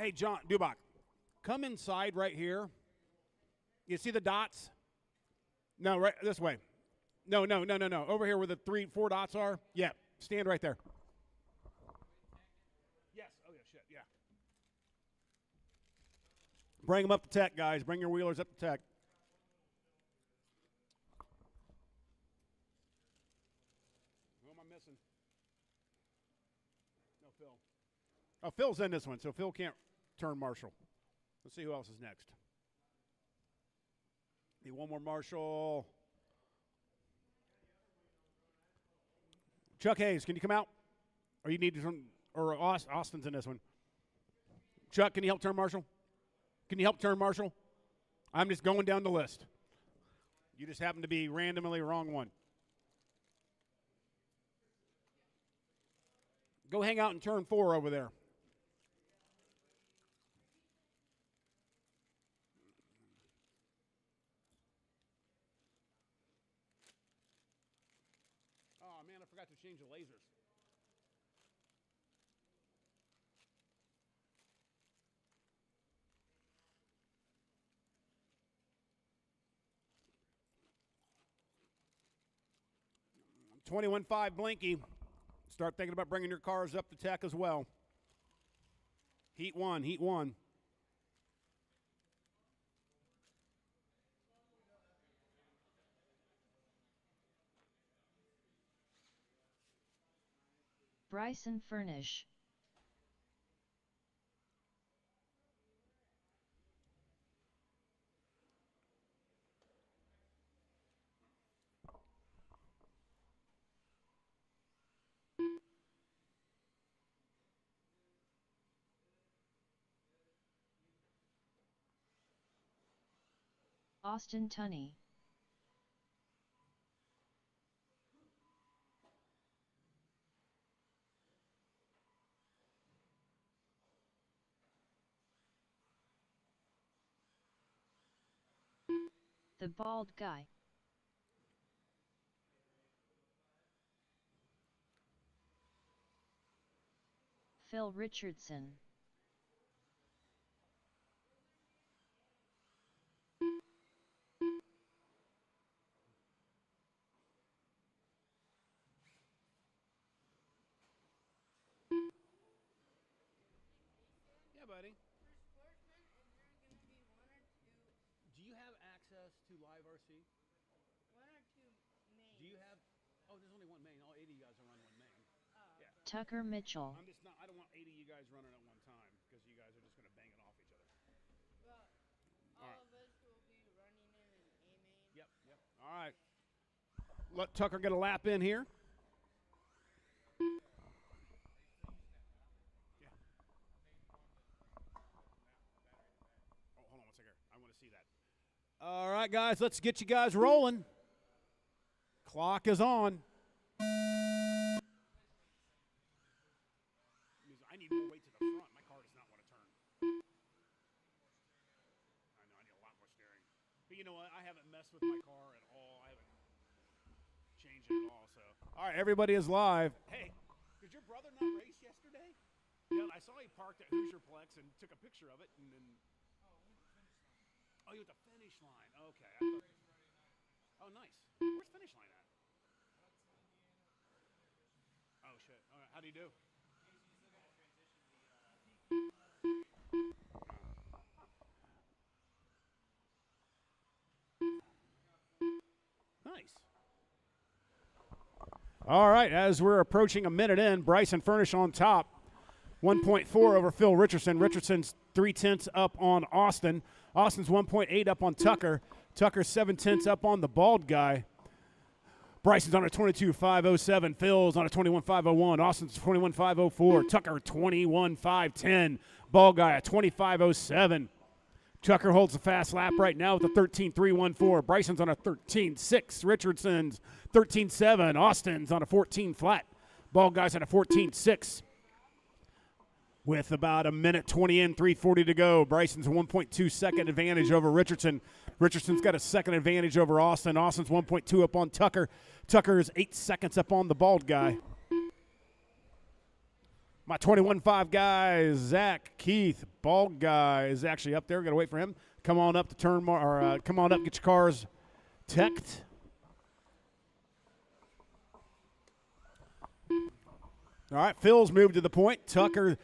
Hey, John Dubach, come inside right here. You see the dots? No, right this way. No. Over here where the 3, 4 dots are. Yeah, stand right there. Yes. Oh, yeah, shit, yeah. Bring them up to tech, guys. Bring your wheelers up to tech. Who am I missing? No, Phil. Oh, Phil's in this one, so Phil can't turn marshal. Let's see who else is next. Need one more marshal. Chuck Hayes, can you come out? Or you need some, or Austin's in this one. Chuck, can you help turn marshal? Can you help turn marshal? I'm just going down the list. You just happen to be randomly wrong one. Go hang out in turn 4 over there. Oh, man, I forgot to change the lasers. $21.5 Blinky. Start thinking about bringing your cars up to tech as well. Heat 1. Bryson Furnish. Austin Tunney. The bald guy. Phil Richardson. Yeah, buddy. Do you have access to live RC? One or two mains. Do you have? Oh, there's only one main. All 80 of you guys are running one main. Oh, Yeah. Tucker Mitchell. I'm just not. I don't want 80 of you guys running at one time because you guys are just going to bang it off each other. well, all of us will be running in an A main. Yep. All right. Let Tucker get a lap in here. Yeah. Oh, hold on one second. I want to see that. All right, guys. Let's get you guys rolling. Clock is on. I need more weight to the front. My car does not want to turn. I know, I need a lot more steering. But you know what? I haven't messed with my car at all. I haven't changed it at all. So, all right, everybody is live. Hey, did your brother not race yesterday? Yeah, I saw he parked at Hoosierplex and took a picture of it, and then. Oh, you're at the finish line. Okay. Oh, nice. Where's finish line at? Oh shit. All right. How do you do? Nice. All right, as we're approaching a minute in, Bryson Furnish on top. 1.4 over Phil Richardson. Richardson's 0.3 up on Austin. Austin's 1.8 up on Tucker. Tucker's 0.7 up on the bald guy. Bryson's on a 22.507. Phil's on a 21.501. Austin's 21.504. Tucker 21.510. Ball guy at 25.07. Tucker holds the fast lap right now with a 13.314. Bryson's on a 13.6. Richardson's 13.7. Austin's on a 14 flat. Ball guy's on a 14.6. With about a minute 20 in, 3:40 to go. Bryson's a 1.2 second advantage over Richardson. Richardson's got a second advantage over Austin. Austin's 1.2 up on Tucker. Tucker is 8 seconds up on the bald guy. My 21.5 guy, Zach Keith, bald guy, is actually up there. Got to wait for him. Come on up to turn more, or come on up, get your cars teched. All right, Phil's moved to the point. Tucker,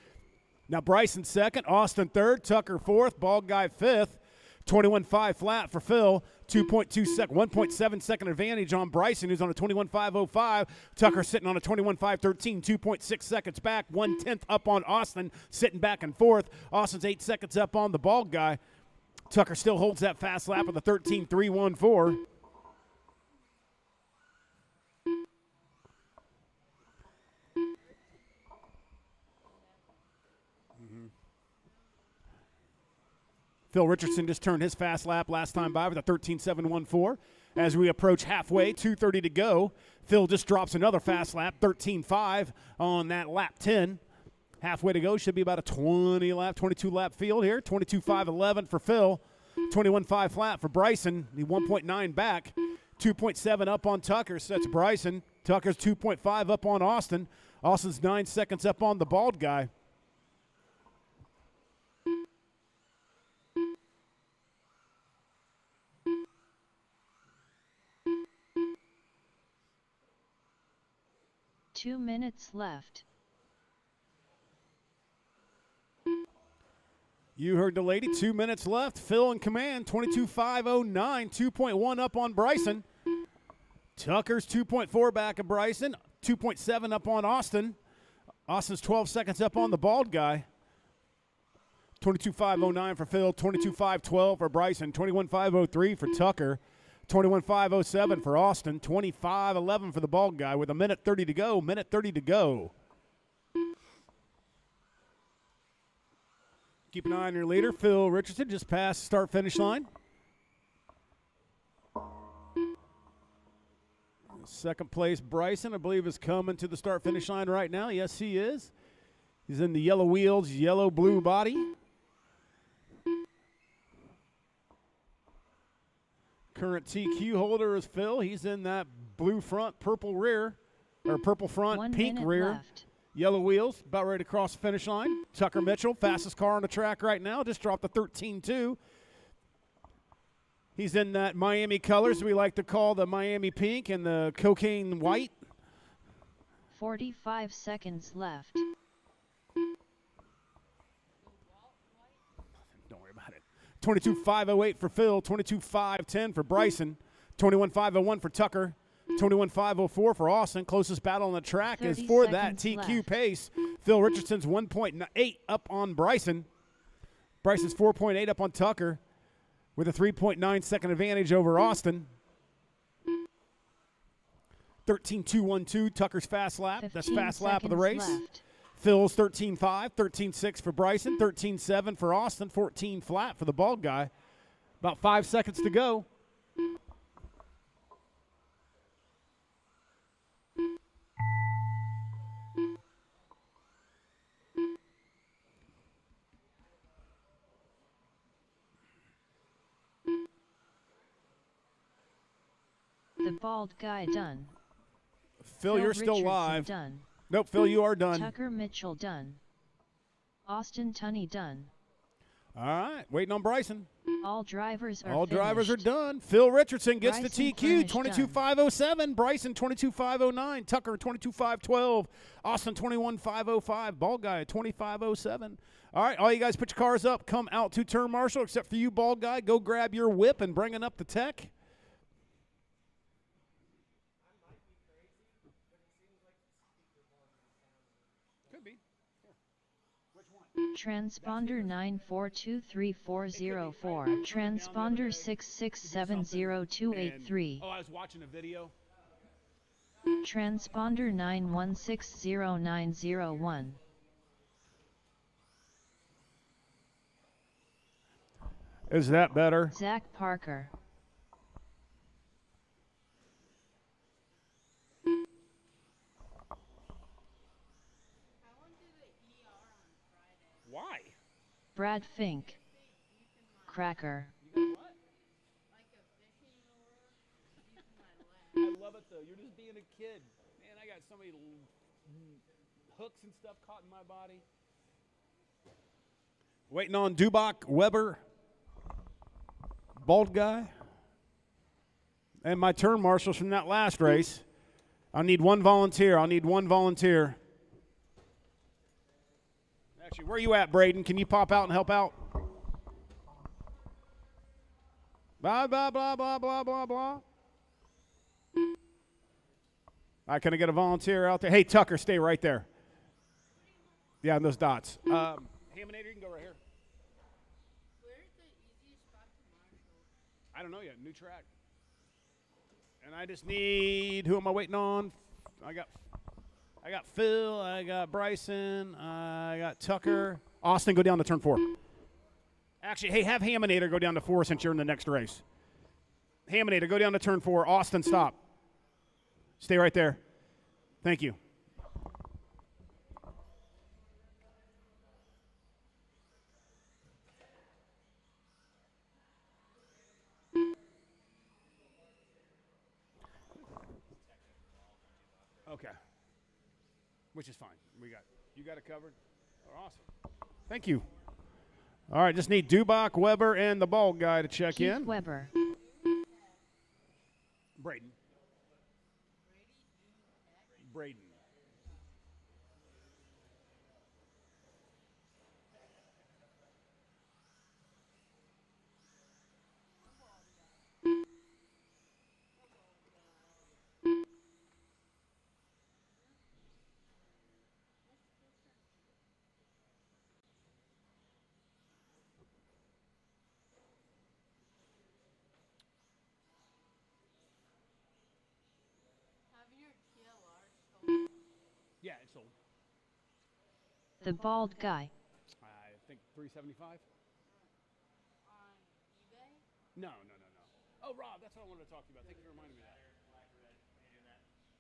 now Bryson second, Austin third, Tucker fourth, bald guy fifth. 21.5 flat for Phil, 1.7 second advantage on Bryson, who's on a 21.505. Tucker sitting on a 21.513, 2.6 seconds back, 1/10 up on Austin, sitting back and forth. Austin's 8 seconds up on the bald guy. Tucker still holds that fast lap of the 13.314. Phil Richardson just turned his fast lap last time by with a 13.714. As we approach halfway, 2:30 to go, Phil just drops another fast lap, 13.5 on that lap 10. Halfway to go, should be about a 22 lap field here. 22.511 for Phil, 21.5 flat for Bryson. The 1.9 back, 2.7 up on Tucker, so that's Bryson. Tucker's 2.5 up on Austin. Austin's 9 seconds up on the bald guy. Two minutes left. You heard the lady, 2 minutes left. Phil in command, 22.509, 2.1 up on Bryson. Tucker's 2.4 back of Bryson, 2.7 up on Austin. Austin's 12 seconds up on the bald guy. 22.509 for Phil, 22.512 for Bryson, 21.503 for Tucker, 21.507 for Austin, 25.11 for the bald guy with a minute 30 to go. Minute 30 to go. Keep an eye on your leader, Phil Richardson, just past start-finish line. Second place, Bryson, I believe, is coming to the start-finish line right now. Yes, he is. He's in the yellow wheels, yellow-blue body. Current TQ holder is Phil. He's in that blue front, purple rear, or purple front, 1 pink minute rear. left. Yellow wheels, about ready to cross the finish line. Tucker Mitchell, fastest car on the track right now, just dropped a 13.2. He's in that Miami colors we like to call the Miami pink and the cocaine white. 45 seconds left. Don't worry about it. 22.508 for Phil, 22.510 for Bryson, 21.501 for Tucker, 21.504 for Austin. Closest battle on the track is 30 for that seconds TQ left. pace. Phil Richardson's 1.8 up on Bryson. Bryson's 4.8 up on Tucker with a 3.9 second advantage over Austin. 13.212, Tucker's fast lap. That's 15 fast lap of the race. seconds left. Phil's 13.5, 13.6 for Bryson, 13.7 for Austin, 14 flat for the bald guy. About 5 seconds to go. The bald guy done. Phil, you're still Richardson live. Done. Nope, Phil, you are done. Tucker Mitchell done. Austin Tunney done. All right, waiting on Bryson. All drivers are All drivers are finished. done. Phil Richardson gets Bryson the TQ, finished 22.507. Bryson, 22.509. Tucker, 22.512. Austin, 21.505. Bald guy, 25.07. All right, all you guys put your cars up. Come out to turn marshal, except for you, bald guy. Go grab your whip and bring it up the tech. Could be. Transponder 9423404. Transponder 6670283. Oh, I was watching a video. Transponder 9160901. Is that better? Zach Parker. I went to the ER on Friday. Why? Brad Fink. Cracker. Like a fishing lure deep in my leg. I love it, though. You're just being a kid. Man, I got somebody hooks and stuff caught in my body. Waiting on Dubach, Weber, Bald Guy. And my turn marshals from that last race. I need one volunteer. Actually, where are you at, Braden? Can you pop out and help out? Blah, blah, blah, blah, blah, blah, blah. All right, can I get a volunteer out there? Hey, Tucker, stay right there. Yeah, on those dots. Haminator, you can go right here. Where's the easiest spot to marshal? I don't know yet. New track. And I just need, who am I waiting on? I got Phil, I got Bryson, I got Tucker. Austin, go down to turn 4. Actually, hey, have Haminator go down to 4 since you're in the next race. Haminator, go down to turn 4. Austin, stop. Stay right there. Thank you. Okay. Which is fine. You got it covered. Oh, awesome. Thank you. All right, just need Dubach, Weber, and the Bald Guy to check Keith in. Weber. Braden. Have your TLR sold Yeah, it's sold. The Bald Guy. I think $375. on eBay? No. Oh, Rob, that's what I wanted to talk to you about. Thank you for reminding me of that.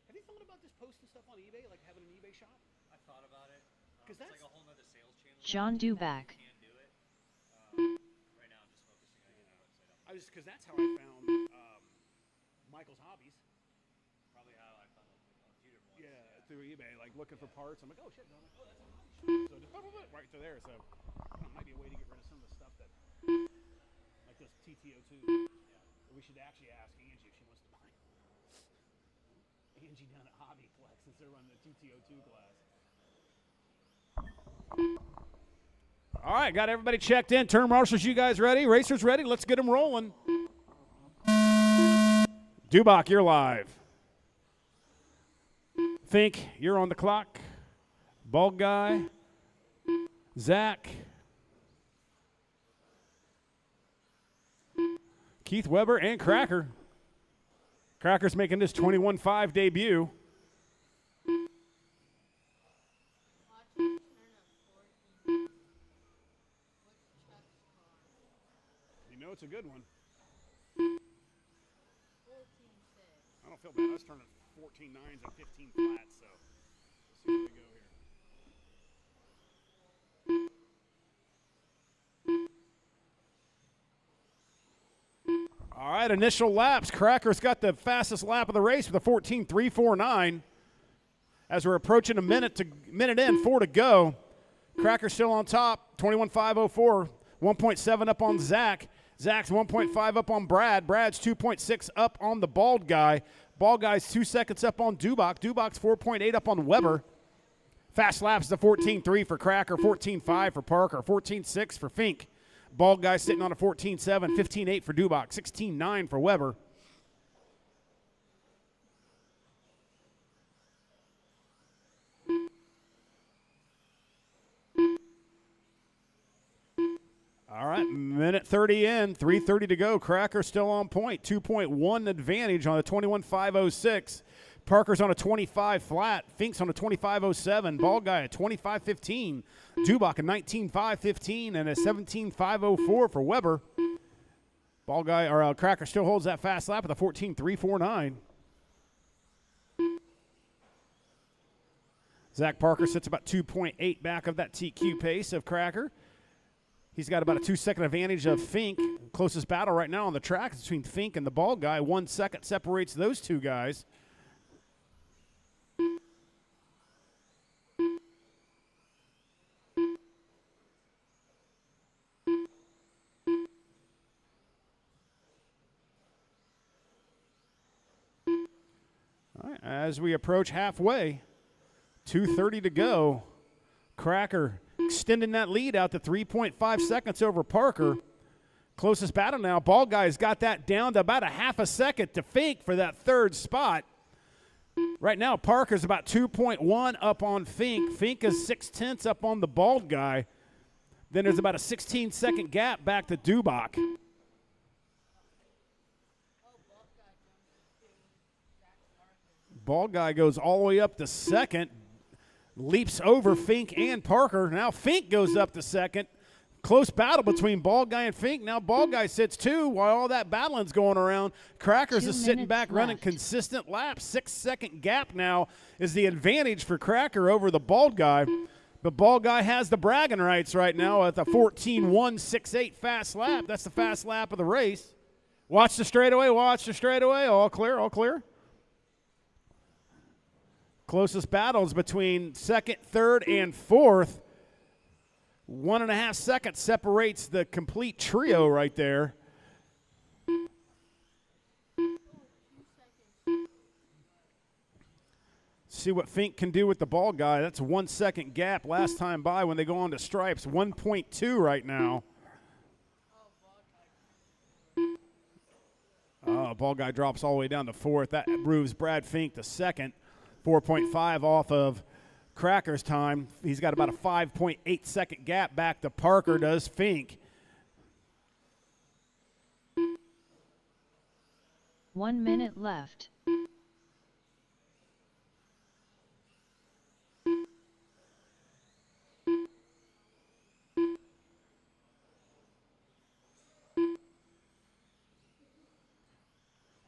Have you thought about just posting stuff on eBay, like having an eBay shop? I thought about it. Because It's that's like a whole nother sales channel. John Dubach. Can do it. Right now, I'm just focusing on getting the website up. because that's how I found Michael's Hobbies. Probably how I found a few different ones. Yeah, through eBay, like looking for parts. I'm like, oh shit, I'm like, oh, that's a hobby shop. So just right to there. So it might be a way to get rid of some of the stuff that, like those TTO2. We should actually ask Angie if she wants to buy. Angie down at Hobby Flex since they're running the TTO2 class. All right, got everybody checked in. Turn marshals, you guys ready? Racers ready? Let's get them rolling. Dubach, you're live. Fink, you're on the clock. Bald Guy. Zach. Keith Weber and Cracker. Cracker's making his 21.5 debut. Watch him turn a 14. What's Chuck's car? You know it's a good one. 14.6. I don't feel bad. I was turning 14 nines and 15 flats, so let's see where we go here. All right, initial laps. Cracker's got the fastest lap of the race with a 14.349. As we're approaching a minute in, 4 to go. Cracker's still on top, 21.504, 1.7 up on Zach. Zach's 1.5 up on Brad. Brad's 2.6 up on the Bald Guy. Bald Guy's 2 seconds up on Dubach. Dubach's 4.8 up on Weber. Fast laps is a 14.3 for Cracker, 14.5 for Parker, 14.6 for Fink. Bald Guy sitting on a 14.7, 15.8 for Dubach, 16.9 for Weber. All right, minute 30 in, 3:30 to go. Cracker still on point, 2.1 advantage on a 21.506. Parker's on a 25 flat. Fink's on a 25.07. Bald Guy at 25.15. Dubach a 19.515 and a 17.504 for Weber. Bald Guy or Cracker still holds that fast lap with a 14.349. Zach Parker sits about 2.8 back of that TQ pace of Cracker. He's got about a 2-second advantage of Fink. Closest battle right now on the track is between Fink and the Bald Guy. 1 second separates those two guys. as we approach halfway. 2:30 to go. Cracker extending that lead out to 3.5 seconds over Parker. Closest battle now. Ball Guy's got that down to about a half a second to Fink for that third spot. Right now, Parker's about 2.1 up on Fink. Fink is 0.6 up on the Bald Guy. Then there's about a 16-second gap back to Dubach. Bald Guy goes all the way up to second, leaps over Fink and Parker. Now Fink goes up to second. Close battle between Bald Guy and Fink. Now Bald Guy sits two while all that battling's going around. Crackers is sitting back running consistent laps. 6-second gap now is the advantage for Cracker over the Bald Guy. But Bald Guy has the bragging rights right now at the 14.168 fast lap. That's the fast lap of the race. Watch the straightaway, watch the straightaway. All clear, all clear. Closest battles between second, third, and fourth. 1.5 seconds separates the complete trio right there. See what Fink can do with the Bald Guy. That's a 1 second gap last time by when they go on to stripes. 1.2 right now. Bald Guy drops all the way down to fourth. That moves Brad Fink to second. 4.5 off of Cracker's time. He's got about a 5.8 second gap back to Parker, does Fink. 1 minute left.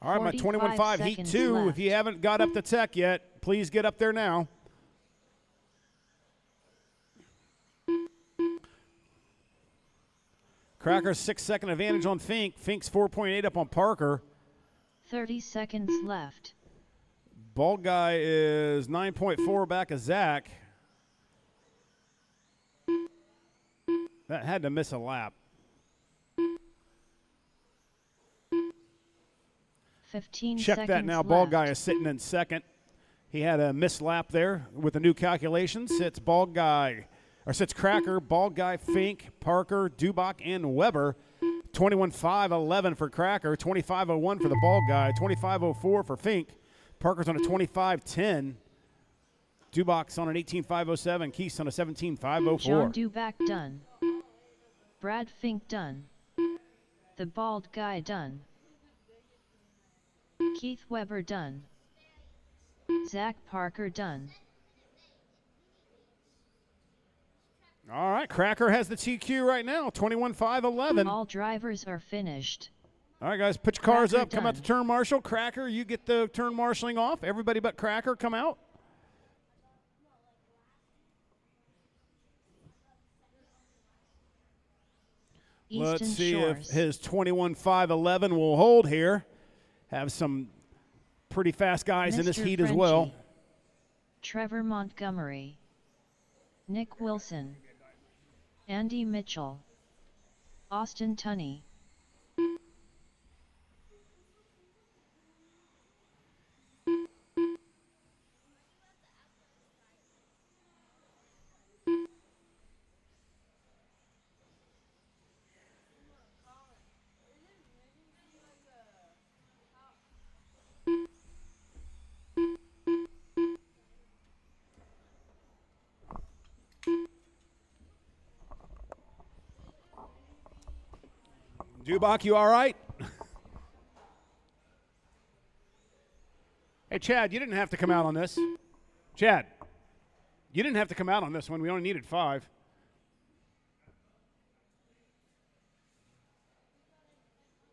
All right, my 21.5 Heat 2. Left. If you haven't got up to tech yet, please get up there now. Cracker's 6-second advantage on Fink. Fink's 4.8 up on Parker. 30 seconds left. Bald Guy is 9.4 back of Zach. That had to miss a lap. 15 Check seconds that now. left. Bald Guy is sitting in second. He had a missed lap there with the new calculations. Sits Bald Guy, or sits Cracker, Bald Guy, Fink, Parker, Dubach, and Weber. 21.5.11 for Cracker. 25.01 for the Bald Guy. 25.04 for Fink. Parker's on a 25.10. Dubach's on an 18.507. Keith's on a 17.504. John Dubach done. Brad Fink done. The Bald Guy done. Keith Weber done. Zach Parker done. All right, Cracker has the TQ right now, 21.5.11. All drivers are finished. All right, guys, put your cars Cracker up. Come out to done. turn marshal. Cracker, you get the turn marshaling off. Everybody but Cracker, come out. Let's Easton see Shores. if his 21.5.11 will hold here. Have some pretty fast guys in this Mr. heat as well. Frenchie. Trevor Montgomery. Nick Wilson. Andy Mitchell. Austin Tunney. Dubach, you all right? Hey, Chad, you didn't have to come out on this. Chad, you didn't have to come out on this one. We only needed 5.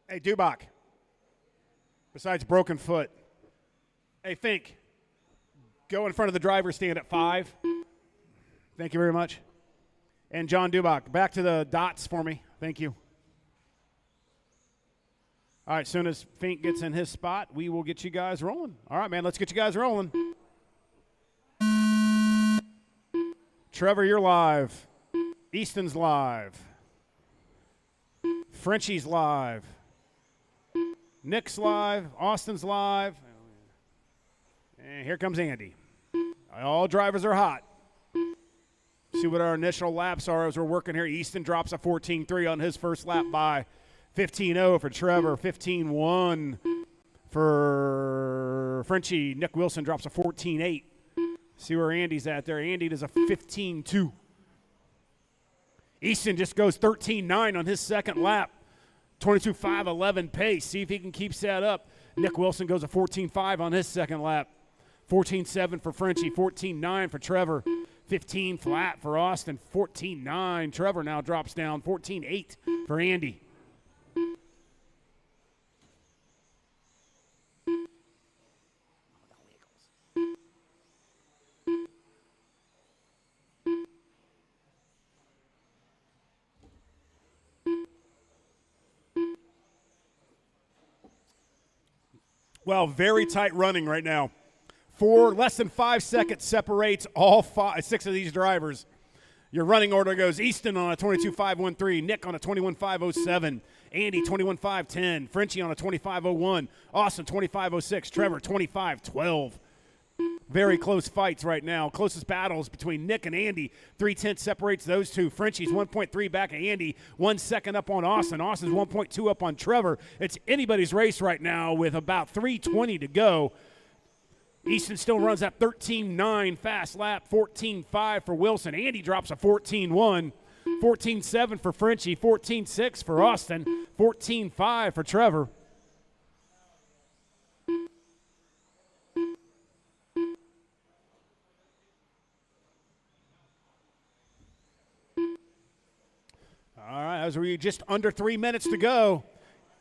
Hey, Dubach, besides broken foot. Hey, Fink, go in front of the driver's stand at 5. Thank you very much. And John Dubach, back to the dots for me. Thank you. All right, as soon as Fink gets in his spot, we will get you guys rolling. All right, man, let's get you guys rolling. Trevor, you're live. Easton's live. Frenchie's live. Nick's live. Austin's live. And here comes Andy. All drivers are hot. See what our initial laps are as we're working here. Easton drops a 14.3 on his first lap by 15.0 for Trevor, 15.1 for Frenchie. Nick Wilson drops a 14.8. See where Andy's at there. Andy does a 15.2. Easton just goes 13.9 on his second lap. 22.511 pace. See if he can keep that up. Nick Wilson goes a 14.5 on his second lap. 14.7 for Frenchie. 14.9 for Trevor. 15 flat for Austin. 14.9. Trevor now drops down. 14.8 for Andy. Well, very tight running right now. Less than 5 seconds separates all 6 of these drivers. Your running order goes Easton on a 22.513, Nick on a 21.507, Andy 21.510, Frenchie on a 25.01, Austin 25.06, Trevor 25.12. Very close fights right now. Closest battles between Nick and Andy. 3/10 separates those two. Frenchie's 1.3 back of Andy, 1 second up on Austin. Austin's 1.2 up on Trevor. It's anybody's race right now with about 3:20 to go. Easton still runs that 13.9 fast lap, 14.5 for Wilson. Andy drops a 14.1, 14.7 for Frenchie, 14.6 for Austin, 14.5 for Trevor. All right, as we just under 3 minutes to go,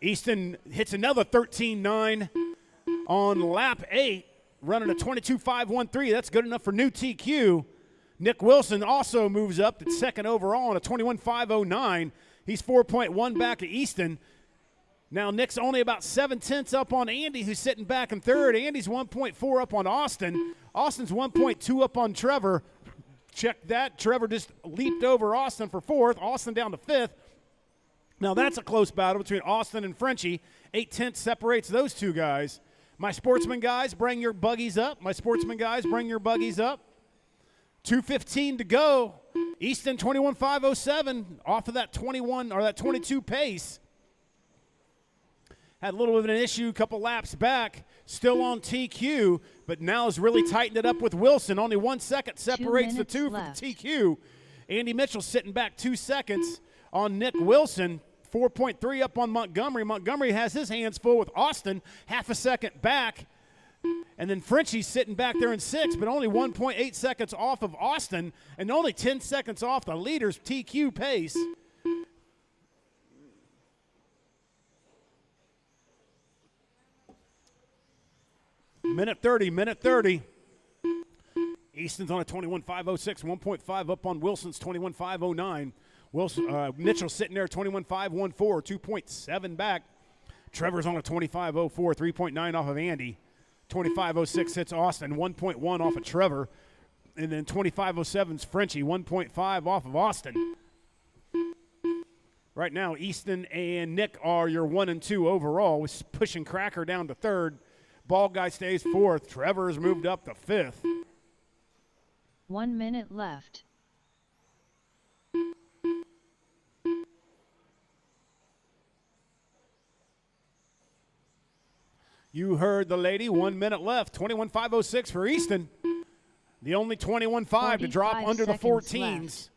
Easton hits another 13.9 on lap 8, running a 22.513. That's good enough for new TQ. Nick Wilson also moves up to second overall on a 21.509. He's 4.1 back of Easton. Now Nick's only about 7/10 up on Andy, who's sitting back in third. Andy's 1.4 up on Austin. Austin's 1.2 up on Trevor. Check that. Trevor just leaped over Austin for fourth. Austin down to fifth. Now that's a close battle between Austin and Frenchie. 8/10 separates those two guys. My sportsman guys, bring your buggies up. My sportsman guys, bring your buggies up. 2:15 to go. Easton 21.507 off of that 21 or that 22 pace. Had a little bit of an issue a couple laps back. Still on TQ, but now has really tightened it up with Wilson. Only 1 second separates the two left. from TQ. Andy Mitchell sitting back 2 seconds on Nick Wilson. 4.3 up on Montgomery. Montgomery has his hands full with Austin, half a second back. And then Frenchie's sitting back there in 6th, but only 1.8 seconds off of Austin and only 10 seconds off the leader's TQ pace. Minute 30. Easton's on a 21.506, 1.5 up on Wilson's 21.509. Mitchell sitting there 21.514, 2.7 back. Trevor's on a 25.04, 3.9 off of Andy. 25.06 hits Austin, 1.1 off of Trevor. And then 25.07's Frenchie, 1.5 off of Austin. Right now, Easton and Nick are your 1 and 2 overall, with pushing Cracker down to third. Ball guy stays fourth. Trevor's moved up to fifth. 1 minute left. You heard the lady. 1 minute left. 21.506 for Easton. The only 21.5 to drop under the 14s.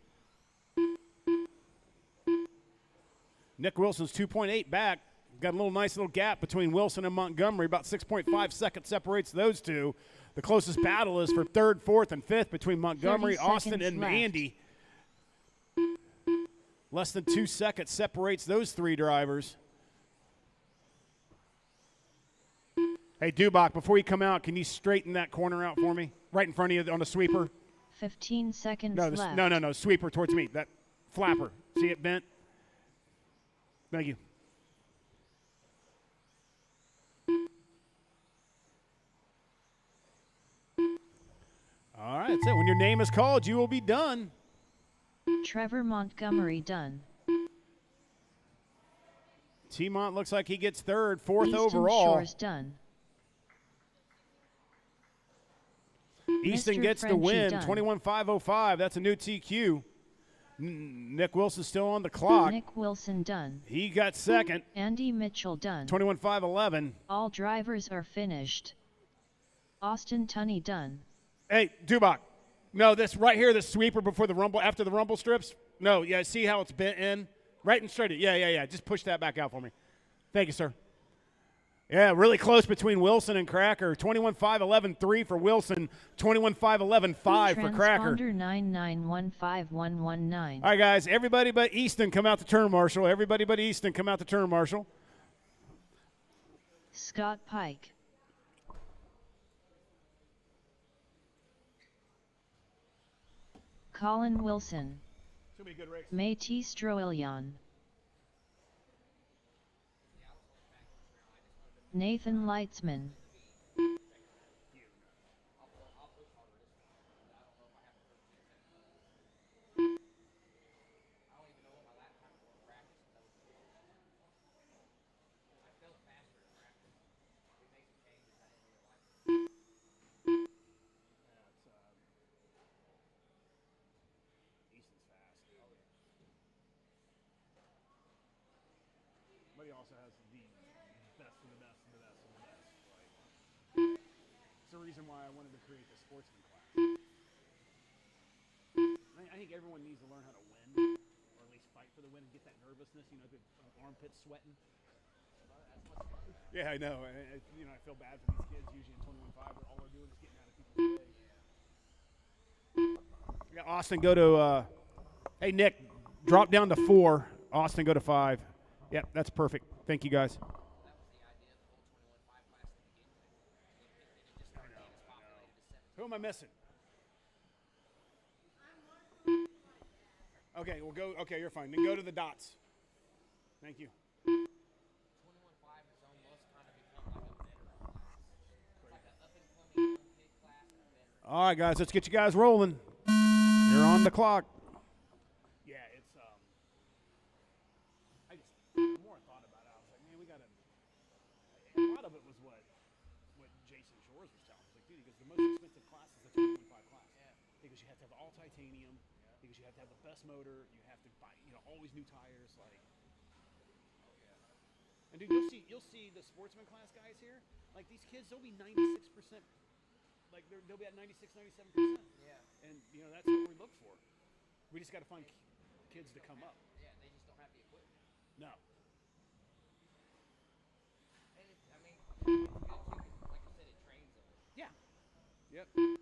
Nick Wilson's 2.8 back. Got a nice little gap between Wilson and Montgomery. About 6.5 seconds separates those two. The closest battle is for third, fourth, and fifth between Montgomery, Austin, and left. Andy. Less than 2 seconds separates those three drivers. Hey, Dubach, before you come out, can you straighten that corner out for me? Right in front of you on the sweeper. 15 seconds left. No. Sweeper towards me. That flapper. See it bent? Thank you. All right, that's it. When your name is called, you will be done. Trevor Montgomery done. T-Mont looks like he gets third, fourth Easton overall. Shores done. Easton Mr. gets the Frenchie win, Dunn. 21-505. That's a new TQ. Nick Wilson still on the clock. Nick Wilson done. He got second, Andy Mitchell done. 21-511. All drivers are finished. Austin Tunney done. Hey, Dubach. No, this right here, the sweeper before the rumble, after the rumble strips. No, yeah, see how it's bent in? Right and straight. Yeah. Just push that back out for me. Thank you, sir. Yeah, really close between Wilson and Cracker. 21-5-11-3 for Wilson. 21-5-11-5 for Cracker. Transponder 9915119. All right, guys. Everybody but Easton come out to turn marshal. Everybody but Easton come out to turn marshal. Scott Pike. Colin Wilson. It's going to be a good race. Métis Stroilian. Nathan Leitzman. But he also has the best of the best of the best of the best. Like, it's the reason why I wanted to create the sportsman class. I think everyone needs to learn how to win, or at least fight for the win and get that nervousness. You know, the armpits sweating. Yeah, I know. I feel bad for these kids. Usually in 21-5, all they're doing is getting out of people's way. Yeah, Austin, go to. Hey, Nick, drop down to 4. Austin, go to 5. Yep, that's perfect. Thank you, guys. Who am I missing? Okay, we'll go. Okay, you're fine. Then go to the dots. Thank you. All right, guys, let's get you guys rolling. You're on the clock. Yeah, it's the more I thought about it, I was like, man, we got to. A lot of it was what Jason Shores was telling us. Like, dude, because the most expensive class is the 225 class. Yeah. Because you have to have all titanium. Yeah. Because you have to have the best motor. You have to buy, always new tires. Like. Oh yeah. And dude, you'll see the sportsman class guys here. Like these kids, they'll be 96%. Like they'll be at 96, 97%. Yeah. And that's what we look for. We just got to find kids to come up. Yeah, they just don't have the equipment. No. And it's good too, 'cause like you said, it trains them. Yeah. Yep. And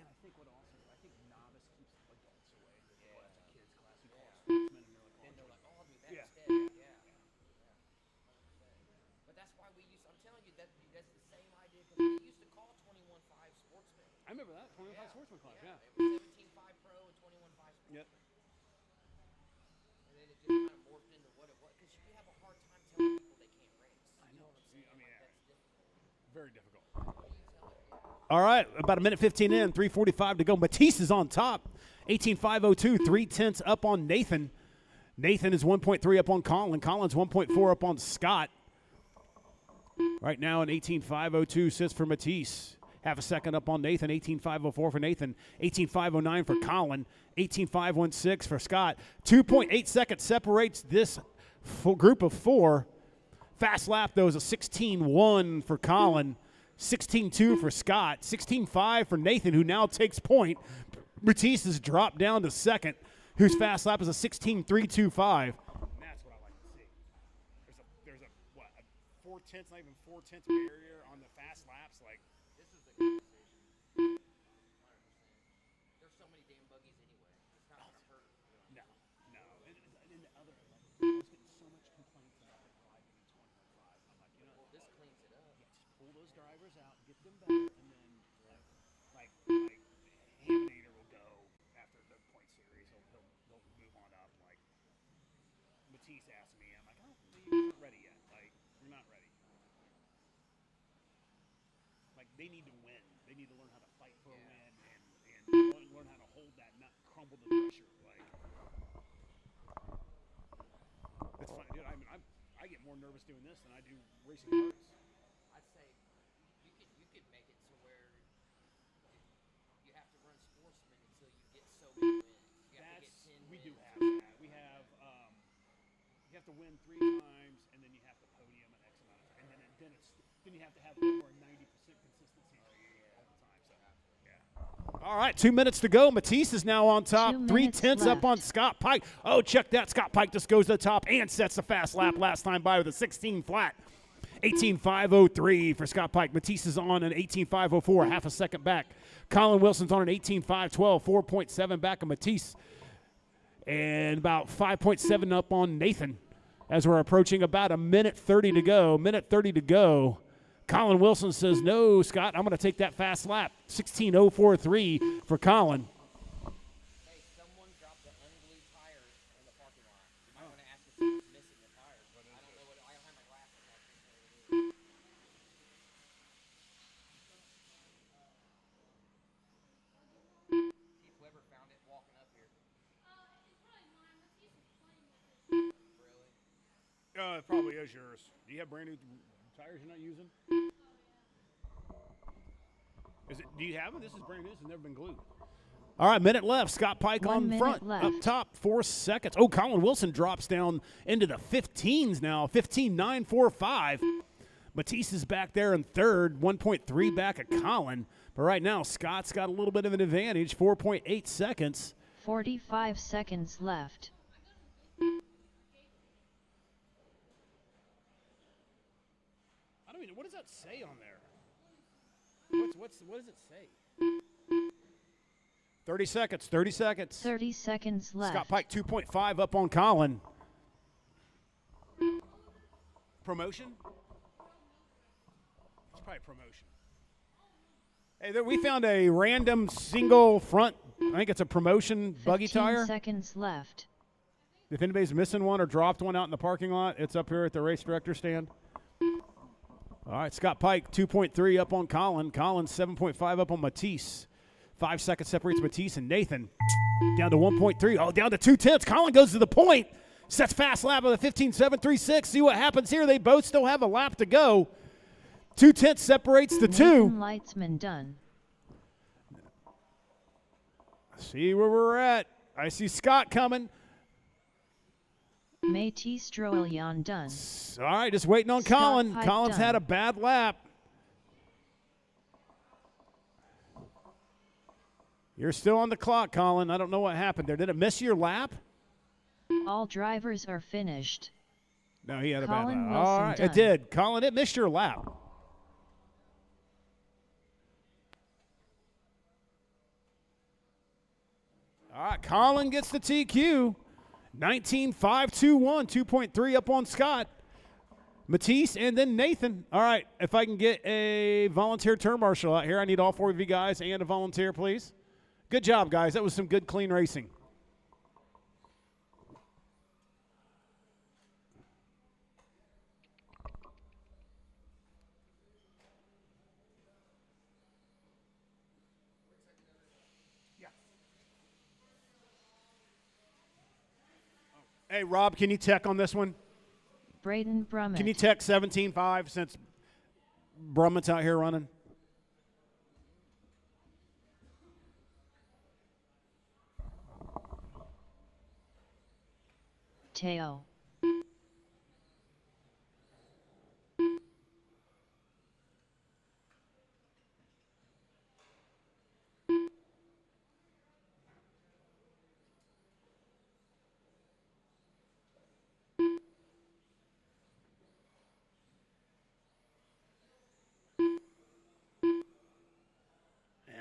I think I think novice keeps adults away. Yeah. It's a kids class. You call it sportsmen, and they're like, I'll do that yeah. instead. Yeah. 100%. But that's why I'm telling you, that's the same idea, because we used to call 21.5 sportsmen. I remember that 25 sportsman class. Yeah. It was 17.5 pro and 21.5 sportsman. Yep. And then it just kind of morphed into what it was, because you have a hard time telling people they can't race. I know. What I'm saying? I mean, yeah. That's difficult. Very difficult. What do you tell it? All right, about a minute 15 in, 3:45 to go. Matisse is on top, 18.502, 3/10 up on Nathan. Nathan is 1.3 up on Colin. Colin's 1.4 up on Scott. Right now, an 18.502 sits for Matisse. Half a second up on Nathan, 18.504 for Nathan, 18.509 for Colin, 18.516 for Scott. 2.8 seconds separates this group of 4. Fast lap, though, is a 16.1 for Colin, 16.2 for Scott, 16.5 for Nathan, who now takes point. Matisse has dropped down to second, whose fast lap is a 16.325. That's what I like to see. There's a 4/10, not even 4/10 barrier on the fast laps. Like, This is a good decision. 100%. There's so many damn buggies anyway. It's not going to hurt. no. And the other, I was getting so much complaints about the driving in 21.5. I'm like, Well, this cleans it up. yeah, just pull those drivers out, get them better, and then like Haminator will go after the point series. He'll move on up. Like Matisse asked me, I'm like, I don't think you're ready yet. Like, you're not ready. Like they need to win. They need to learn how to fight for a win and learn how to hold that, not crumble to pressure. Like it's funny, dude. I mean, I get more nervous doing this than I do racing cars. I'd say you could make it to where We do have that. We have you have to win 3 times, and then you have to podium an X amount of time, and then you have to have over 90% consistency all the time. So, yeah. All right, 2 minutes to go. Matisse is now on top. 2 3 minutes tenths up on left. Scott Pike. Oh, check that. Scott Pike just goes to the top and sets the fast lap last time by with a 16 flat. 18.503 for Scott Pike. Matisse is on an 18.504, half a second back. Colin Wilson's on an 18.512, 4.7 back of Matisse. And about 5.7 up on Nathan as we're approaching about a minute 30 to go. Minute 30 to go. Colin Wilson says, no, Scott, I'm going to take that fast lap. 16.043 for Colin. Hey, someone dropped the unglued tires in the parking lot. You might want to ask if someone's missing the tires. I don't know what. I don't have my glasses on. Keith Weber found it walking up here. Really? It probably is yours. Do you have brand new tires you're not using? Do you have it? This is brand new. This has never been glued. All right, minute left. Scott Pike 1 on minute front. left. Up top, 4 seconds. Oh, Colin Wilson drops down into the 15s now. 15.945. Matisse is back there in third. 1.3 back of Colin. But right now, Scott's got a little bit of an advantage. 4.8 seconds. 45 seconds left. I don't even. What does that say on there? What does it say? 30 seconds. 30 seconds. 30 seconds left. Scott Pike 2.5 up on Colin. Promotion? It's probably promotion. Hey, there, we found a random single front. I think it's a promotion buggy 15 tire. seconds left. If anybody's missing one or dropped one out in the parking lot, it's up here at the race director stand. All right, Scott Pike, 2.3 up on Colin. Colin, 7.5 up on Matisse. 5 seconds separates Matisse and Nathan. Down to 1.3. Oh, down to 2 tenths. Colin goes to the point. Sets fast lap of the 15.736. See what happens here. They both still have a lap to go. 2 tenths separates the two. Nathan Leitzman done. See where we're at. I see Scott coming. Matisse Stroelian done. All right, just waiting on Scott Colin. Pike Colin's done. had a bad lap. You're still on the clock, Colin. I don't know what happened there. Did it miss your lap? All drivers are finished. No, he had a Colin bad lap. All Wilson right, done. it did. Colin, it missed your lap. All right, Colin gets the TQ. 19.521, 2.3 up on Scott. Matisse, and then Nathan. All right, if I can get a volunteer turn marshal out here, I need all 4 of you guys and a volunteer, please. Good job, guys. That was some good, clean racing. Hey, Rob, can you tech on this one? Braden Brummett. Can you tech 17.5 since Brummett's out here running? Teo.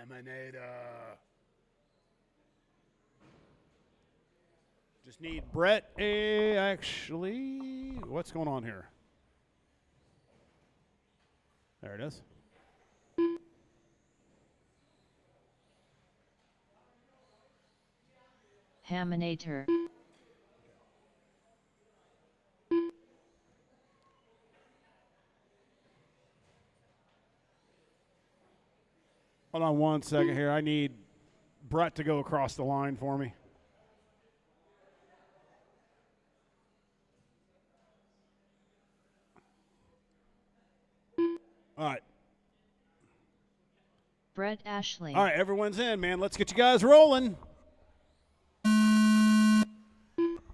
Emanator. Just need Brett. Actually, what's going on here? There it is. Haminator. Hold on 1 second here. I need Brett to go across the line for me. All right. Brett Ashley. All right, everyone's in, man. Let's get you guys rolling.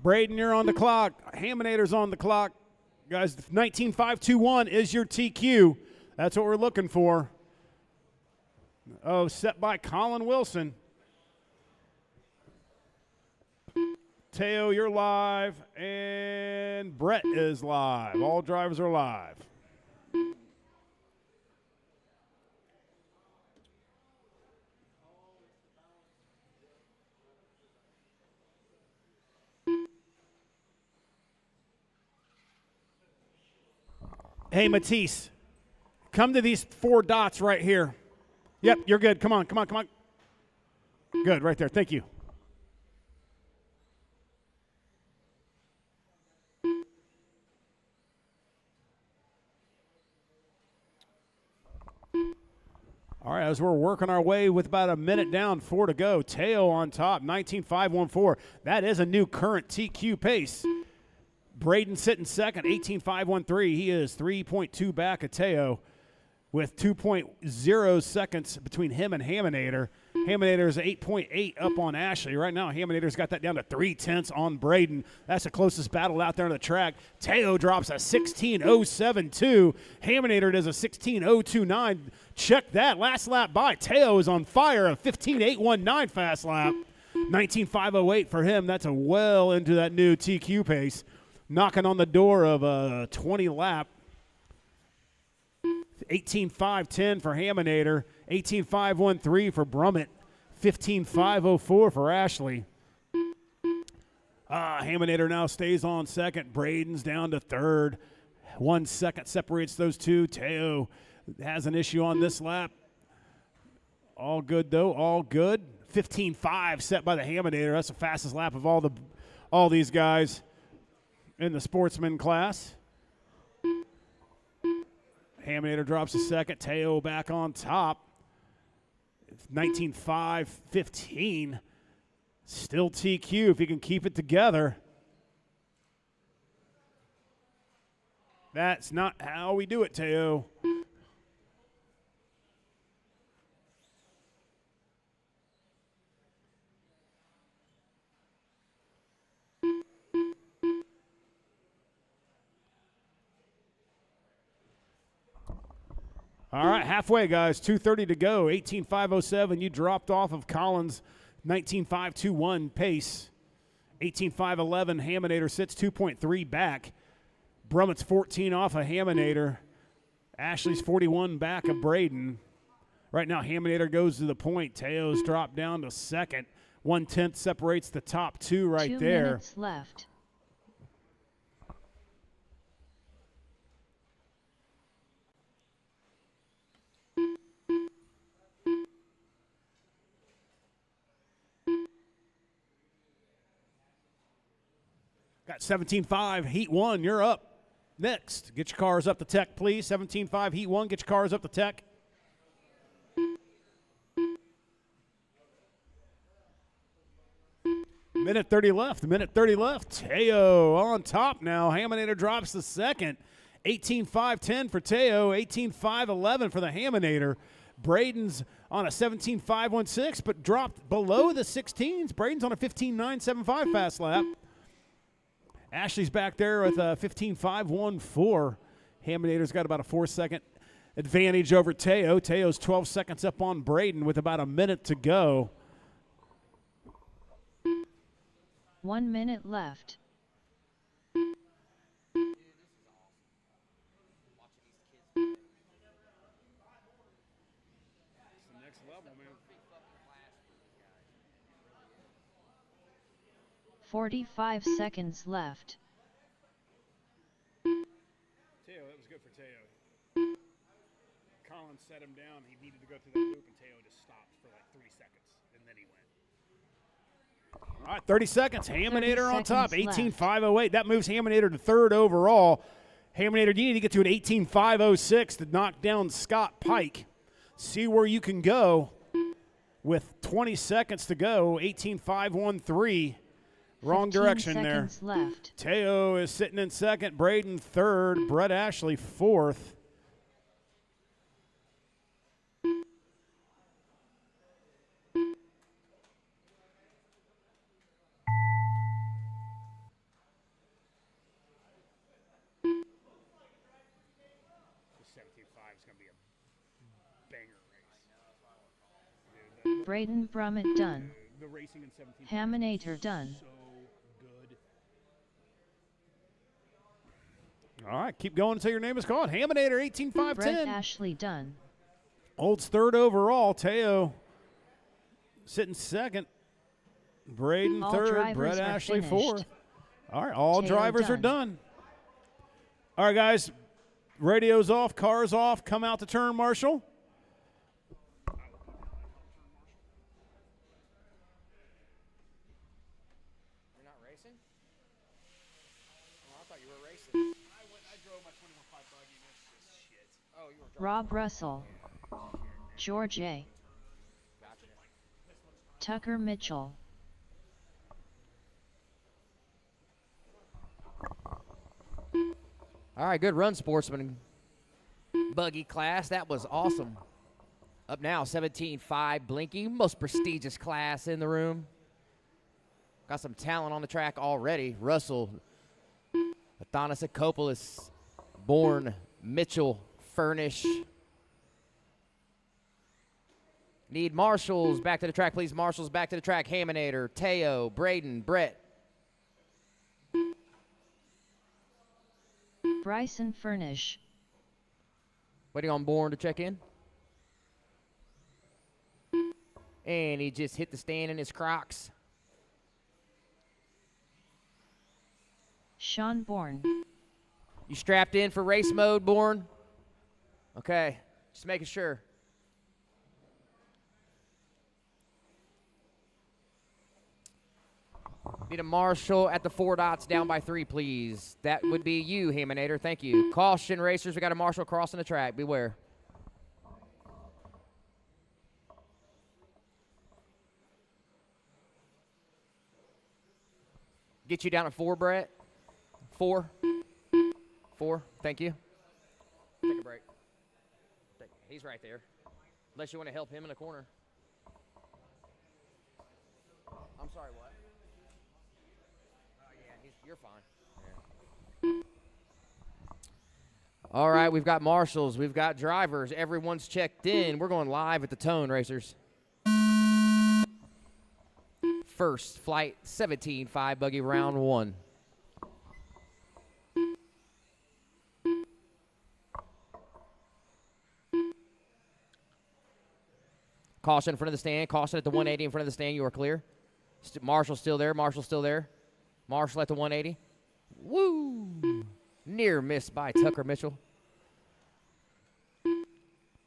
Braden, you're on the clock. Haminator's on the clock. Guys, 19.521 is your TQ. That's what we're looking for. Oh, set by Colin Wilson. Teo, you're live, and Brett is live. All drivers are live. Hey, Matisse, come to these 4 dots right here. Yep, you're good. Come on, come on, come on. Good, right there. Thank you. All right, as we're working our way with about a minute down, 4 to go. Teo on top, 19.514. That is a new current TQ pace. Braden sitting second, 18.513. He is 3.2 back of Teo with 2.0 seconds between him and Haminator. Haminator is 8.8 up on Ashley. Right now, Haminator's got that down to 0.3 on Braden. That's the closest battle out there on the track. Teo drops a 16.072. Haminator does a 16.029. Check that. Last lap by. Teo is on fire. A 15.819 fast lap. 19.508 for him. That's a well into that new TQ pace. Knocking on the door of a 20 lap. 18.510 for Haminator. 18.513 for Brummett. 15.504 for Ashley. Haminator now stays on second. Braden's down to third. 1 second separates those two. Teo has an issue on this lap. All good, though. All good. 15.5 set by the Haminator. That's the fastest lap of all these guys in the sportsman class. Haminator drops a second. Teo back on top. 19.515. Still TQ if he can keep it together. That's not how we do it, Teo. All right, halfway, guys. 2:30 to go. 18.507. You dropped off of Collins' 19.521 pace. 18.511. Haminator sits 2.3 back. Brummett's 14 off of Haminator. Ashley's 41 back of Braden. Right now, Haminator goes to the point. Teo's dropped down to second. 1/10 separates the top two right 2 there. minutes left. Got 17.5, Heat 1, you're up next. Get your cars up to tech, please. 17.5, Heat 1, get your cars up to tech. Minute 30 left, minute 30 left. Teo on top now. Haminator drops the second. 18.510 for Teo, 18.511 for the Haminator. Braden's on a 17.516, but dropped below the 16s. Braden's on a 15.975 fast lap. Ashley's back there with a 15.514. Haminator's got about a 4-second advantage over Teo. Teo's 12 seconds up on Braden with about a minute to go. 1 minute left. It's the next level, man. 45 seconds left. Teo, that was good for Teo. Collins set him down. He needed to go through that loop, and Teo just stopped for like 3 seconds, and then he went. All right, 30 seconds. Haminator on top, 18.508. That moves Haminator to third overall. Haminator, you need to get to an 18.506 to knock down Scott Pike. See where you can go with 20 seconds to go, 18.513. Wrong direction there. Left. Teo is sitting in second. Braden third. Brett Ashley fourth. 17.5 is going to be a banger race. Braden Brummett done. The racing in 17. Haminator done. So good. All right, keep going until your name is called. Haminator 18.510. Brett Ashley done. Olds third overall. Teo sitting second. Braden All third. drivers Brett are Ashley finished. fourth. All right, all Teo drivers are done. All right, guys. Radio's off, cars off. Come out to turn, Marshall. You're not racing? Oh, I thought you were racing. I drove my 21.5 buggy and it's just shit. Oh, you were driving. Rob Russell. George A. Gotcha. Tucker Mitchell. All right, good run, sportsman. Buggy class, that was awesome. Up now, 17.5 Blinky, most prestigious class in the room. Got some talent on the track already. Russell, Athanasakopoulos, Bourne, Mitchell, Furnish. Need marshals back to the track, please. Marshals back to the track. Haminator, Teo, Braden, Brett. Bryson Furnish. Waiting on Bourne to check in. And he just hit the stand in his Crocs. Sean Bourne. You strapped in for race mode, Bourne? Okay, just making sure. Need a marshal at the 4 dots, down by 3, please. That would be you, Haminator. Thank you. Caution, racers. We got a marshal crossing the track. Beware. Get you down at 4, Brett. 4. 4. Thank you. Take a break. He's right there. Unless you want to help him in the corner. I'm sorry, what? Yeah, you're fine. Yeah. All right, we've got marshals. We've got drivers. Everyone's checked in. We're going live at the Tone, racers. First, flight 17.5 buggy, round 1. Caution in front of the stand. Caution at the 180 in front of the stand. You are clear. Marshall's still there. Marshall's still there. Marshall at the 180. Woo! Near miss by Tucker Mitchell.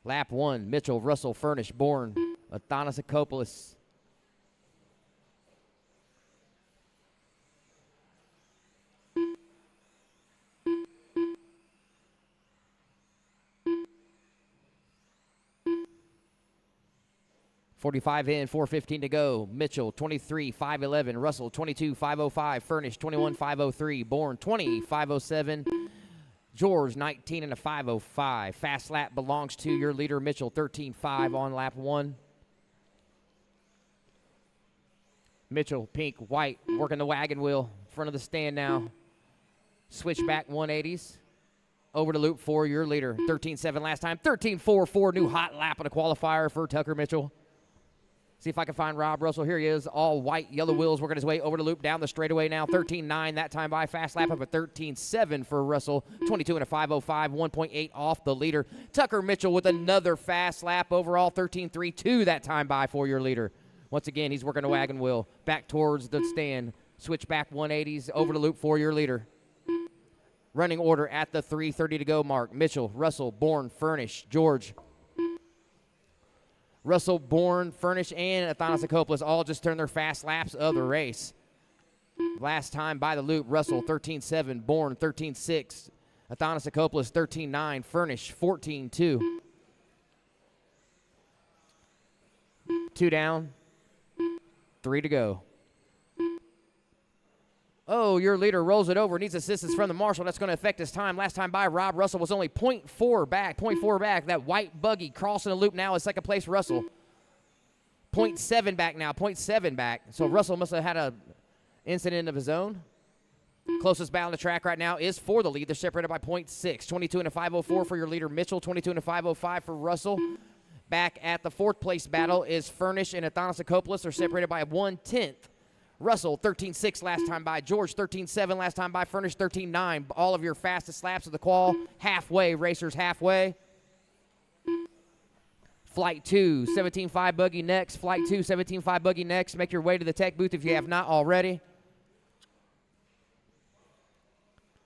Lap 1. Mitchell, Russell, Furnish, Bourne, Athanasakopoulos. .45 in, 4:15 to go. Mitchell, 23.511. Russell, 22.505. Furnish, 21.503. Bourne, 20.507. George, 19 and a 505. Fast lap belongs to your leader, Mitchell, 13.5 on lap 1. Mitchell, pink, white, working the wagon wheel. Front of the stand now. Switchback 180s. Over to loop 4, your leader. 13.7 last time. 13.44, new hot lap on a qualifier for Tucker Mitchell. See if I can find Rob Russell. Here he is, all white, yellow wheels, working his way over the loop, down the straightaway now. 13.9 that time by. Fast lap of a 13.7 for Russell. 22 and a 505, 1.8 off the leader. Tucker Mitchell with another fast lap overall. 13.32 that time by for your leader. Once again, he's working a wagon wheel. Back towards the stand. Switch back 180s over the loop for your leader. Running order at the 3:30 to go mark. Mitchell, Russell, Bourne, Furnish, George. Russell, Bourne, Furnish, and Athanasakopoulos all just turned their fast laps of the race. Last time by the loop, Russell 13.7, Bourne 13.6, Athanasakopoulos 13.9, Furnish 14.2. 2 down, 3 to go. Oh, your leader rolls it over, needs assistance from the marshal. That's going to affect his time. Last time by, Rob Russell was only 0.4 back. That white buggy crossing the loop now is second place, Russell. 0.7 back now, 0.7 back. So Russell must have had an incident of his own. Closest battle on the track right now is for the lead. They're separated by 0.6. 22 and a 504 for your leader, Mitchell. 22 and a 505 for Russell. Back at the fourth place battle is Furnish and Athanasakopoulos. They're separated by 1/10. Russell, 13.6 last time by. George, 13.7 last time by. Furnish, 13.9. All of your fastest laps of the qual. Halfway, racers halfway. Flight 2, 17.5 buggy next. Flight 2, 17.5 buggy next. Make your way to the tech booth if you have not already.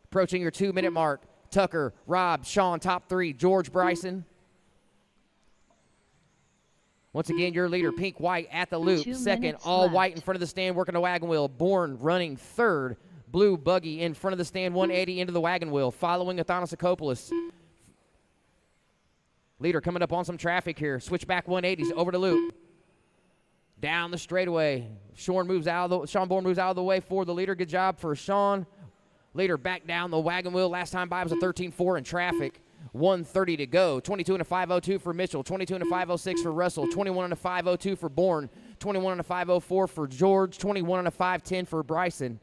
Approaching your 2-minute mark. Tucker, Rob, Sean, top 3. George, Bryson. Once again, your leader, Pink White at the loop. 2 Second, minutes all left. white in front of the stand, working the wagon wheel. Bourne running third. Blue buggy in front of the stand, 180 into the wagon wheel. Following Athanasakopoulos. Leader coming up on some traffic here. Switchback 180s over the loop. Down the straightaway. Sean Bourne moves out of the way for the leader. Good job for Sean. Leader back down the wagon wheel. Last time by was a 13.4 in traffic. 1:30 to go. 22 and a 502 for Mitchell. 22 and a 506 for Russell. 21 and a 502 for Bourne. 21 and a 504 for George. 21 and a 510 for Bryson.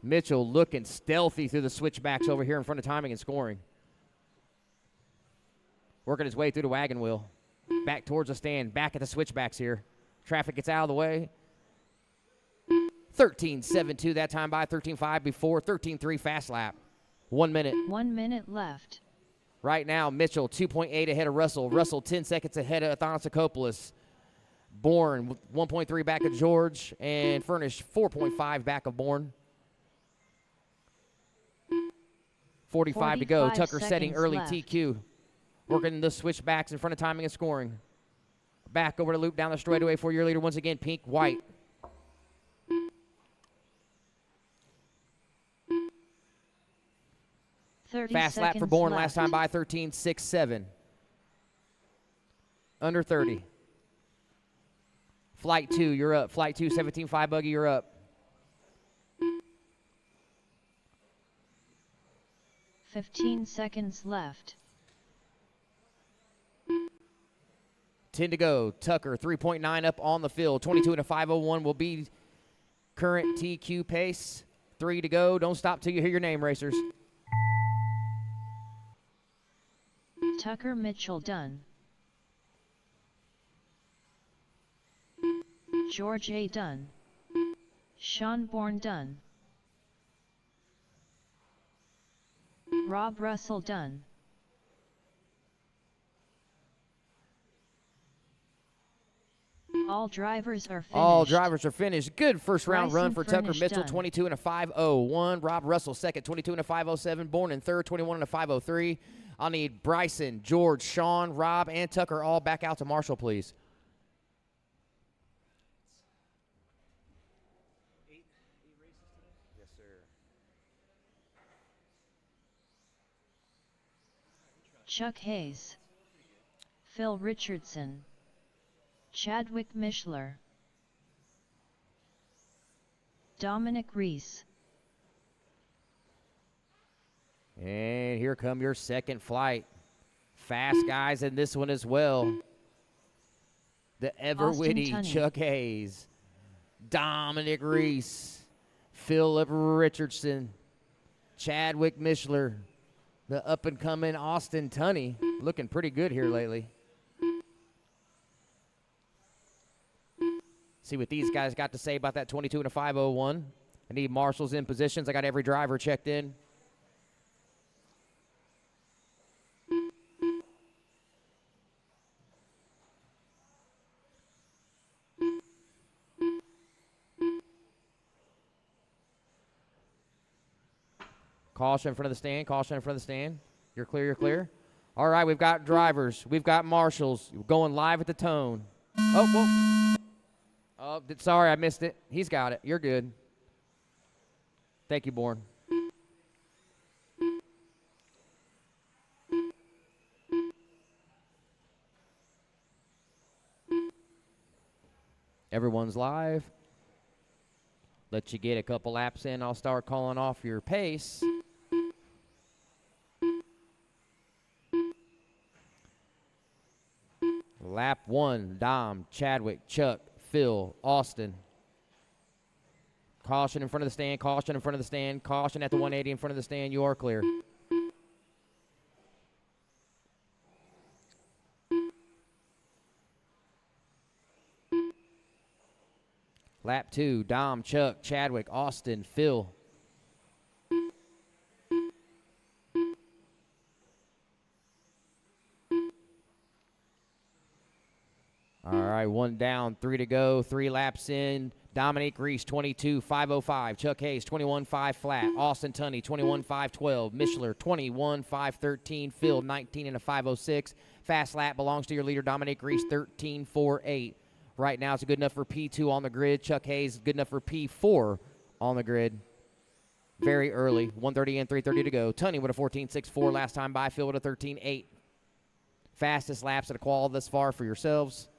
Mitchell looking stealthy through the switchbacks over here in front of timing and scoring. Working his way through the wagon wheel. Back towards the stand. Back at the switchbacks here. Traffic gets out of the way. 13.72 that time by. 13.5 before. 13.3 fast lap. 1 minute. 1 minute left. Right now, Mitchell 2.8 ahead of Russell. Russell 10 seconds ahead of Athanasakopoulos. Bourne 1.3 back of George. And Furnish 4.5 back of Bourne. 45 to go. 45 Tucker setting early left. TQ. Working the switchbacks in front of timing and scoring. Back over the loop down the straightaway for your leader once again, Pink White. Fast lap for Bourne last time by 13.67. Under 30. Flight 2, you're up. Flight 2, 17.5 buggy, you're up. 15 seconds left. 10 to go. Tucker, 3.9 up on the field. 22 and a 501 will be current TQ pace. 3 to go. Don't stop till you hear your name, racers. Tucker Mitchell done. George A. done. Sean Bourne done. Rob Russell done. All drivers are finished. All drivers are finished. Good first round Bryson run for Tucker Furnish Mitchell, done. 22 and a 501. Rob Russell second, 22 and a 507. Bourne in third, 21 and a 503. I'll need Bryson, George, Sean, Rob, and Tucker all back out to Marshall, please. Eight races today? Yes, sir. Chuck Hayes. Phil Richardson. Chadwick Mishler. Dominic Reese. And here come your second flight. Fast guys in this one as well. The ever-witty Austin Tunney. Chuck Hayes. Dominic Reese. Philip Richardson. Chadwick Mishler. The up-and-coming Austin Tunney. Looking pretty good here lately. See what these guys got to say about that 22 and a 501. I need marshals in positions. I got every driver checked in. Caution in front of the stand. Caution in front of the stand. You're clear. You're clear. All right, we've got drivers. We've got marshals. We're going live at the tone. Oh, whoa. Oh, sorry, I missed it. He's got it. You're good. Thank you, Bourne. Everyone's live. Let you get a couple laps in. I'll start calling off your pace. Lap 1, Dom, Chadwick, Chuck, Phil, Austin. Caution in front of the stand, caution in front of the stand, caution at the 180 in front of the stand. You are clear. Lap 2, Dom, Chuck, Chadwick, Austin, Phil. All right, 1 down, 3 to go, 3 laps in. Dominique Reese, 22.505. Chuck Hayes, 21.5 flat. Austin Tunney, 21.512. Mishler, 21.513. Phil, 19 and a 506. Fast lap belongs to your leader, Dominique Reese, 13.48. Right now, it's good enough for P2 on the grid. Chuck Hayes, good enough for P4 on the grid. Very early, 1:30 and 3:30 to go. Tunney with a 14.64 last time by. Phil with a 13.8. Fastest laps at a qual thus far for yourselves.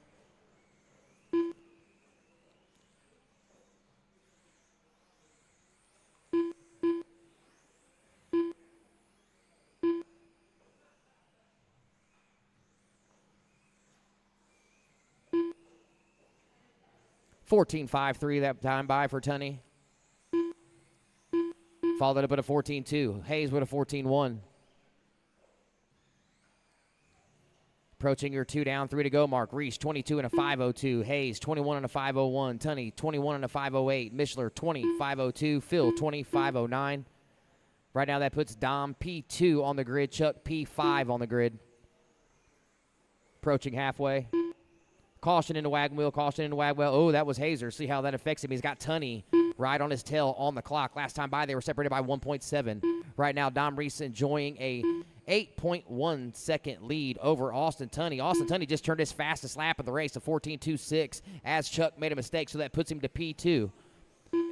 $14.53 that time by for Tunney. Followed up at a 14.2. Hayes with a 14.1. Approaching your 2 down, 3 to go mark. Reese, 22 and a 5.02. Hayes, 21 and a 5.01. Tunney, 21 and a 5.08. Mishler, 20.502. Phil, 20.509. Right now that puts Dom P2 on the grid. Chuck P5 on the grid. Approaching halfway. Caution in the wagon wheel, caution in the wagon wheel. Oh, that was Hazer. See how that affects him. He's got Tunney right on his tail on the clock. Last time by, they were separated by 1.7. Right now, Dom Reese enjoying a 8.1 second lead over Austin Tunney. Austin Tunney just turned his fastest lap of the race to 14.26 as Chuck made a mistake, so that puts him to P2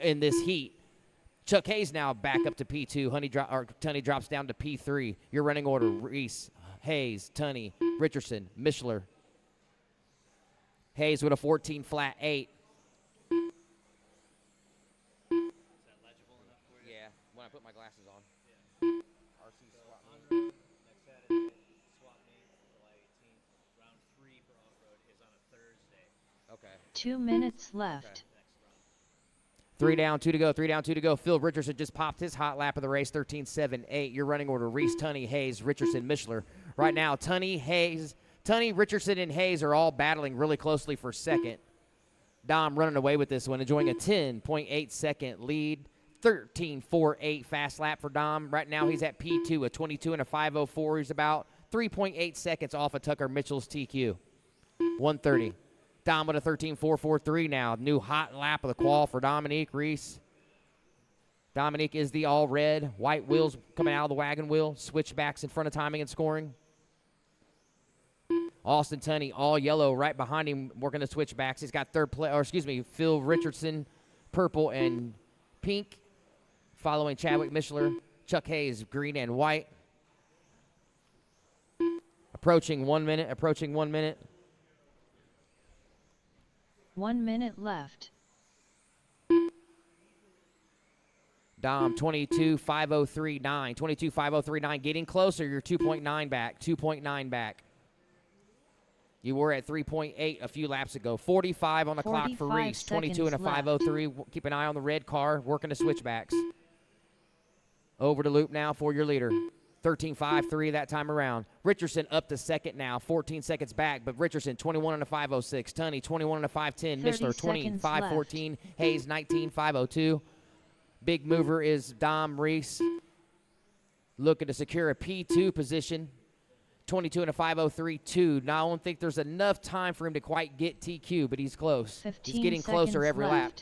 in this heat. Chuck Hayes now back up to P2. Tunney drops down to P3. Your running order, Reese, Hayes, Tunney, Richardson, Mishler. Hayes with a 14 flat 8. Is that legible enough for you? Yeah, when I put my glasses on. RC swap On-road next Saturday, swap meet, July 18th. Round 3 for off-road is on a Thursday. Okay. 2 minutes left. 3 down, 2 to go, 3 down, 2 to go. Phil Richardson just popped his hot lap of the race, 13.78. Your running order, Reese, Tunney, Hayes, Richardson, Mishler. Right now, Tunney, Richardson, and Hayes are all battling really closely for second. Dom running away with this one, enjoying a 10.8 second lead. 13.48 fast lap for Dom. Right now he's at P2, a 22 and a 5.04. He's about 3.8 seconds off of Tucker Mitchell's TQ. 1:30. Dom with a 13.443 now. New hot lap of the qual for Dominique Reese. Dominique is the all red. White wheels coming out of the wagon wheel. Switchbacks in front of timing and scoring. Austin Tunney, all yellow, right behind him, working the switchbacks. He's got Phil Richardson, purple and pink, following Chadwick Mishler. Chuck Hayes, green and white. Approaching 1 minute, 1 minute left. Dom, 22.503.9, 22.503.9, getting closer. You're 2.9 back. You were at 3.8 a few laps ago. 45 on the clock for Reese. 22 and a 5.03. Keep an eye on the red car, working the switchbacks. Over the loop now for your leader. 13.53 that time around. Richardson up to second now, 14 seconds back, but Richardson 21 and a 5.06. Tunney 21 and a 5.10. Mishler 25.14. Hayes 19.502. Big mover is Dom Reese, looking to secure a P2 position. 22 and a 5.03.2. Now, I don't think there's enough time for him to quite get TQ, but he's close. He's getting closer every lap.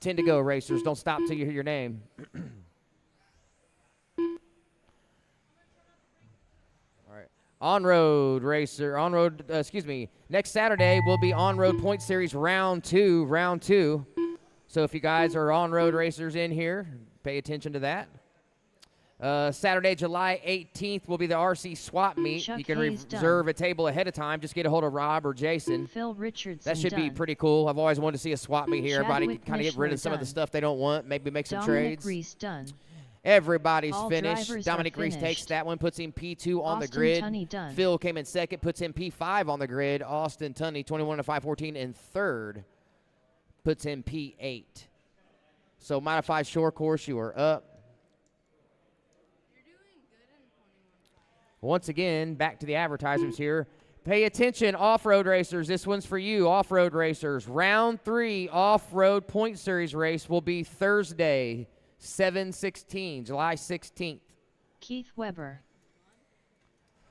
10 to go, racers. Don't stop till you hear your name. All right. On-road racer. Next Saturday will be on-road point series round two. So if you guys are on-road racers in here, pay attention to that. Saturday, July 18th will be the RC swap meet. Chuck you can Hayes reserve a table ahead of time. Just get a hold of Rob or Jason. Phil Richardson That should be done. pretty cool. I've always wanted to see a swap meet here. Everybody Chadwick can kind of get rid of Mishler some of the done. stuff they don't want, maybe make some Dominic trades. Reese done. Everybody's All finished. drivers Dominic are Reese takes finished. that one, puts him P2 on the Austin grid. Tunney done. Phil came in second, puts him P5 on the grid. Austin Tunney, 21 to 514 in third, puts him P8. So modified short course, you are up. You're doing good in 21. Once again, back to the advertisements here. Pay attention, off-road racers. This one's for you, off-road racers. Round 3 off-road point series race will be Thursday, 7/16, July 16th. Keith Weber.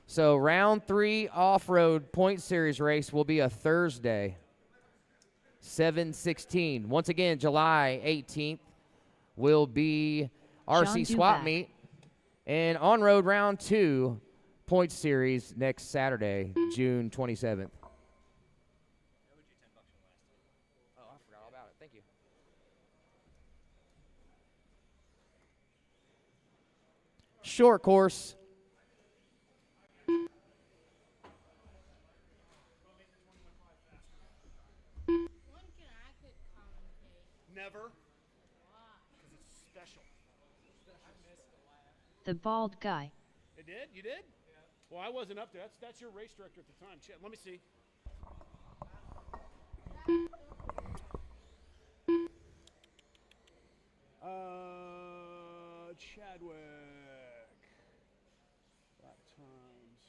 So round 3 off-road point series race will be a Thursday, 7/16. Once again, July 18th will be RC John swap Duback. meet. And on-road round 2 point series next Saturday, June 27th. Oh, I forgot all about it. Thank you. Short course. When can I could commentate? Never. Because it's special. The bald guy. It did? You did? Yeah. Well, I wasn't up there. That's your race director at the time. Let me see. Chadwick. Lap times.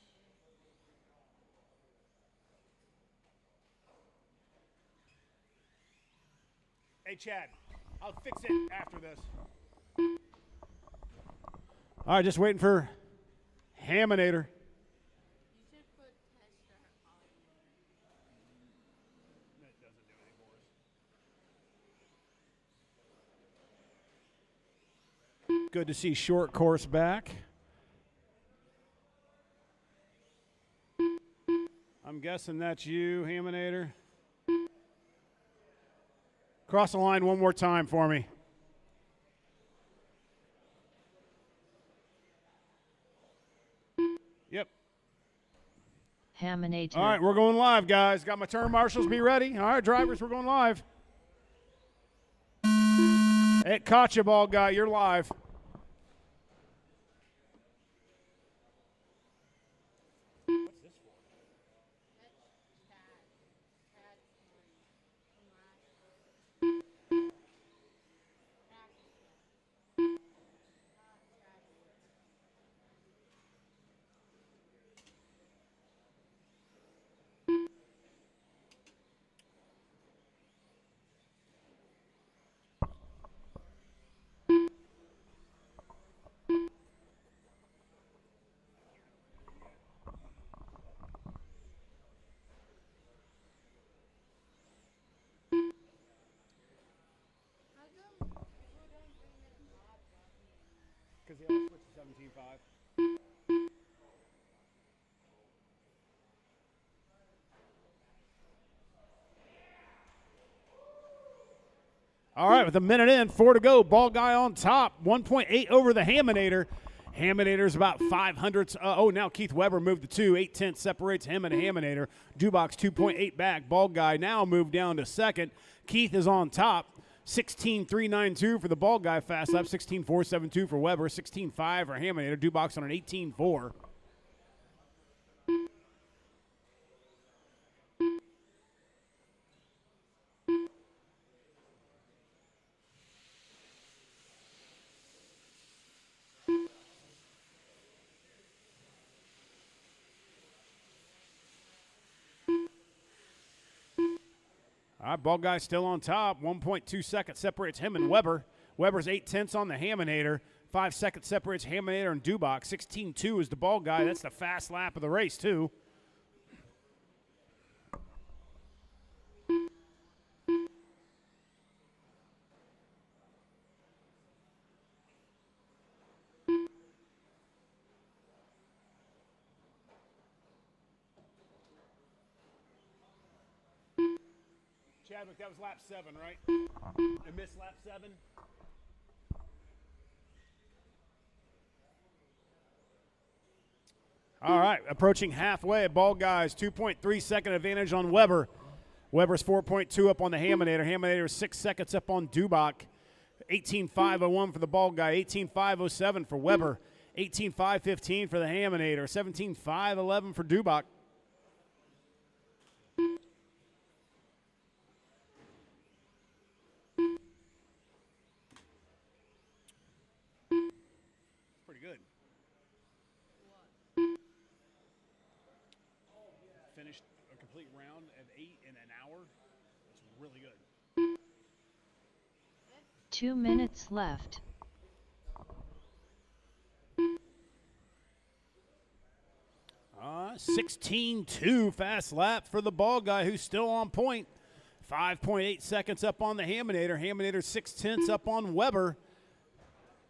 Hey, Chad. I'll fix it after this. All right, just waiting for Haminator. You should put tester on. That doesn't do anything for us. Good to see short course back. I'm guessing that's you, Haminator. Cross the line one more time for me. Yep. Haminator. All right, we're going live, guys. Got my turn marshals. Be ready. All right, drivers, we're going live. Hey, caught you, ball guy. You're live. What's this for? How come people don't bring this mod up? Because they all switched to 17.5. All right, with a minute in, 4 to go. Ball guy on top, 1.8 over the Haminator. Haminator's about 500. Now Keith Weber moved to 2. 8/10 separates him and Haminator. Dubox 2.8 back. Ball guy now moved down to second. Keith is on top. 16.392 for the ball guy fast lap. 16.472 for Weber. 16.5 for Haminator. Dubox on an 18.4. All right, ball guy still on top. 1.2 seconds separates him and Weber. Weber's 8/10 on the Haminator. 5 seconds separates Haminator and Dubox. 16.2 is the ball guy. That's the fast lap of the race, too. Chadwick, that was lap 7, right? I missed lap 7. All right, approaching halfway. Ball guys, 2.3 second advantage on Weber. Weber's 4.2 up on the Haminator. Haminator is 6 seconds up on Duboc. 18.501 for the bald guy, 18.507 for Weber, 18.515 for the Haminator, 17.511 for Dubach. Pretty good. Finished a complete round at 8 in an hour. That's really good. 2 minutes left. 16.2 fast lap for the ball guy who's still on point. 5.8 seconds up on the Haminator. Haminator 6/10 up on Weber.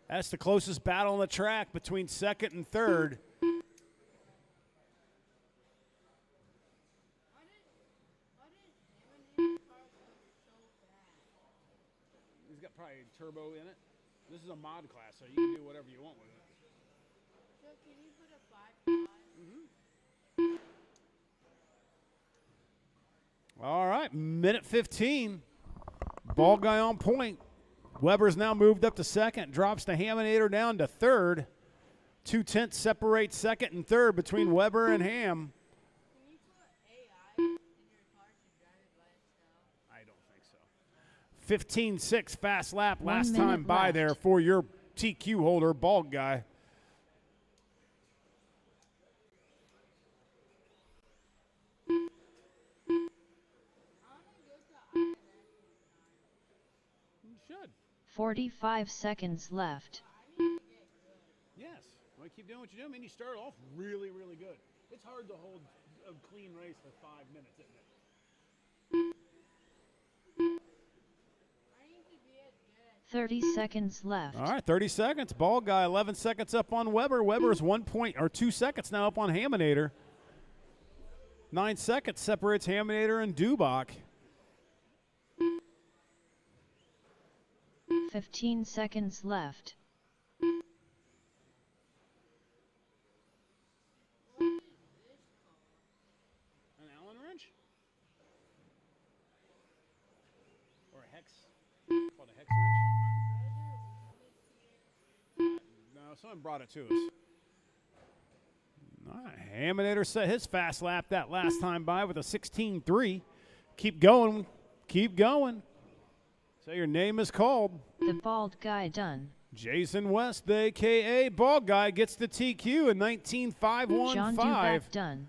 That's the closest battle on the track between second and third. He's got probably a turbo in it. This is a mod class, so you can do whatever you want with it. So can you put a 5.5? All right, minute 15. Ball guy on point. Weber's now moved up to second, drops the Haminator down to third. 2/10 separates second and third between Weber and Ham. Can you put AI in your car to drive it by itself? I don't think so. 15.6 fast lap 1 last minute time by left. there for your TQ holder, bald guy. I want to go to IMS You should. 45 seconds left. Yes. Want to keep doing what you're doing? I mean, you start off really, really good. It's hard to hold a clean race for 5 minutes, isn't it? I need to be as good as 30 seconds left. All right, 30 seconds. Ball guy 11 seconds up on Weber. Weber's 2 seconds now up on Haminator. 9 seconds separates Haminator and Dubach. 15 seconds left. An Allen wrench? Or a hex? Called a hex wrench? No, someone brought it to us. All right, Haminator set his fast lap that last time by with a 16.3. Keep going. Keep going. So your name is called. The bald guy done. Jason West, the a.k.a. Bald Guy, gets the TQ in John 19.515. Dubach done.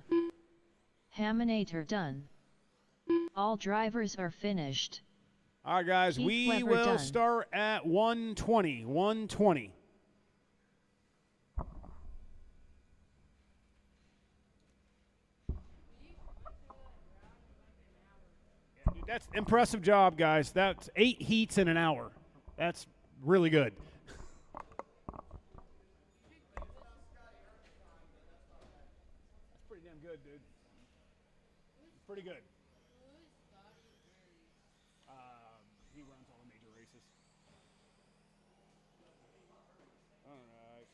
Haminator done. All drivers are finished. All right, guys, Keith we Weber will done. start at 120. 120. Yeah, dude, that's impressive job, guys. That's 8 heats in an hour. That's really good. That's pretty damn good, dude. Pretty good. He runs all the major races. All right.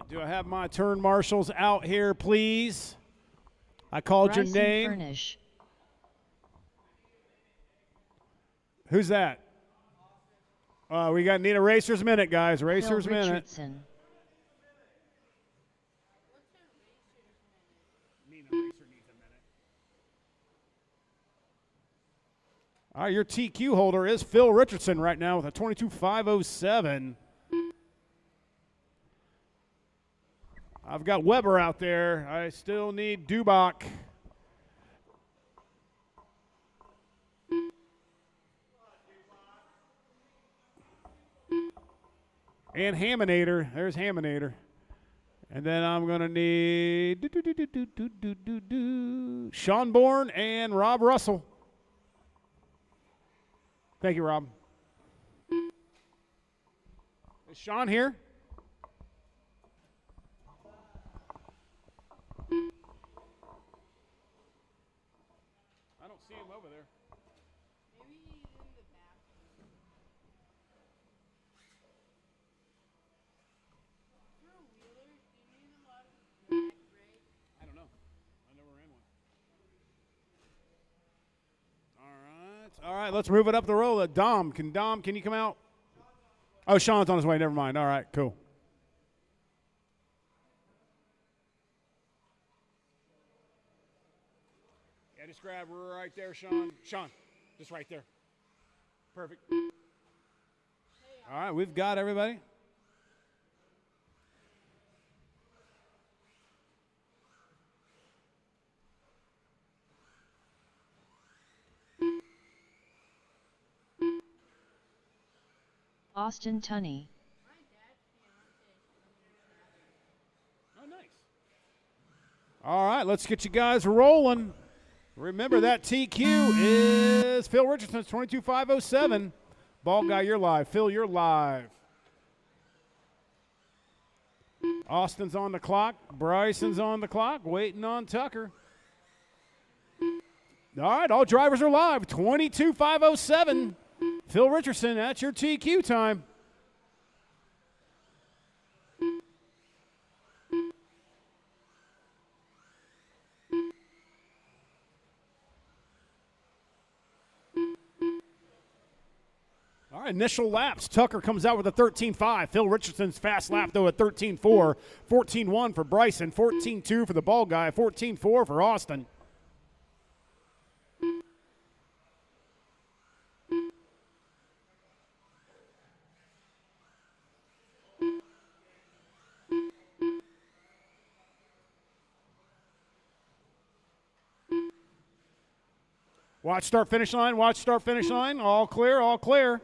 Do I have my turn marshals out here, please? I called Bryson your name. Furnish. Who's that? We need a racer's minute, guys. Racer's Phil minute. Richardson. All right, your TQ holder is Phil Richardson right now with a 22.507. I've got Weber out there. I still need Dubach. And Haminator. There's Haminator. And then I'm going to need Sean Bourne and Rob Russell. Thank you, Rob. Is Sean here? I don't see him over there. Maybe he's in the bathroom. For a wheeler, do you need a lot of drag brakes? I don't know. I never ran one. All right, let's move it up the road. Dom, can you come out? Oh, Sean's on his way. Never mind. All right, cool. Yeah, just grab right there, Sean. Sean, just right there. Perfect. All right, we've got everybody. Austin Tunney. Oh, nice. All right, let's get you guys rolling. Remember that TQ is Phil Richardson's 22.507. Ball guy, you're live. Phil, you're live. Austin's on the clock. Bryson's on the clock, waiting on Tucker. All right, all drivers are live. 22.507. Phil Richardson, that's your TQ time. All right, initial laps. Tucker comes out with a 13.5. Phil Richardson's fast lap, though, at 13.4. 14.1 for Bryson. 14.2 for the ball guy. 14.4 for Austin. Watch start finish line. Watch start finish line. All clear. All clear.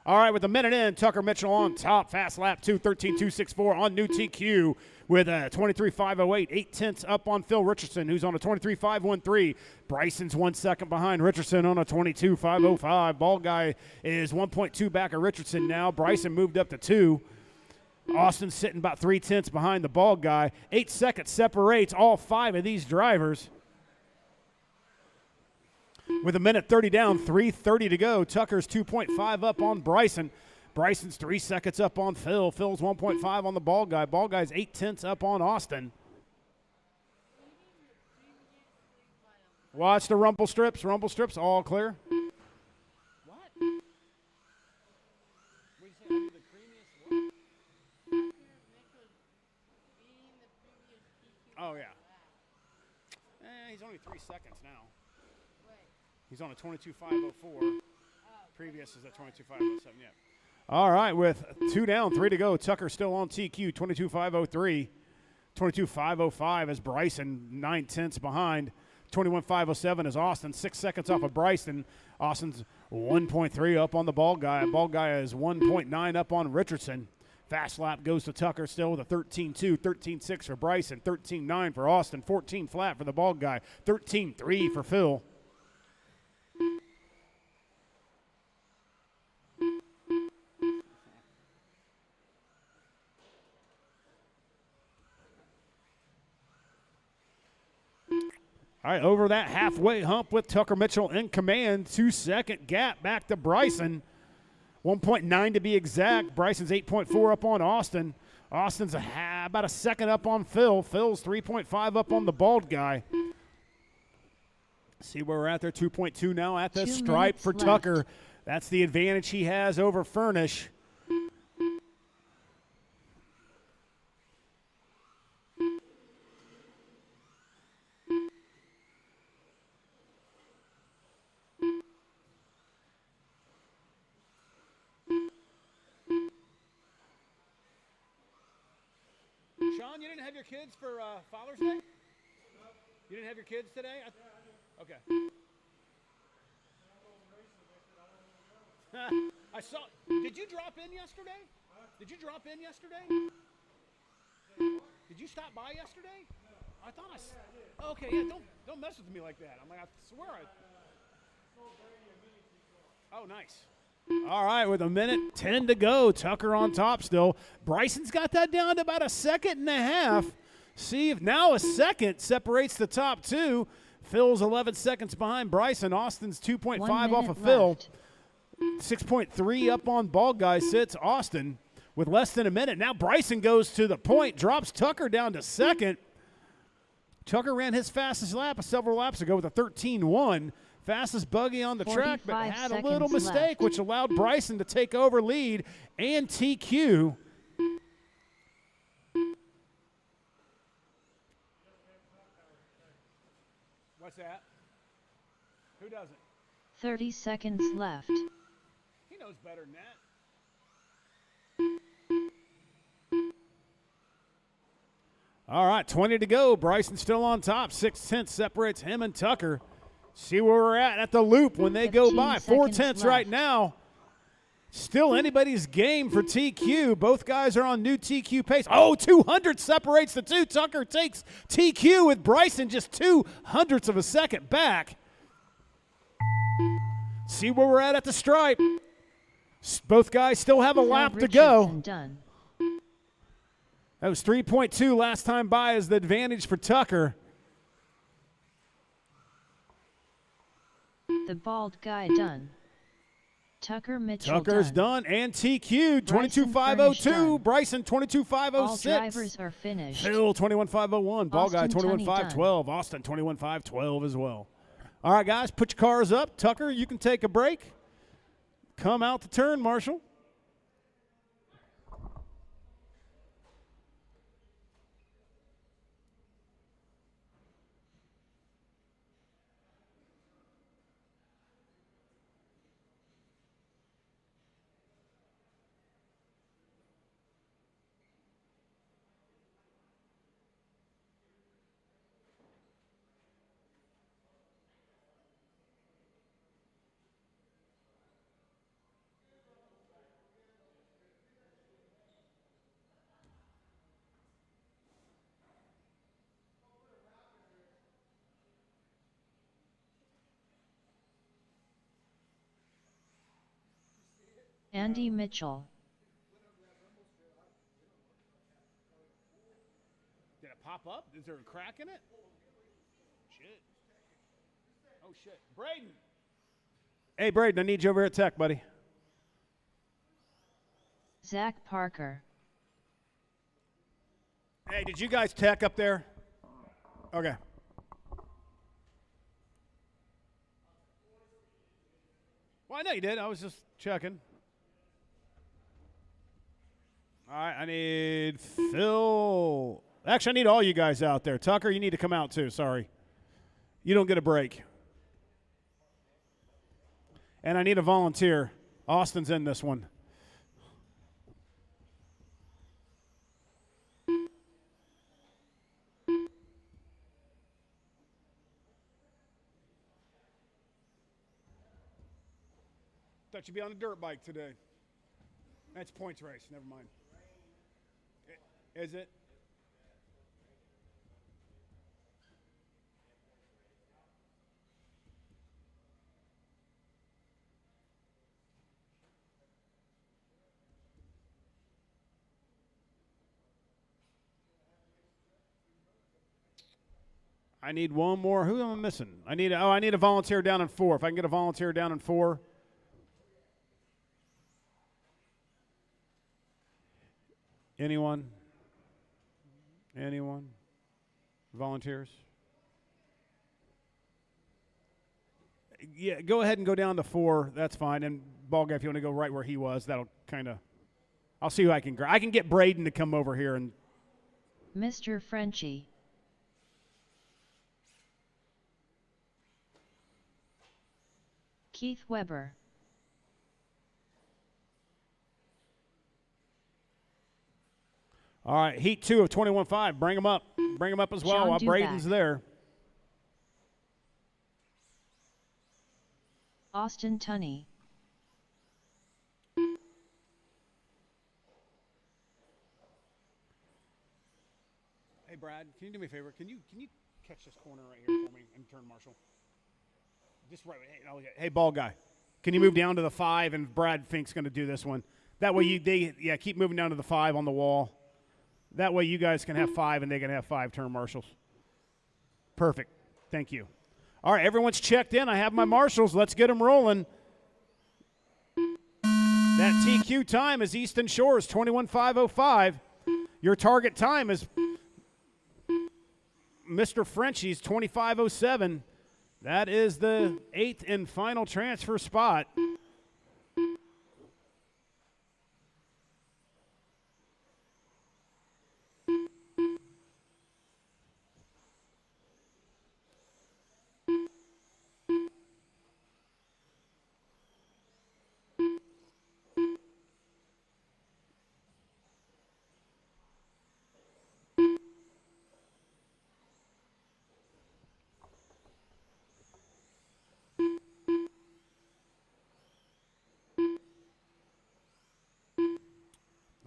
All right, with a minute in, Tucker Mitchell on top. Fast lap 2, 13.264 on new TQ with a 23.508. 8 tenths up on Phil Richardson, who's on a 23.513. Bryson's 1 second behind Richardson on a 22.505. Ball guy is 1.2 back of Richardson now. Bryson moved up to 2. Austin's sitting about 3 tenths behind the ball guy. 8 seconds separates all 5 of these drivers. With a minute 30 down, 3:30 to go. Tucker's 2.5 up on Bryson. Bryson's 3 seconds up on Phil. Phil's 1.5 on the ball guy. Ball guy's 8 tenths up on Austin. Watch the rumble strips. Rumble strips, all clear. What? Oh, yeah. He's only 3 seconds now. He's on a 22.504. Previous is at 22.507, yeah. All right, with 2 down, 3 to go. Tucker still on TQ, 22.503. 22.505 is Bryson, 9 tenths behind. 21.507 is Austin, 6 seconds off of Bryson. Austin's 1.3 up on the ball guy. Ball guy is 1.9 up on Richardson. Fast lap goes to Tucker still with a 13.2, 13.6 for Bryson, 13.9 for Austin, 14 flat for the ball guy, 13.3 for Phil. All right, over that halfway hump with Tucker Mitchell in command. 2-second gap back to Bryson. 1.9 to be exact. Bryson's 8.4 up on Austin. Austin's about a second up on Phil. Phil's 3.5 up on the bald guy. See where we're at there, 2.2 now at the 2 stripe for minutes Tucker. left. That's the advantage he has over Furnish. Sean, you didn't have your kids for Father's Day? You didn't have your kids today? Okay. I saw. Did you drop in yesterday? Did you drop in yesterday? Did you stop by yesterday? I thought I. Okay, yeah. Don't mess with me like that. I'm like, I swear I. Oh, nice. All right, with 1:10 to go, Tucker on top still. Bryson's got that down to about a second and a half. See if now a second separates the top two. Phil's 11 seconds behind Bryson. Austin's 2.5 1 off of minute Phil. left. 6.3 up on bald guy sits Austin with less than a minute. Now Bryson goes to the point, drops Tucker down to second. Tucker ran his fastest lap several laps ago with a 13.1. Fastest buggy on the track, but 45 had a little seconds mistake, left. which allowed Bryson to take over lead and TQ. What's that? Who doesn't? 30 seconds left. He knows better than that. All right, 20 to go. Bryson still on top. 6/10 separates him and Tucker. See where we're at the loop when they go 15 by. seconds 4/10 right left. now. Still anybody's game for TQ. Both guys are on new TQ pace. Oh, 200 separates the two. Tucker takes TQ with Bryson just 0.02 of a second back. See where we're at the stripe. Both guys still have a lap to go. Richardson done. That was 3.2 last time by is the advantage for Tucker. The bald guy done. Tucker Mitchell Tucker's done, and TQ 22.502. done. Bryson All 22.506. drivers are finished. Phil 21.501. Ball guy Austin, Tony 21.512. Austin 21.512 as well. All right, guys, put your cars up. Tucker, you can take a break. Come out the turn, Marshall. Andy Mitchell. Did it pop up? Is there a crack in it? Shit. Oh, shit. Braden. Hey, Braden, I need you over at Tech, buddy. Zach Parker. Hey, did you guys Tech up there? Okay. Well, I know you did. I was just checking. All right, I need Phil. Actually, I need all you guys out there. Tucker, you need to come out too. Sorry. You don't get a break. And I need a volunteer. Austin's in this one. Thought you'd be on a dirt bike today. That's points race. Never mind. Is it? I need one more. Who am I missing? I need a volunteer down in 4. If I can get a volunteer down in 4. Anyone? Anyone? Volunteers? Yeah, go ahead and go down to 4. That's fine. And ball guy, if you want to go right where he was, that'll kind of. I'll see who I can. I can get Braden to come over here and. Mr. Frenchie. Keith Weber. All right, heat 2 of 21.5. Bring him up. Bring him up as well John while Duback. Braden's there. Austin Tunney. Hey, Brad, can you do me a favor? Can you catch this corner right here for me and turn Marshall? Just right. Hey, ball guy, can you move down to the 5? And Brad Fink's going to do this one. That way keep moving down to the 5 on the wall. That way you guys can have 5 and they can have 5 turn marshals. Perfect. Thank you. All right, everyone's checked in. I have my marshals. Let's get them rolling. That TQ time is Easton Shores 21.505. Your target time is Mr. Frenchie's 25.07. That is the 8th and final transfer spot.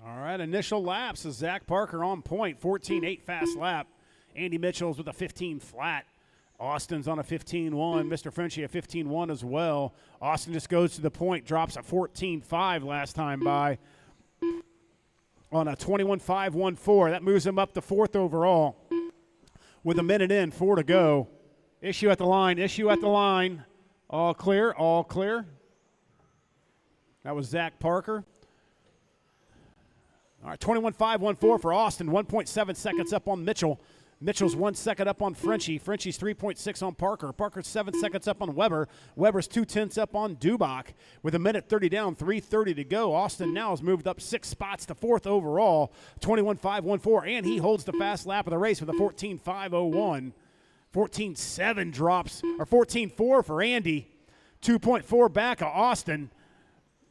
All right, initial laps is Zach Parker on point, 14.8 fast lap. Andy Mitchell's with a 15 flat. Austin's on a 15.1. Mr. Frenchie a 15.1 as well. Austin just goes to the point, drops a 14.5 last time by on a 21.514. That moves him up to 4th overall with a minute in, 4 to go. Issue at the line, issue at the line. All clear, all clear. That was Zach Parker. All right, 21.514 for Austin, 1.7 seconds up on Mitchell. Mitchell's 1 second up on Frenchie. Frenchie's 3.6 on Parker. Parker's 7 seconds up on Weber. Weber's 2/10 up on Dubach. With a minute 30 down, 3:30 to go. Austin now has moved up 6 spots to 4th overall, 21.514, and he holds the fast lap of the race with a 14.501. 14.7 drops, or 14.4 for Andy. 2.4 back of Austin.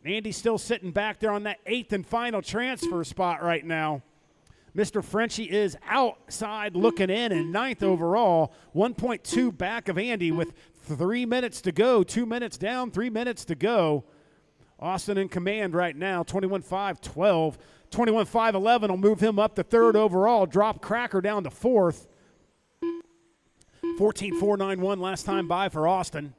Andy's still sitting back there on that 8th and final transfer spot right now. Mr. Frenchie is outside looking in 9th overall, 1.2 back of Andy with 3 minutes to go. 2 minutes down, 3 minutes to go. Austin in command right now, 21.512. 21.511 will move him up to 3rd overall, drop Cracker down to 4th. 14.491 last time by for Austin.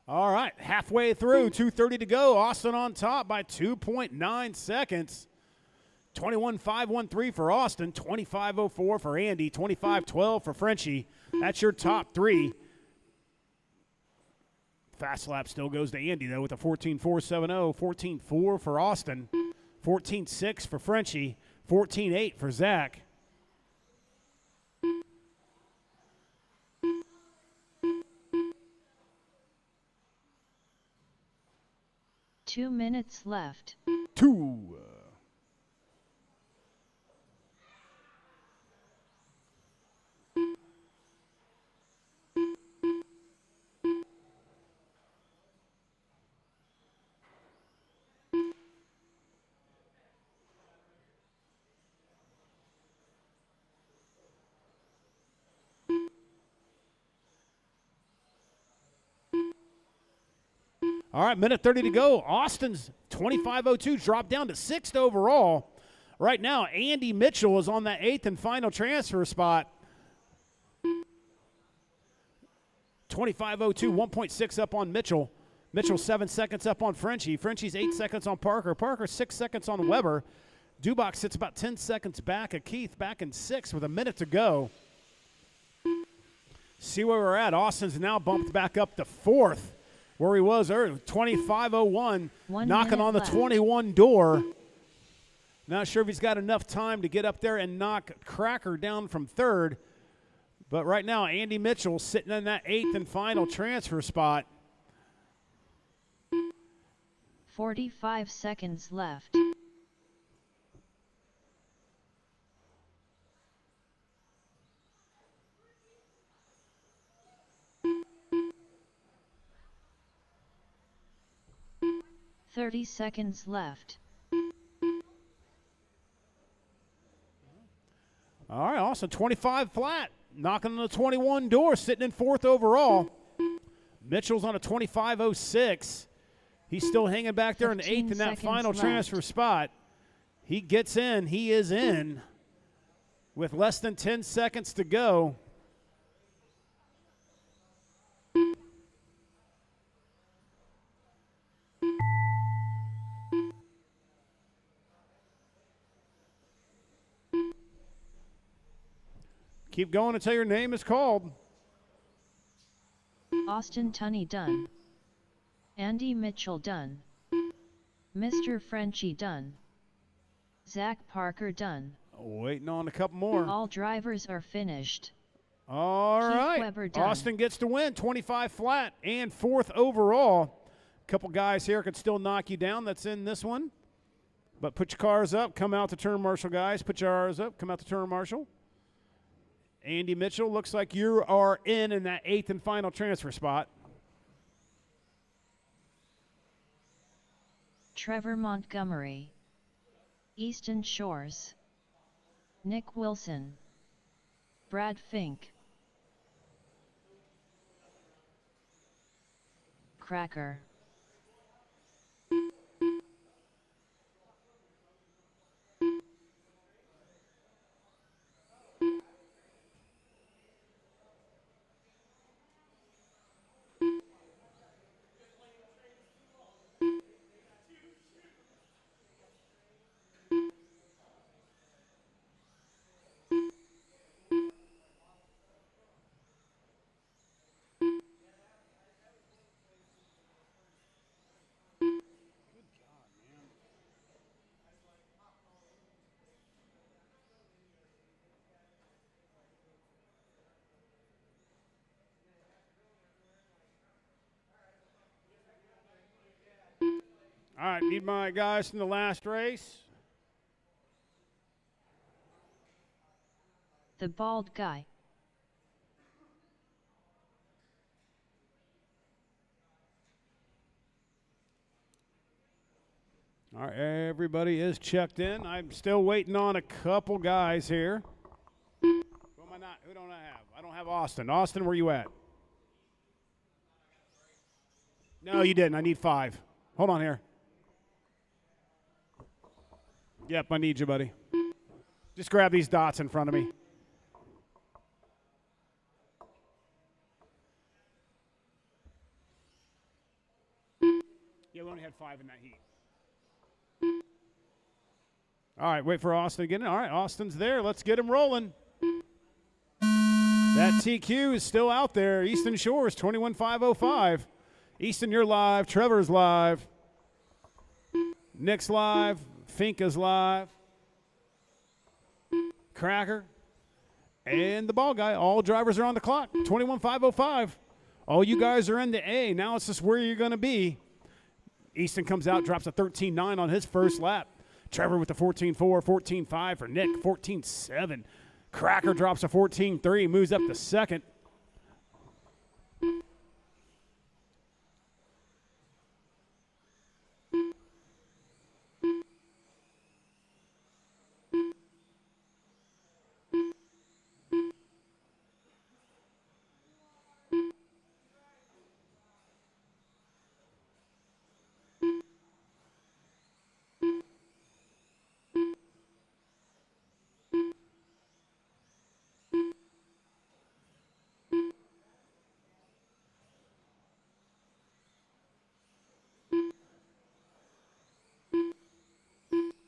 All right, halfway through, 2:30 to go. Austin on top by 2.9 seconds. 21.513 for Austin, 25.04 for Andy, 25.12 for Frenchie. That's your top 3. Fast lap still goes to Andy, though, with a 14.470, 14.4 for Austin, 14.6 for Frenchie, 14.8 for Zach. 2 minutes left. 2. All right, minute 30 to go. Austin's 25.02 dropped down to 6th overall. Right now, Andy Mitchell is on that 8th and final transfer spot. 25.02, 1.6 up on Mitchell. Mitchell 7 seconds up on Frenchie. Frenchie's 8 seconds on Parker. Parker 6 seconds on Weber. Dubach sits about 10 seconds back of Keith, back in 6th with a minute to go. See where we're at. Austin's now bumped back up to 4th, where he was earlier, 25:01, 1 knocking minute on the left. 21 door. Not sure if he's got enough time to get up there and knock Cracker down from 3rd. But right now, Andy Mitchell sitting in that 8th and final transfer spot. 45 seconds left. "30 seconds left. All right, Austin, 25 flat, knocking on the 21 door, sitting in 4th overall. Mitchell's on a 25:06. He's still hanging back there in 8th in that 15 final seconds transfer left. spot. He gets in. He is in with less than 10 seconds to go. Keep going until your name is called. Austin Tunney done. Andy Mitchell done. Mr. Frenchie done. Zach Parker done. Waiting on a couple more. All drivers are finished. All Keith right. Weber done. Austin gets to win, 25 flat and 4th overall. A couple guys here could still knock you down. That's in this one. But put your cars up. Come out to turn marshal, guys. Put your cars up. Come out to turn marshal. Andy Mitchell, looks like you are in that 8th and final transfer spot. Trevor Montgomery. Easton Shores. Nick Wilson. Brad Fink. Cracker. All right, need my guys from the last race. The bald guy. All right, everybody is checked in. I'm still waiting on a couple guys here. Who am I not? Who don't I have? I don't have Austin. Austin, where you at? No, you didn't. I need 5. Hold on here. Yep, I need you, buddy. Just grab these dots in front of me. Yeah, we only had 5 in that heat. All right, wait for Austin to get in. All right, Austin's there. Let's get him rolling. That TQ is still out there. Easton Shores, 21,505. Easton, you're live. Trevor's live. Nick's live. Fink is live. Cracker. And the ball guy. All drivers are on the clock. 21,505. All you guys are in the A. Now it's just where you're going to be. Easton comes out, drops a 13.9 on his first lap. Trevor with the 14.4, 14.5 for Nick, 14.7. Cracker drops a 14.3, moves up to second.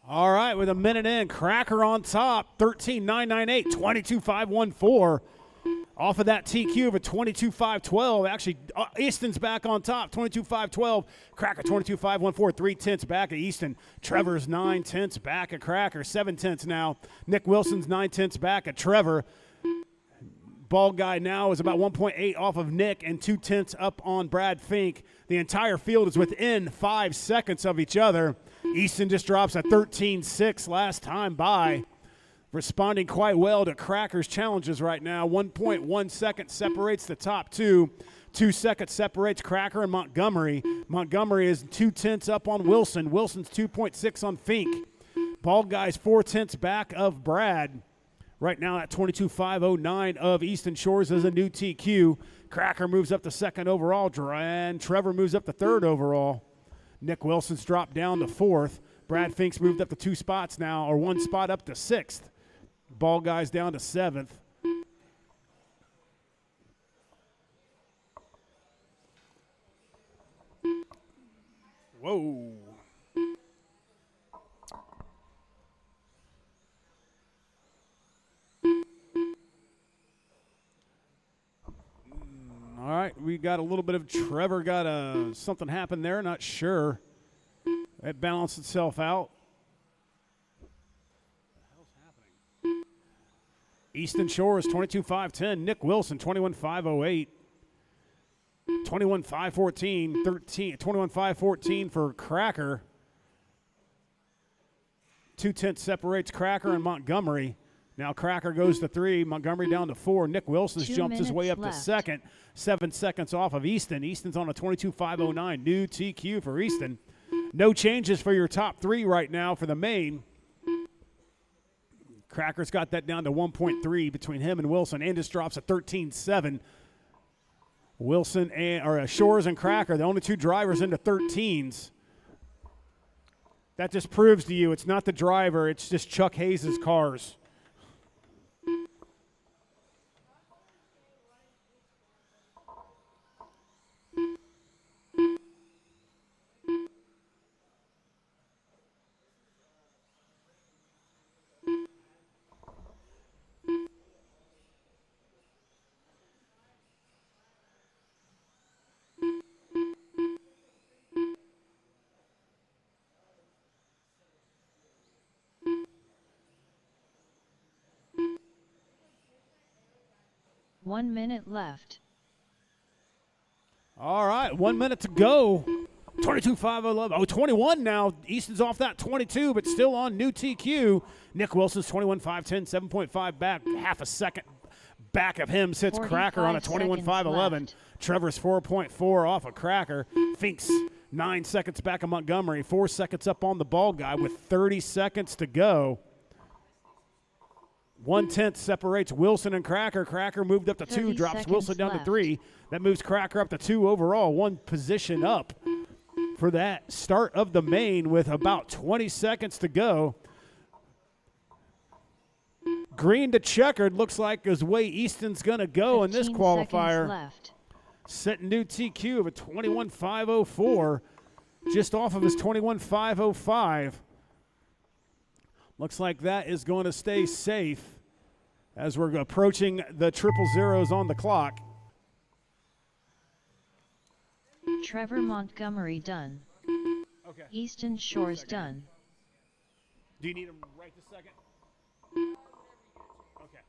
All right, with a minute in, Cracker on top, 13.998, 22.514. Off of that TQ of a 22.512. Actually, Easton's back on top, 22.512. Cracker 22.514, 3/10 back at Easton. Trevor's 9/10 back at Cracker, 7/10 now. Nick Wilson's 9/10 back at Trevor. Ball guy now is about 1.8 off of Nick and 2/10 up on Brad Fink. The entire field is within 5 seconds of each other. Easton just drops a 13.6 last time by. Responding quite well to Cracker's challenges right now. 1.1 seconds separates the top two. 2 seconds separates Cracker and Montgomery. Montgomery is 2/10 up on Wilson. Wilson's 2.6 on Fink. Ball guy's 4/10 back of Brad. Right now at 22.509 of Easton Shores is a new TQ. Cracker moves up to second overall, and Trevor moves up to third overall. Nick Wilson's dropped down to fourth. Brad Fink's moved up to 2 spots now, or 1 spot up to sixth. Ball guy's down to seventh. Whoa. All right, we got a little bit of Trevor got something happened there, not sure. It balanced itself out. Easton Shores 22.510, Nick Wilson 21.508. 21.514, 21.514 for Cracker. 2/10 separates Cracker and Montgomery. Now Cracker goes to 3, Montgomery down to 4. Nick Wilson's 2 jumped his way up minutes to left. second. 7 seconds off of Easton. Easton's on a 22.509. New TQ for Easton. No changes for your top 3 right now for the main. Cracker's got that down to 1.3 between him and Wilson. And just drops a 13.7. Wilson and Shores and Cracker, the only 2 drivers into 13s. That just proves to you it's not the driver, it's just Chuck Hayes' cars. One minute left. All right, 1 minute to go. 22.511. Oh, 21 now. Easton's off that 22, but still on new TQ. Nick Wilson's 21.510, 7.5 back, half a second back of him sits Cracker on a 21.511. left. Trevor's 4.4 off of Cracker. Fink's 9 seconds back of Montgomery, 4 seconds up on the ball guy with 30 seconds to go. 1/10 separates Wilson and Cracker. Cracker moved up to 2, 30 drops Wilson seconds down to left. 3. That moves Cracker up to 2 overall, 1 position up for that start of the main with about 20 seconds to go. Green to checkered looks like is the way Easton's going to go in this 15 qualifier. seconds left. Setting new TQ of a 21.504, just off of his 21.505. Looks like that is going to stay safe as we're approaching the 000s on the clock. Trevor Montgomery done. Okay. Easton Shores done. Do you need him right this second? Okay.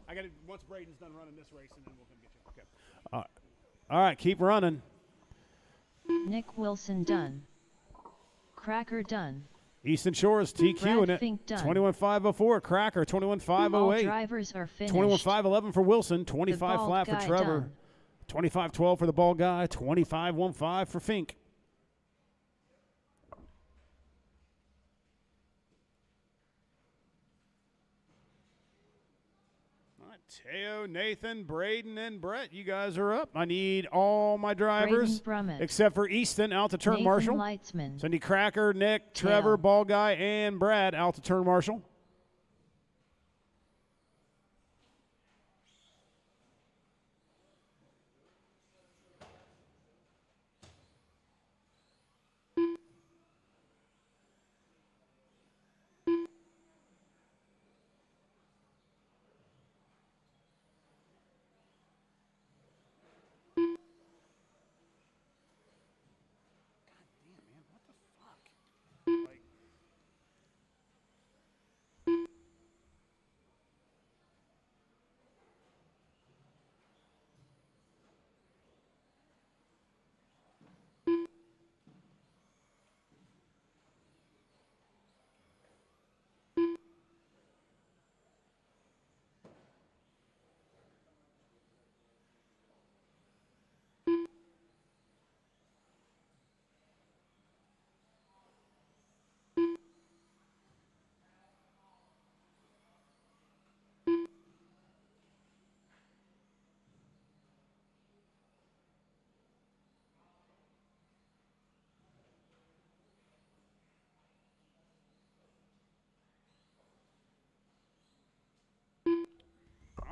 I got to, once Braden's done running this race, and then we'll come get you. Okay. All right, keep running. Nick Wilson done. Cracker done. Easton Shores, TQ in Brad it. Fink done. 21.504. Cracker, All 21.508. drivers are finished. 21.511 for Wilson. The 25 bald flat for guy Trevor. done. 25.12 for the ball guy. 25.15 for Fink. Teo, Nathan, Braden, and Brett, you guys are up. I need all my drivers Braden Brummett. except for Easton out to turn Nathan marshal. Leitzman. So I need Cracker, Nick, Teo. Trevor, ball guy, and Brad out to turn marshal.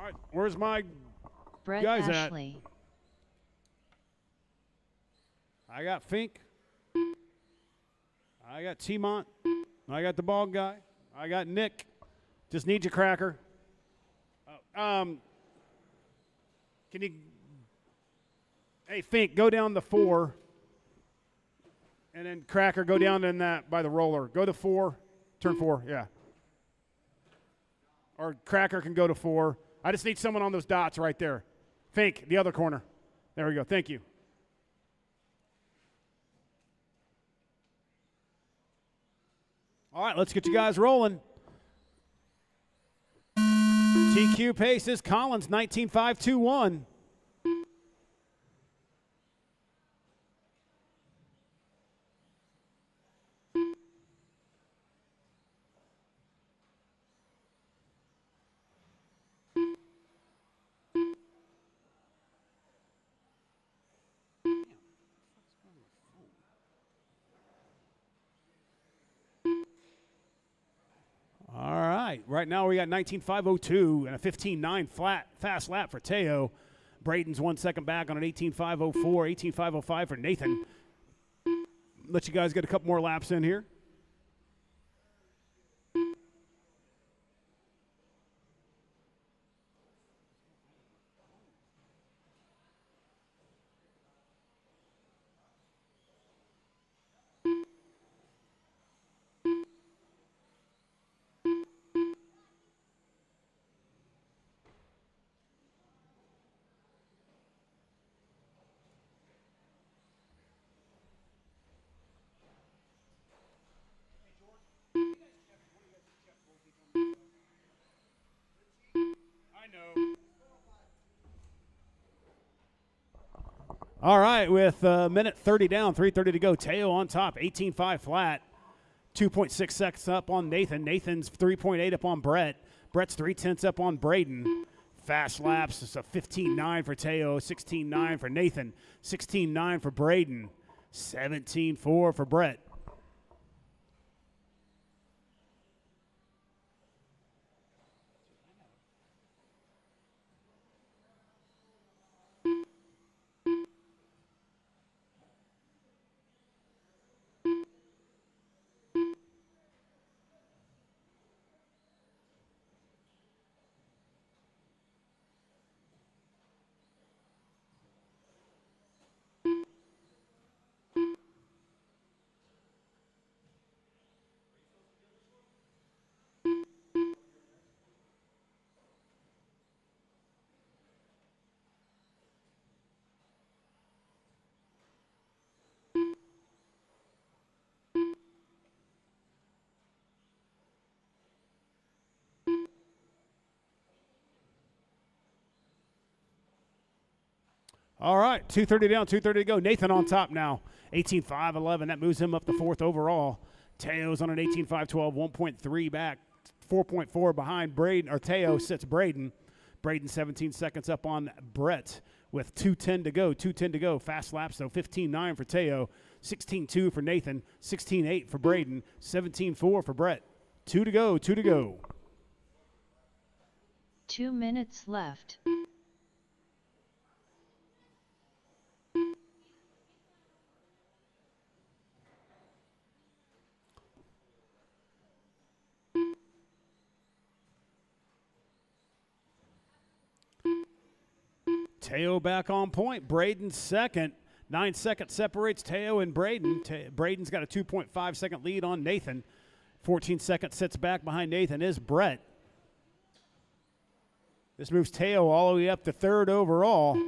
right, where's my Brett guys at? Ashley. I got Fink. I got T-Mont. I got the bald guy. I got Nick. Just need you, Cracker. Can you, hey, Fink, go down the 4. And then Cracker, go down in that by the roller. Go to 4. Turn 4, yeah. Or Cracker can go to 4. I just need someone on those dots right there. Fink, the other corner. There we go. Thank you. All right, let's get you guys rolling. TQ paces, Collins, 19.521. All right, right now we got 19.502 and a 15.9 flat fast lap for Teo. Braden's 1 second back on an 18.504, 18.505 for Nathan. Let you guys get a couple more laps in here. All right, with a minute 30 down, 3:30 to go. Teo on top, 18.5 flat. 2.6 seconds up on Nathan. Nathan's 3.8 up on Brett. Brett's 0.3 up on Braden. Fast laps, it's a 15.9 for Teo, 16.9 for Nathan, 16.9 for Braden, 17.4 for Brett. All right, 2:30 down, 2:30 to go. Nathan on top now, 18.511. That moves him up to 4th overall. Teo's on an 18.512, 1.3 back, 4.4 behind Braden, or Teo sits Braden. Braden 17 seconds up on Brett with 2:10 to go, 2:10 to go. Fast laps, though, 15.9 for Teo, 16.2 for Nathan, 16.8 for Braden, 17.4 for Brett. 2 to go, 2 to go. 2 minutes left. Teo back on point. Braden second. 9 seconds separates Teo and Braden. Braden's got a 2.5 second lead on Nathan. 14 seconds sits back behind Nathan is Brett. This moves Teo all the way up to 3rd overall.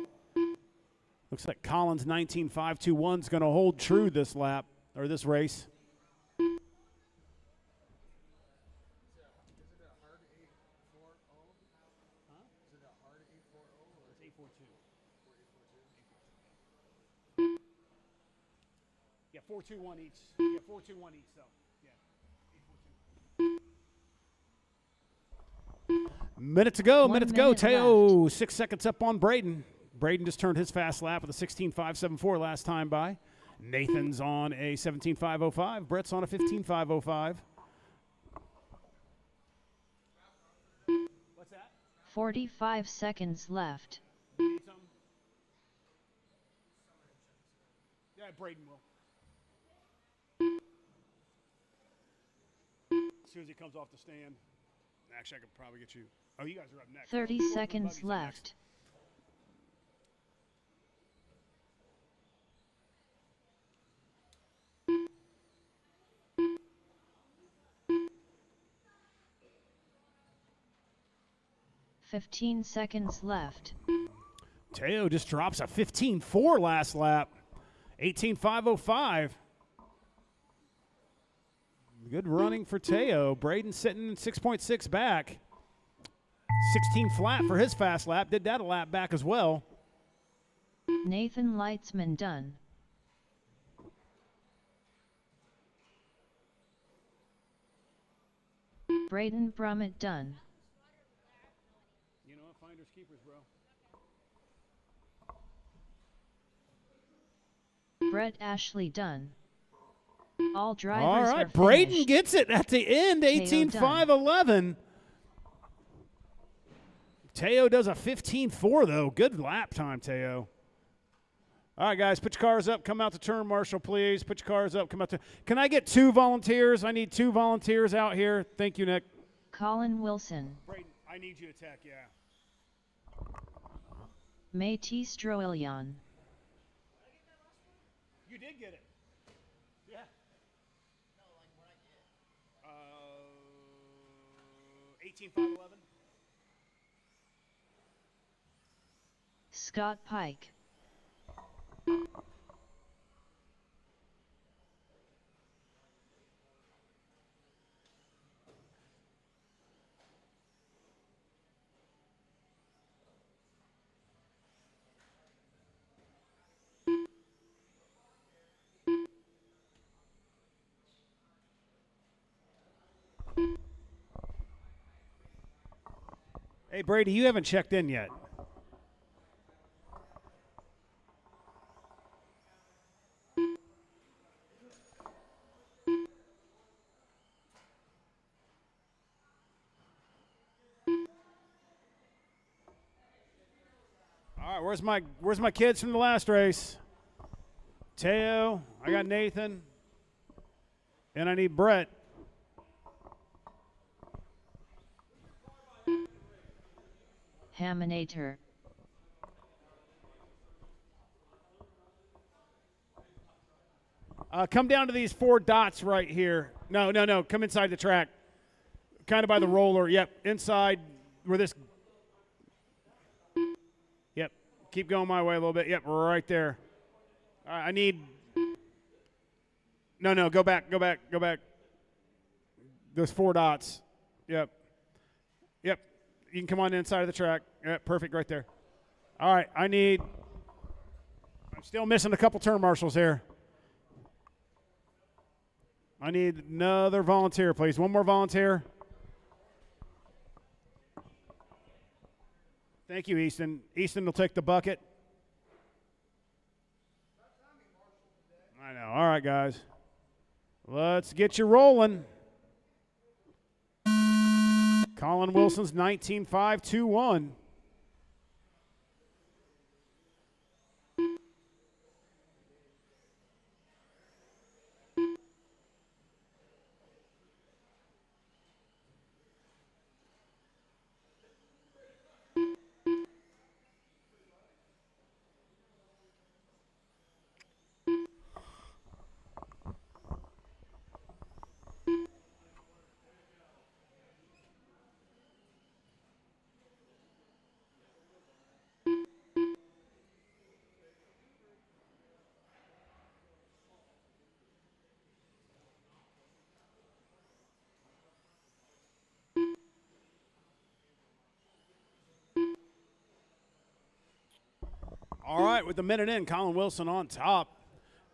Looks like Collins 19.521 is going to hold true this lap, or this race. Yeah, 4-2-1 each. Yeah, 4-2-1 each, so. Yeah. Minute to go, 1 minute to go. minute Teo 6 seconds up on Braden. Braden just turned his fast lap with a 16.574 last time by. Nathan's on a 17.505. Brett's on a 15.505. What's that? 45 seconds left. You need something? Yeah, Braden will. As soon as he comes off the stand. Actually, I could probably get you. Oh, you guys are up next. 30 Buggies seconds are next. left. "15 seconds left. Teo just drops a 15.4 last lap. 18.505. Good running for Teo. Braden sitting 6.6 back. 16 flat for his fast lap. Did that a lap back as well. Nathan Leitzman done. Braden Brummett done. You know what? Finders keepers, bro. Brett Ashley done. All drivers All are right, Braden finished. gets it at the end, Teo 18.511. Teo does a 15.4, though. Good lap time, Teo. All right, guys, put your cars up. Come out to turn, Marshall, please. Put your cars up. Come out to. Can I get 2 volunteers? I need 2 volunteers out here. Thank you, Nick. Colin Wilson. Braden, I need you to attack, yeah. Métis Stroilian. You did get it. Yeah. No, like what I get. 18.511. Scott Pike. Hey, Brady, you haven't checked in yet. All right, where's my kids from the last race? Teo, I got Nathan, and I need Brett. Haminator. Come down to these 4 dots right here. No. Come inside the track. Kind of by the roller. Yep, inside where this. Yep, keep going my way a little bit. Yep, right there. All right, I need. No, go back. Those 4 dots. Yep. You can come on the inside of the track. Yep, perfect right there. All right, I'm still missing a couple turn marshals here. I need another volunteer, please. One more volunteer. Thank you, Easton. Easton will take the bucket. I know. All right, guys. Let's get you rolling. Colin Wilson's 19.521. All right, with the minute in, Colin Wilson on top.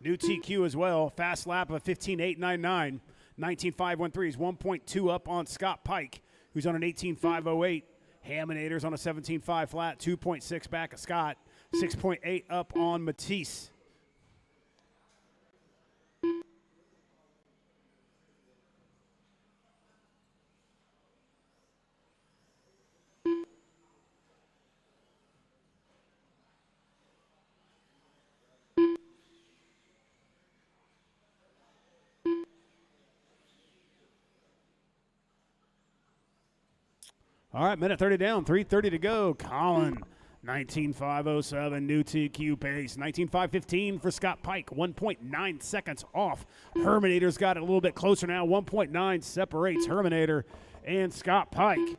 New TQ as well. Fast lap of 15.899. 19.513 is 1.2 up on Scott Pike, who's on an 18.508. Haminator's on a 17.5 flat, 2.6 back of Scott. 6.8 up on Matisse. All right, minute 30 down, 3:30 to go. Colin, 19.507, new TQ pace. 19.515 for Scott Pike, 1.9 seconds off. Herminator's got it a little bit closer now. 1.9 separates Herminator and Scott Pike.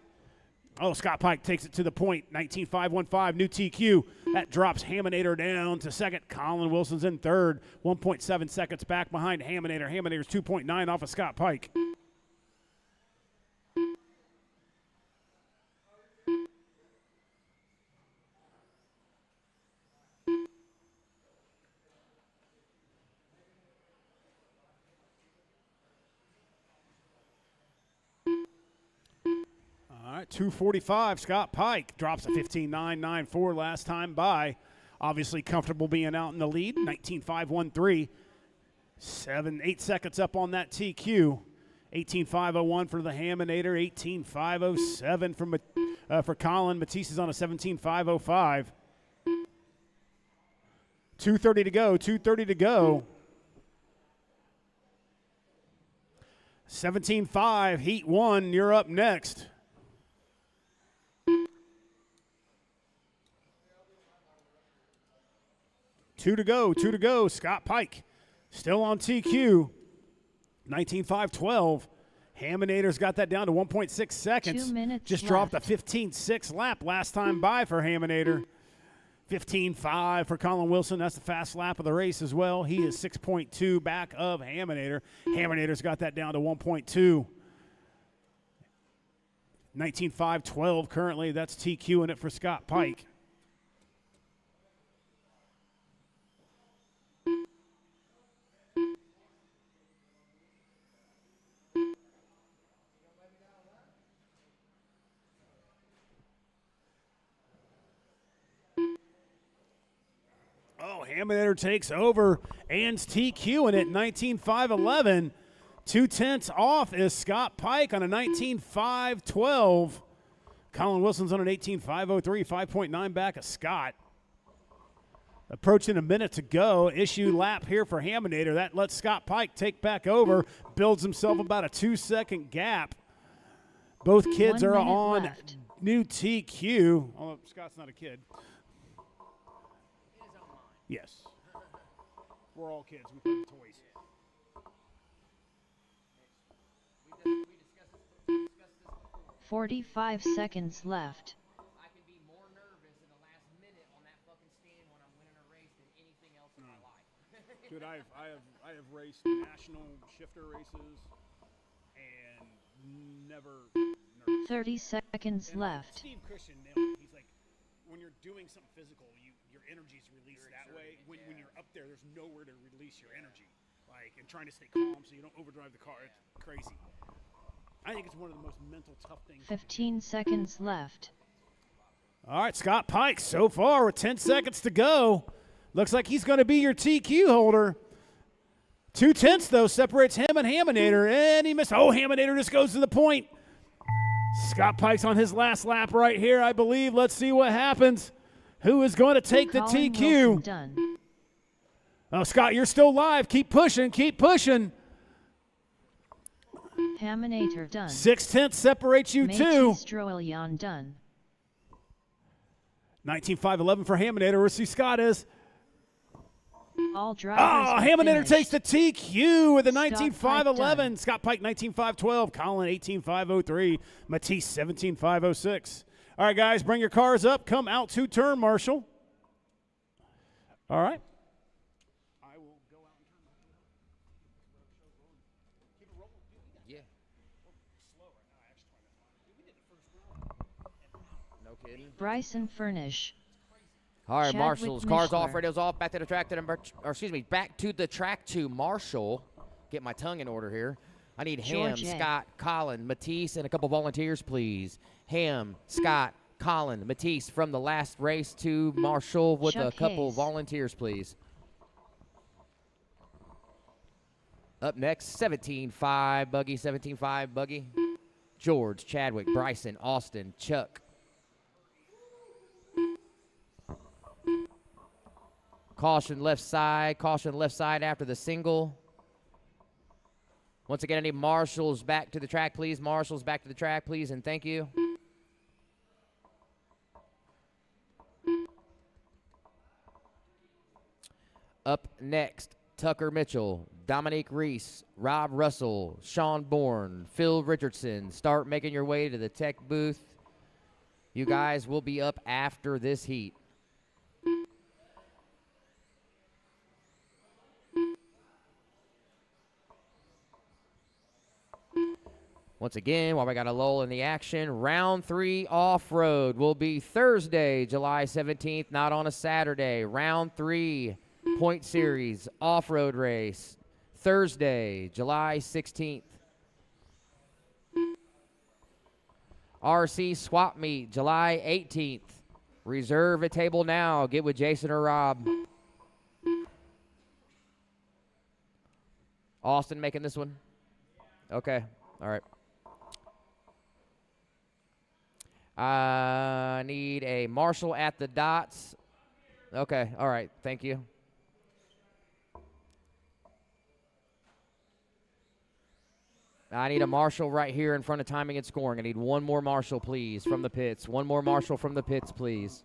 Oh, Scott Pike takes it to the point. 19.515, new TQ. That drops Haminator down to second. Colin Wilson's in third. 1.7 seconds back behind Haminator. Haminator's 2.9 off of Scott Pike. All right, 2:45. Scott Pike drops a 15.994 last time by. Obviously comfortable being out in the lead. 19.513. 8 seconds up on that TQ. 18.501 for the Haminator. 18.507 for Colin. Matisse is on a 17.505. 2:30 to go. 2:30 to go. 17.5. Heat 1. You're up next. Two to go. Scott Pike still on TQ. 19.512. Haminator's got that down to 1.6 seconds. 2 minutes Just left. dropped a 15.6 lap last time by for Haminator. 15.5 for Colin Wilson. That's the fast lap of the race as well. He is 6.2 back of Haminator. Haminator's got that down to 1.2. 19.512 currently. That's TQ in it for Scott Pike. Oh, Haminator takes over and TQ in it, 19.511. 2/10 off is Scott Pike on a 19.512. Colin Wilson's on an 18.503, 5.9 back of Scott. Approaching a minute to go. Issue lap here for Haminator. That lets Scott Pike take back over. Builds himself about a 2-second gap. Both kids 1 are minute on left. new TQ. Oh, Scott's not a kid. Yes. We're all kids. We play with toys. 45 seconds left. I can be more nervous in the last minute on that fucking stand when I'm winning a race than anything else in my life. Dude, I have raced national shifter races and never nervous. 30 seconds And left. Steve Christian nailed it. He's like, when you're doing something physical, your energy's released that way. When you're up there, there's nowhere to release your energy. Like, and trying to stay calm so you don't overdrive the car. It's crazy. I think it's one of the most mental tough things. 15 seconds left. All right, Scott Pike so far with 10 seconds to go. Looks like he's going to be your TQ holder. 2/10 though separates him and Haminator, and he missed. Oh, Haminator just goes to the point. Scott Pike's on his last lap right here, I believe. Let's see what happens. Who is going to take the Colin TQ? Wilson done. Oh, Scott, you're still live. Keep pushing. Keep pushing. Haminator done. 6/10 separates you two. Stroelian done. 19.511 for Haminator. We'll see Scott is. All drivers Oh, are Haminator finished. takes the TQ with a Scott Pike 19.511. done. Scott Pike 19.512. Colin 18.503. Matisse 17.506. All right, guys, bring your cars up. Come out to turn, Marshall. All right. I will go out and turn. Keep it rolling. Yeah. Slow right now. Actually, we did the first round. No kidding. Bryson Furnish. All right, Chadwick Marshall's cars off, Mishler. radios off, back to the track to back to the track to Marshall. Get my tongue in order here. I need Ham, George A. Scott, Colin, Matisse, and a couple volunteers, please. Ham, Scott, Colin, Matisse from the last race to Marshall with a Chuck couple Hayes. volunteers, please. Up next, 17.5 buggy, 17.5 buggy. George, Chadwick, Bryson, Austin, Chuck. Caution left side after the single. Once again, I need Marshall's back to the track, please. Marshall's back to the track, please, and thank you. Up next, Tucker Mitchell, Dominique Reese, Rob Russell, Sean Bourne, Phil Richardson. Start making your way to the tech booth. You guys will be up after this heat. Once again, while we got a lull in the action, round 3 off-road will be Thursday, July 17th, not on a Saturday. Round 3 point series off-road race, Thursday, July 16th. RC swap meet, July 18th. Reserve a table now. Get with Jason or Rob. Austin making this one? Okay, all right. I need a marshal at the dots. Okay, all right, thank you. I need a marshal right here in front of timing and scoring. I need one more marshal, please, from the pits. One more marshal from the pits, please.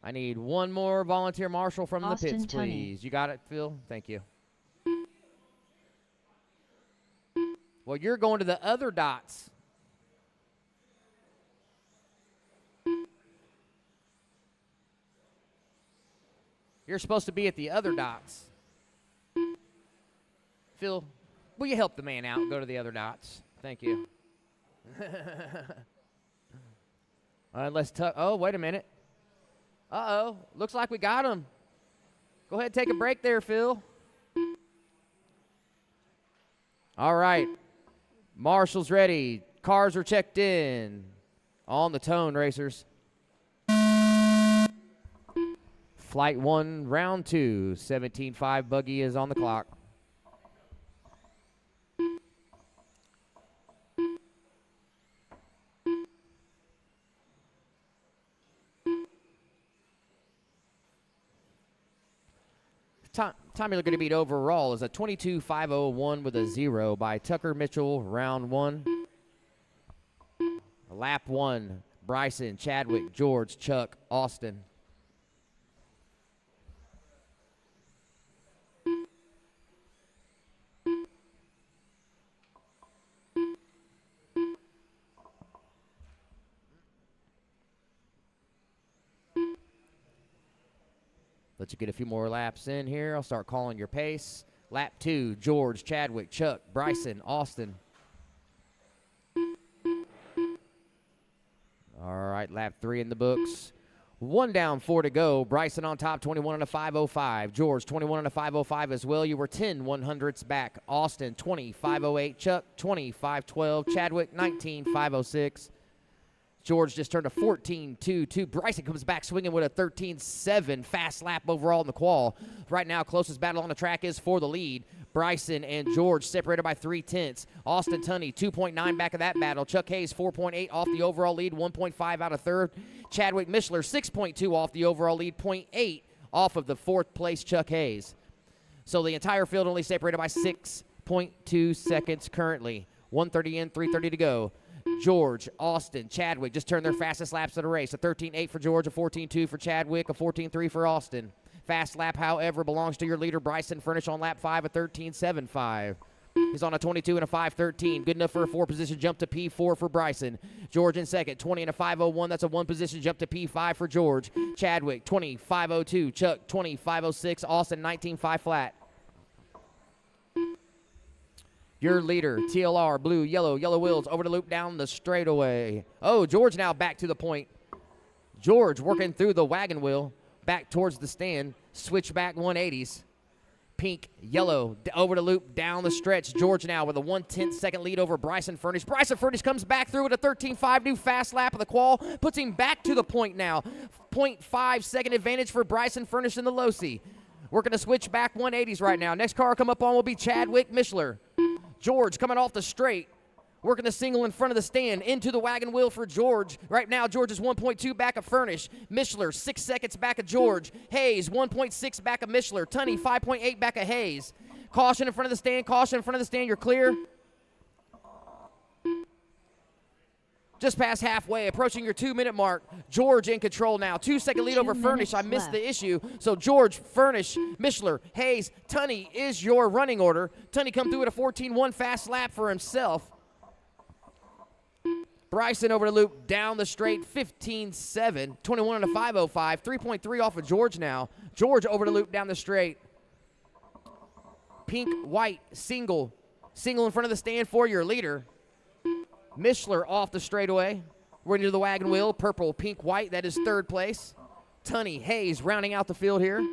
I need one more volunteer marshal from Austin the pits, Tunney. please. You got it, Phil? Thank you. Well, you're going to the other dots. You're supposed to be at the other dots. Phil, will you help the man out and go to the other dots? Thank you. Let's oh, wait a minute. Uh-oh, looks like we got him. Go ahead and take a break there, Phil. All right. Marshall's ready. Cars are checked in. On the tone, racers. Flight 1, round 2. 17.5 buggy is on the clock. Time you're going to beat overall is a 22.501 with a 0 by Tucker Mitchell, round 1. Lap 1, Bryson, Chadwick, George, Chuck, Austin. Let you get a few more laps in here. I'll start calling your pace. Lap 2, George, Chadwick, Chuck, Bryson, Austin. All right, lap 3 in the books. 1 down, 4 to go. Bryson on top, 21 and a 505. George, 21 and a 505 as well. You were 10 100ths back. Austin, 20 508. Chuck, 20 512. Chadwick, 19 506. George just turned a 14.22. Bryson comes back swinging with a 13.7. Fast lap overall in the qual. Right now, closest battle on the track is for the lead. Bryson and George separated by 0.3. Austin Tunney, 2.9 back of that battle. Chuck Hayes, 4.8 off the overall lead, 1.5 out of third. Chadwick Mishler, 6.2 off the overall lead, 0.8 off of the fourth place Chuck Hayes. So the entire field only separated by 6.2 seconds currently. 1:30 in, 3:30 to go. George, Austin, Chadwick just turned their fastest laps of the race. A 13.8 for George, a 14.2 for Chadwick, a 14.3 for Austin. Fast lap, however, belongs to your leader, Bryson Furnish, on lap 5, a 13.75. He's on a 22 and a 5.13. Good enough for a 4-position jump to P4 for Bryson. George in second, 20 and a 5.01. That's a 1-position jump to P5 for George. Chadwick, 20, 5.02. Chuck, 20, 5.06. Austin, 19.5 flat. Your leader, TLR, blue, yellow wheels, over the loop down the straightaway. Oh, George now back to the point. George working through the wagon wheel, back towards the stand, switchback 180s. Pink, yellow, over the loop, down the stretch. George now with a 1/10 second lead over Bryson Furnish. Bryson Furnish comes back through with a 13.5, new fast lap of the qual, puts him back to the point now. 0.5 second advantage for Bryson Furnish in the Losi. We're going to switch back 180s right now. Next car come up on will be Chadwick Mishler. George coming off the straight, working the single in front of the stand, into the wagon wheel for George. Right now, George is 1.2 back of Furnish. Mishler, 6 seconds back of George. Hayes, 1.6 back of Mishler. Tunney, 5.8 back of Hayes. Caution in front of the stand, caution in front of the stand. You're clear. Just past halfway, approaching your 2-minute mark. George in control now. 2-second lead over 2 Furnish. I minutes missed the left. issue. So George, Furnish, Mishler, Hayes, Tunney is your running order. Tunney come through at a 14-1 fast lap for himself. Bryson over the loop, down the straight, 15-7, 21 and a 505, 3.3 off of George now. George over the loop, down the straight. Pink, white, single in front of the stand for your leader. Mishler off the straightaway. We're into the wagon wheel. Purple, pink, white. That is third place. Tunney, Hayes rounding out the field here.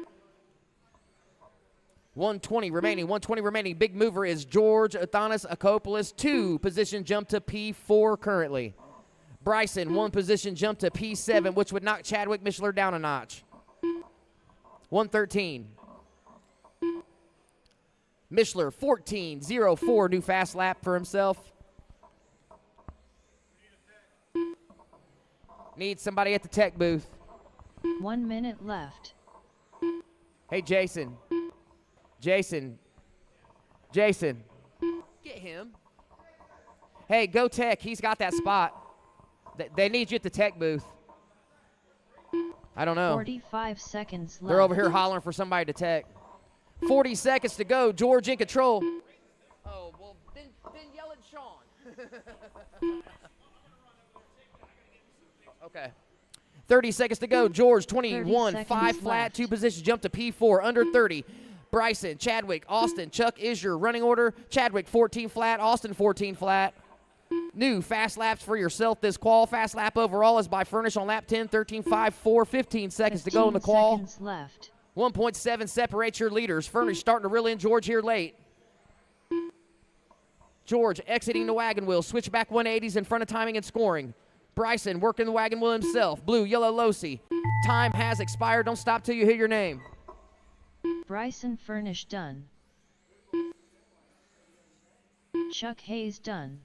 120 remaining. Big mover is George Athanas Akopoulos. 2 position jump to P4 currently. Bryson, 1 position jump to P7, which would knock Chadwick Mishler down a notch. 113. Mishler, 14.04, new fast lap for himself. Need somebody at the tech booth. 1 minute left. Hey, Jason. Get him. Hey, go tech. He's got that spot. They need you at the tech booth. I don't know. 45 seconds left. They're over here hollering for somebody to tech. 40 seconds to go. George in control. Oh, well, then yell at Sean. Okay. 30 seconds to go. George, 21, 5 seconds flat, left. 2 positions, jump to P4, under 30. Bryson, Chadwick, Austin, Chuck is your running order. Chadwick, 14 flat, Austin, 14 flat. New fast laps for yourself this qual. Fast lap overall is by Furnish on lap 10, 13.5, 4, 15 seconds to go in the 15 qual. seconds left. 1.7 separates your leaders. Furnish starting to reel in George here late. George exiting the wagon wheel. Switch back 180s in front of timing and scoring. Bryson working the wagon wheel himself. Blue, yellow, Losi. Time has expired. Don't stop till you hear your name. Bryson Furnish done. Chuck Hayes done.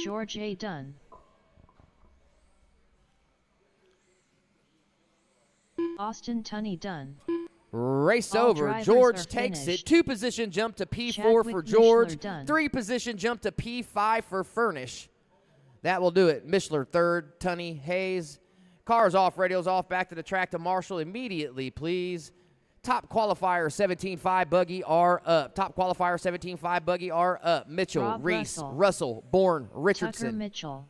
George A done. Austin Tunney done. Race All over. drivers George are takes finished. it. 2 position jump to P4 Chadwick for George. Mishler done. 3 position jump to P5 for Furnish. That will do it. Mishler third. Tunney, Hayes. Cars off, radios off. Back to the track to Marshall immediately, please. Top qualifier 17.5 buggy are up. Top qualifier 17.5 buggy are up. Mitchell, Rob Reese, Russell. Russell, Bourne, Tucker Richardson. Mitchell.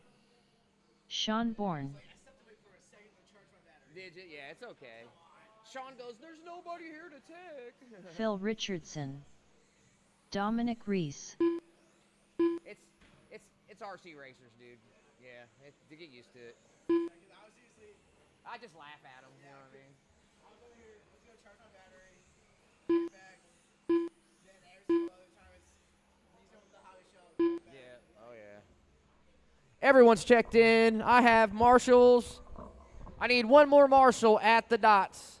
Sean Bourne. Did you? Yeah, it's okay. Sean goes, there's nobody here to take. Phil Richardson. Dominic Reese. It's RC racers, dude. Yeah, to get used to it. I just laugh at them, you know what I mean? I'll go here. Let's go charge my battery. Get back. Then every single other time he's going to the highway show. Yeah. Oh, yeah. Everyone's checked in. I have marshals. I need one more marshal at the dots.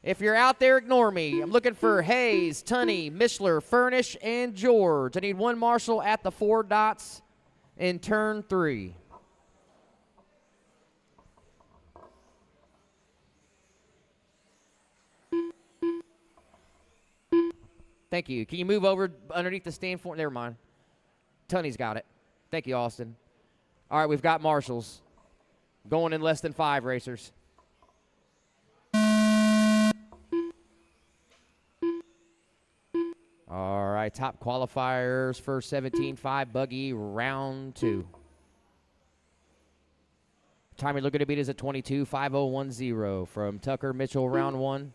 If you're out there, ignore me. I'm looking for Hayes, Tunney, Mishler, Furnish, and George. I need one marshal at the 4 dots in turn 3. Thank you. Can you move over underneath the stand for? Never mind. Tunney's got it. Thank you, Austin. All right, we've got marshals. Going in less than 5 racers. All right, top qualifiers for 17.5 buggy round 2. Time you're looking to beat is a 22.5010 from Tucker Mitchell round 1.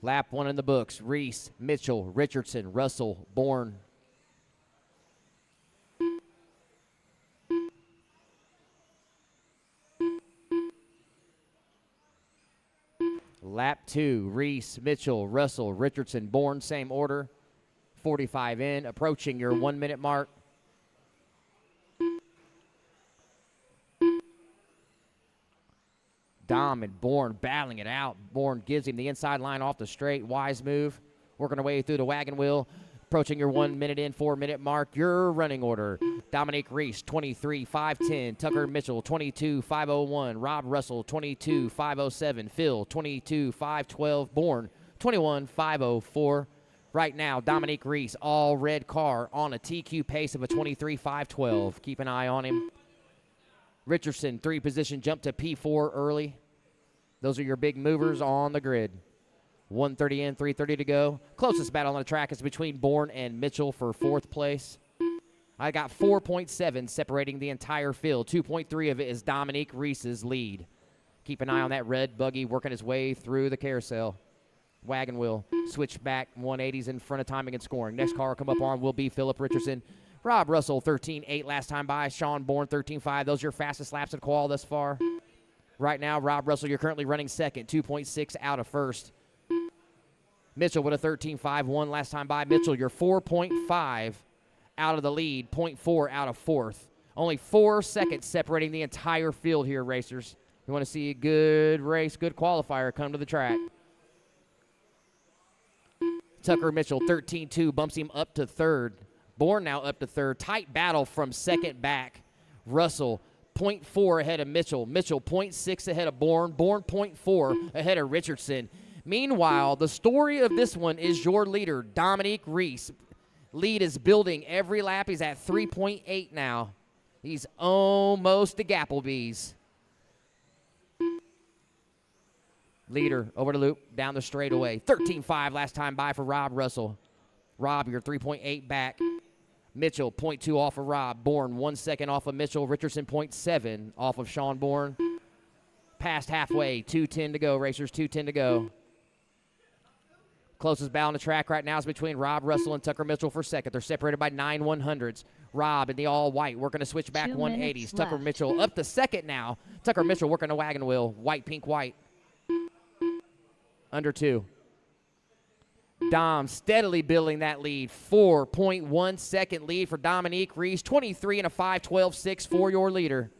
Lap 1 in the books. Reese, Mitchell, Richardson, Russell, Bourne. Lap 2, Reese, Mitchell, Russell, Richardson, Bourne, same order. 45 in, approaching your 1 minute mark. Dom and Bourne battling it out. Bourne gives him the inside line off the straight. Wise move. Working our way through the wagon wheel. Approaching your 1 minute in, 4 minute mark, your running order. Dominic Reese, 23-510. Tucker Mitchell, 22-501. Rob Russell, 22-507. Phil, 22-512. Bourne, 21-504. Right now, Dominic Reese, all red car on a TQ pace of a 23-512. Keep an eye on him. Richardson, 3-position jump to P4 early. Those are your big movers on the grid. 1:30 in, 3:30 to go. Closest battle on the track is between Bourne and Mitchell for 4th place. I got 4.7 separating the entire field. 2.3 of it is Dominique Reese's lead. Keep an eye on that red buggy working his way through the carousel. Wagon wheel, switch back 180s in front of timing and scoring. Next car come up on will be Philip Richardson. Rob Russell, 13-8 last time by. Sean Bourne, 13-5. Those are your fastest laps at qual thus far. Right now, Rob Russell, you're currently running second, 2.6 out of first. Mitchell with a 13.51 last time by. Mitchell, you're 4.5 out of the lead, 0.4 out of fourth. Only 4 seconds separating the entire field here, racers. You want to see a good race, good qualifier come to the track. Tucker Mitchell, 13.2, bumps him up to third. Bourne now up to third. Tight battle from second back. Russell, 0.4 ahead of Mitchell. Mitchell, 0.6 ahead of Bourne. Bourne, 0.4 ahead of Richardson. Meanwhile, the story of this one is your leader, Dominique Reese. Lead is building every lap. He's at 3.8 now. He's almost to Gapplebee's. Leader over the loop, down the straightaway. 13.5 last time by for Rob Russell. Rob, you're 3.8 back. Mitchell, 0.2 off of Rob. Bourne, 1 second off of Mitchell. Richardson, 0.7 off of Sean Bourne. Past halfway, 2:10 to go, racers, 2:10 to go. Closest battle on the track right now is between Rob Russell and Tucker Mitchell for second. They're separated by 9 100s. Rob in the all-white working to switch back 180s. Tucker Mitchell up to second now. Tucker Mitchell working the wagon wheel. White, pink, white. Under 2. Dom steadily building that lead. 4.1 second lead for Dominique Reese. 23 and a 5.12.6 for your leader.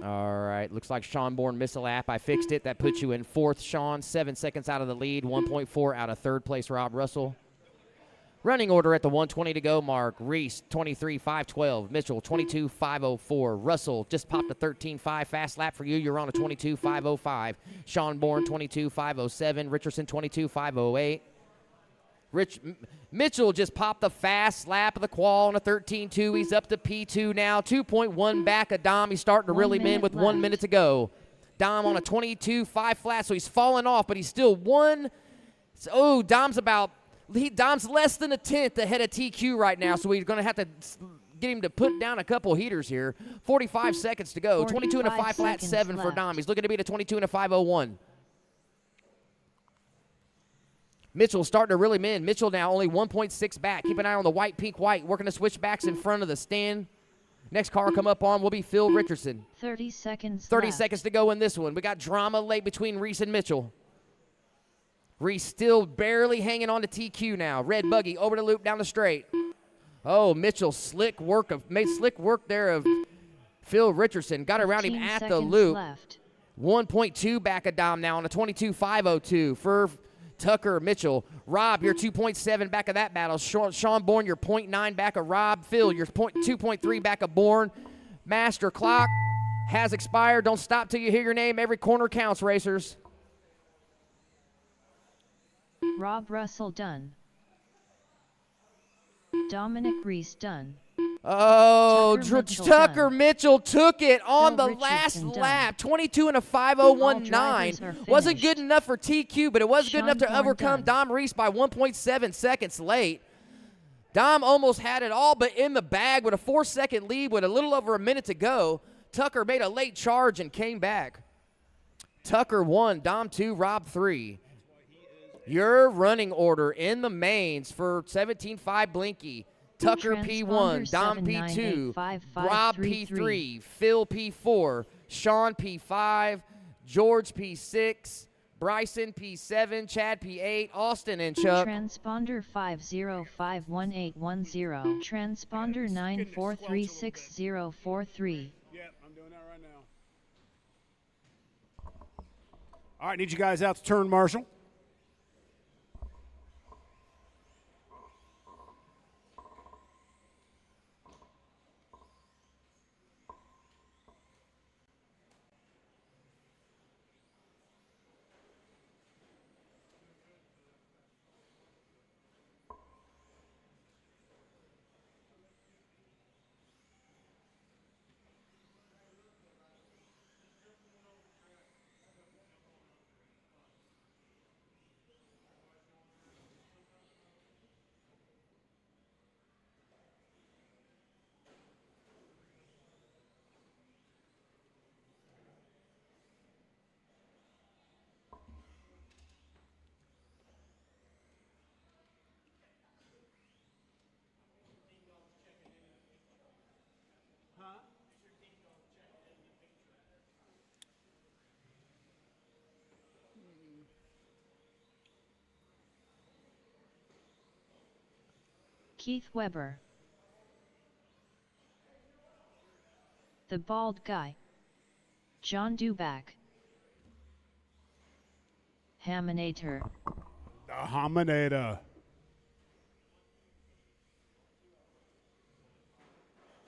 All right, looks like Sean Bourne missed a lap. I fixed it. That puts you in fourth, Sean. 7 seconds out of the lead. 1.4 out of third place, Rob Russell. Running order at the 1:20 to go mark. Reese, 23.512. Mitchell, 22.504. Russell just popped a 13.5 fast lap for you. You're on a 22.505. Sean Bourne, 22.507. Richardson, 22.508. Mitchell just popped the fast lap of the qual on a 13.2. He's up to P2 now. 2.1 back of Dom. He's starting to really in with 1 minute to go. Dom on a 22.5 flat, so he's falling off, but he's still one. Oh, Dom's less than a tenth ahead of TQ right now, so we're going to have to get him to put down a couple heaters here. 45 seconds to go. 22 and a 5 flat, 7 for Dom. He's looking to beat a 22 and a 501. Mitchell starting to really min. Mitchell now only 1.6 back. Keep an eye on the white, pink, white. Working the switchbacks in front of the stand. Next car come up on will be Phil Richardson. 30 seconds 30 left. seconds to go in this one. We got drama late between Reese and Mitchell. Reese still barely hanging on to TQ now. Red buggy over the loop down the straight. Oh, Mitchell, slick work there of Phil Richardson. Got around him at the loop. Left. 1.2 back of Dom now on a 22.502 for Tucker Mitchell. Rob, you're 2.7 back of that battle. Sean Bourne, you're 0.9 back of Rob. Phil, you're 2.3 back of Bourne. Master clock has expired. Don't stop till you hear your name. Every corner counts, racers. Rob Russell done. Dominic Reese done. Oh, Tucker Mitchell took it on Phil the last Richardson done. lap. 22 and a All 5.019. drivers are Wasn't finished. good enough for TQ, but it was good Sean enough to Bourne overcome done. Dom Reese by 1.7 seconds late. Dom almost had it all but in the bag with a 4-second lead with a little over a minute to go. Tucker made a late charge and came back. Tucker 1, Dom 2, Rob 3. Your running order in the mains for 17.5 Blinky. Tucker P1, Dom P2, Rob P3, Phil P4, Sean P5, George P6, Bryson P7, Chad P8, Austin and Chuck. Transponder 5051810. Transponder 9436043. Yep, I'm doing that right now. All right, need you guys out to turn marshal. Keith Weber. The Bald Guy. John Duback. Haminator. The Haminator.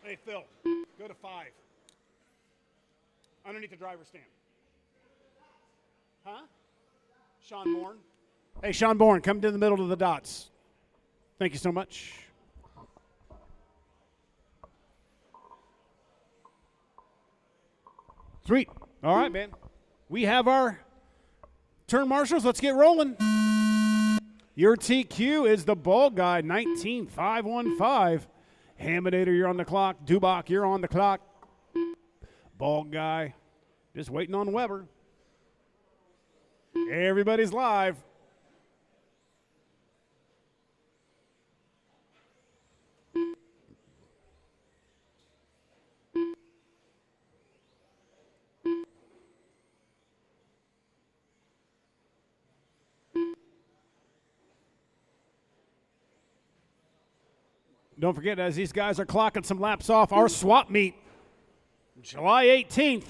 Hey, Phil, go to 5. Underneath the driver's stand. Huh? Sean Bourne. Hey, Sean Bourne, come to the middle of the dots. Thank you so much. Sweet. All right, man. We have our turn marshals. Let's get rolling. Your TQ is the Bald Guy, 19515. Haminator, you're on the clock. Dubach, you're on the clock. Bald Guy, just waiting on Weber. Everybody's live. Don't forget, as these guys are clocking some laps off, our swap meet, July 18th.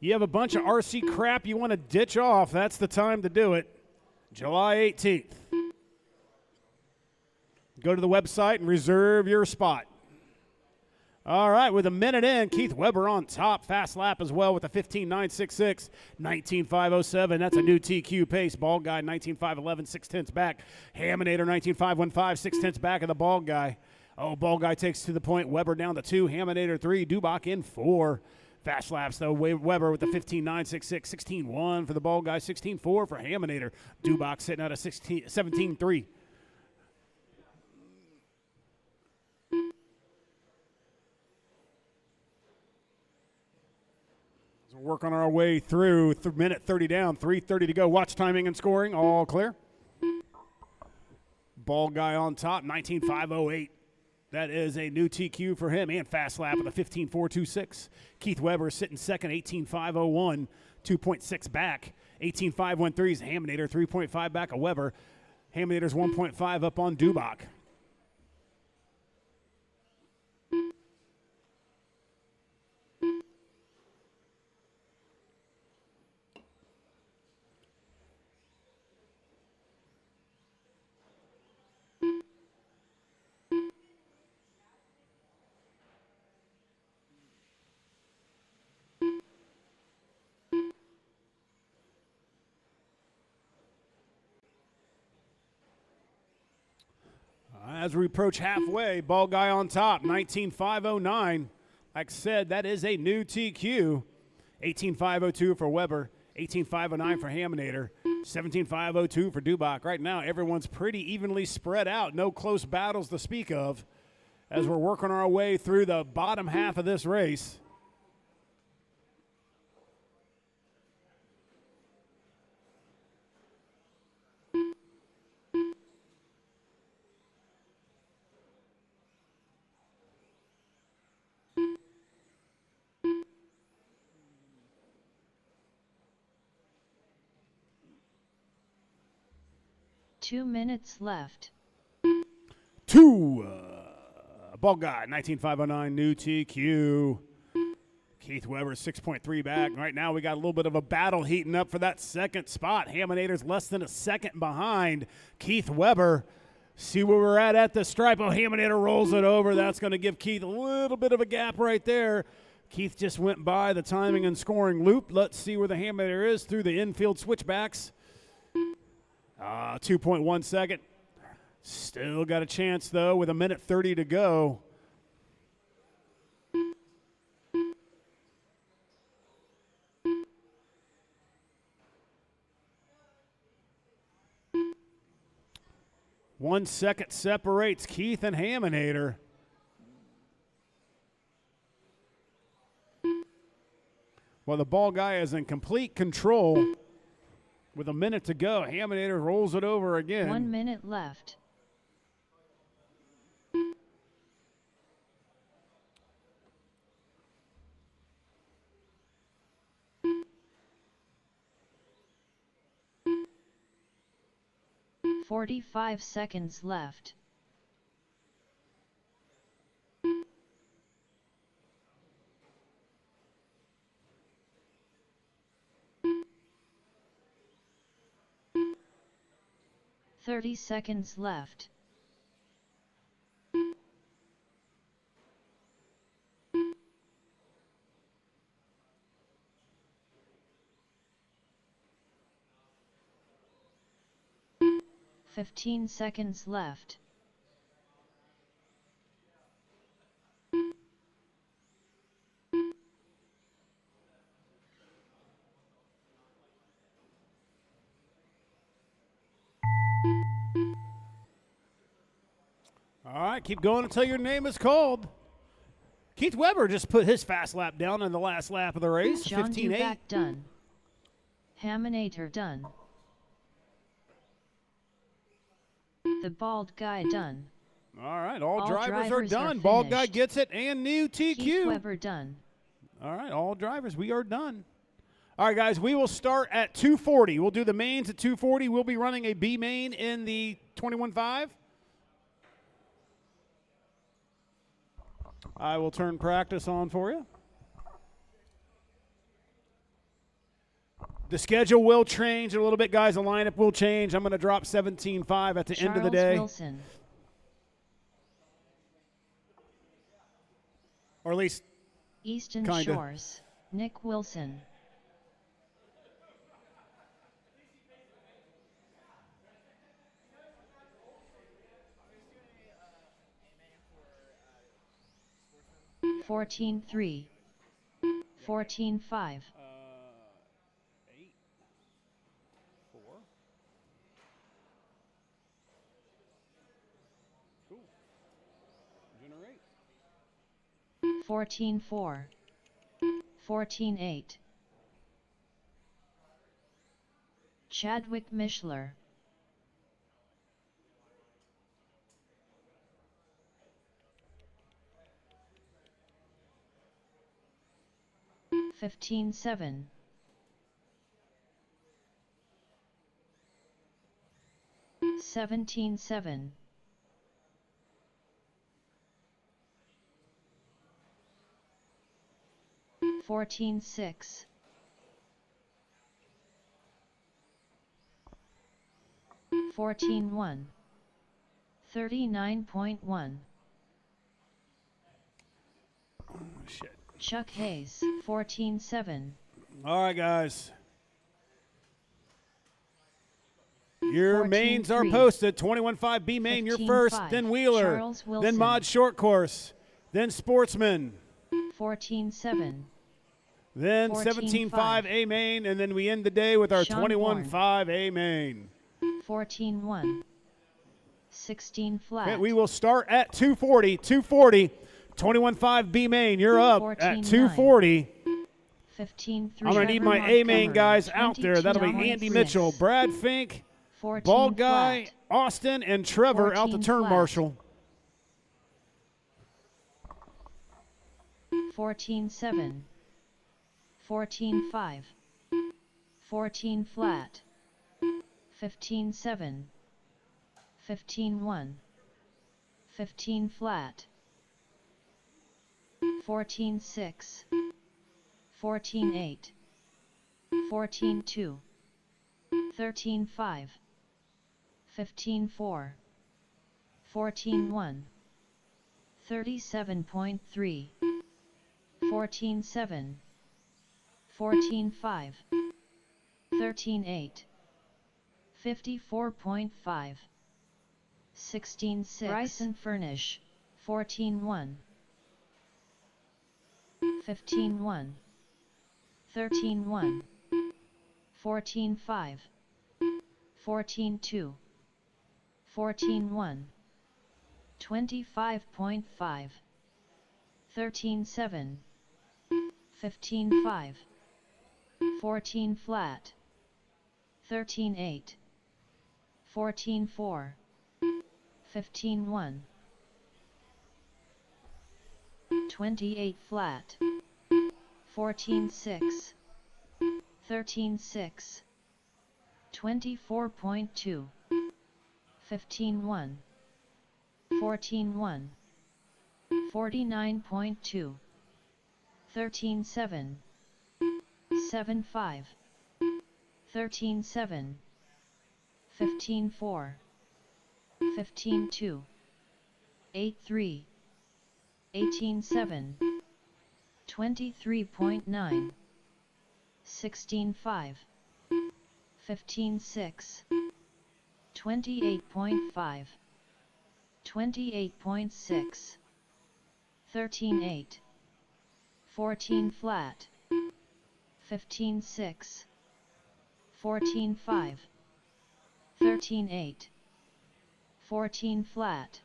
You have a bunch of RC crap you want to ditch off, that's the time to do it. July 18th. Go to the website and reserve your spot. All right, with a minute in, Keith Weber on top. Fast lap as well with a 15.966, 19.507. That's a new TQ pace. Bald Guy, 19.511, 6/10 back. Haminator, 19.515, 6/10 back of the Bald Guy. Oh, Bald Guy takes to the point. Weber down to 2. Haminator 3. Dubach in 4. Fast laps, though. Weber with the 15.966, 16.1 for the Bald Guy, 16.4 for Haminator. Dubach sitting at a 17.3. So we're working our way through minute 30 down, 3:30 to go. Watch timing and scoring, all clear. Bald Guy on top, 19.508. That is a new TQ for him, and fast lap with a 15.426. Keith Weber sitting second, 18.501, 2.6 back. 18.513 is Haminator, 3.5 back of Weber. Haminator's 1.5 up on Dubach. As we approach halfway, Bald Guy on top, 19.509. Like I said, that is a new TQ. 18.502 for Weber, 18.509 for Haminator, 17.502 for Dubach. Right now, everyone's pretty evenly spread out. No close battles to speak of as we're working our way through the bottom half of this race. 2 minutes left. Ball guy, 19509, new TQ. Keith Weber, 6.3 back. Right now, we got a little bit of a battle heating up for that second spot. Haminator's less than a second behind Keith Weber. See where we're at the stripe. Oh, Haminator rolls it over. That's going to give Keith a little bit of a gap right there. Keith just went by the timing and scoring loop. Let's see where the Haminator is through the infield switchbacks. 2.1 second. Still got a chance, though, with 1:30 to go. One second separates Keith and Haminator. Well, the ball guy is in complete control with 1 minute to go. Haminator rolls it over again. 1 minute left. "45 seconds left. "30 seconds left. "15 seconds left. All right, keep going until your name is called. Keith Weber just put his fast lap down in the last lap of the race. John 15.8. Duback done. Haminator done. The bald guy done. All right, all All drivers are drivers are done. Bald guy finished. gets it, and new TQ. Keith Weber done. All right, all drivers, we are done. All right, guys, we will start at 240. We'll do the mains at 240. We'll be running a B main in the 21.5. I will turn practice on for you. The schedule will change a little bit, guys. The lineup will change. I'm going to drop 17.5 at the end of the day. Wilson. Or at least, Easton Kinda. Shores. Nick Wilson. Sportsman. 14-3. 14-5. 8, 4. Cool. Generate. 14-4. 14-8. Chadwick Mishler. 15-7. 17-7. 14-6. 14-1. 39.1. Shit. Chuck Hayes. 14-7. All right, guys. Your mains are 14-3. posted. 21.5 B main, you're first. 15-5. Then Wheeler. Charles Then Wilson. Mod Short Course. Then Sportsman. 14-7. Then 14-5. 17.5 A main. And then we end the day with our Sean 21.5 A main. 14-1. 16 flat. Okay, we will start at 240. 240. 21.5 B main, you're up at 14-9. 240. 15-3. I'm going to need my A main guys out there. That'll be Andy Mitchell, Brad Fink, 14 Bald Guy, flat. Austin, and Trevor out the 14 turn flat. marshal. 14-7. 14-5. 14 flat. 15-7. 15-1, 15 flat, 14-6, 14-8, 14-2, 13-5, 15-4, 14-1, 37.3, 14-7, 14-5, 13-8, 54.5, 16-6. Rice and Furnish, 14-1, 15-1, 13-1, 14-5, 14-2, 14-1, 25.5, 13-7, 15-5, 14 flat, 13-8, 14-4, 15-1, 28 flat, 14-6, 13-6, 24.2, 15-1, 14-1, 49.2, 13-7, 7-5, 13-7, 15-4, 15-2, 8-3, 18-7, 23.9, 16-5, 15-6, 28.5, 28.6, 13-8, 14 flat, 15-6, 14-5, 13-8, 14 flat,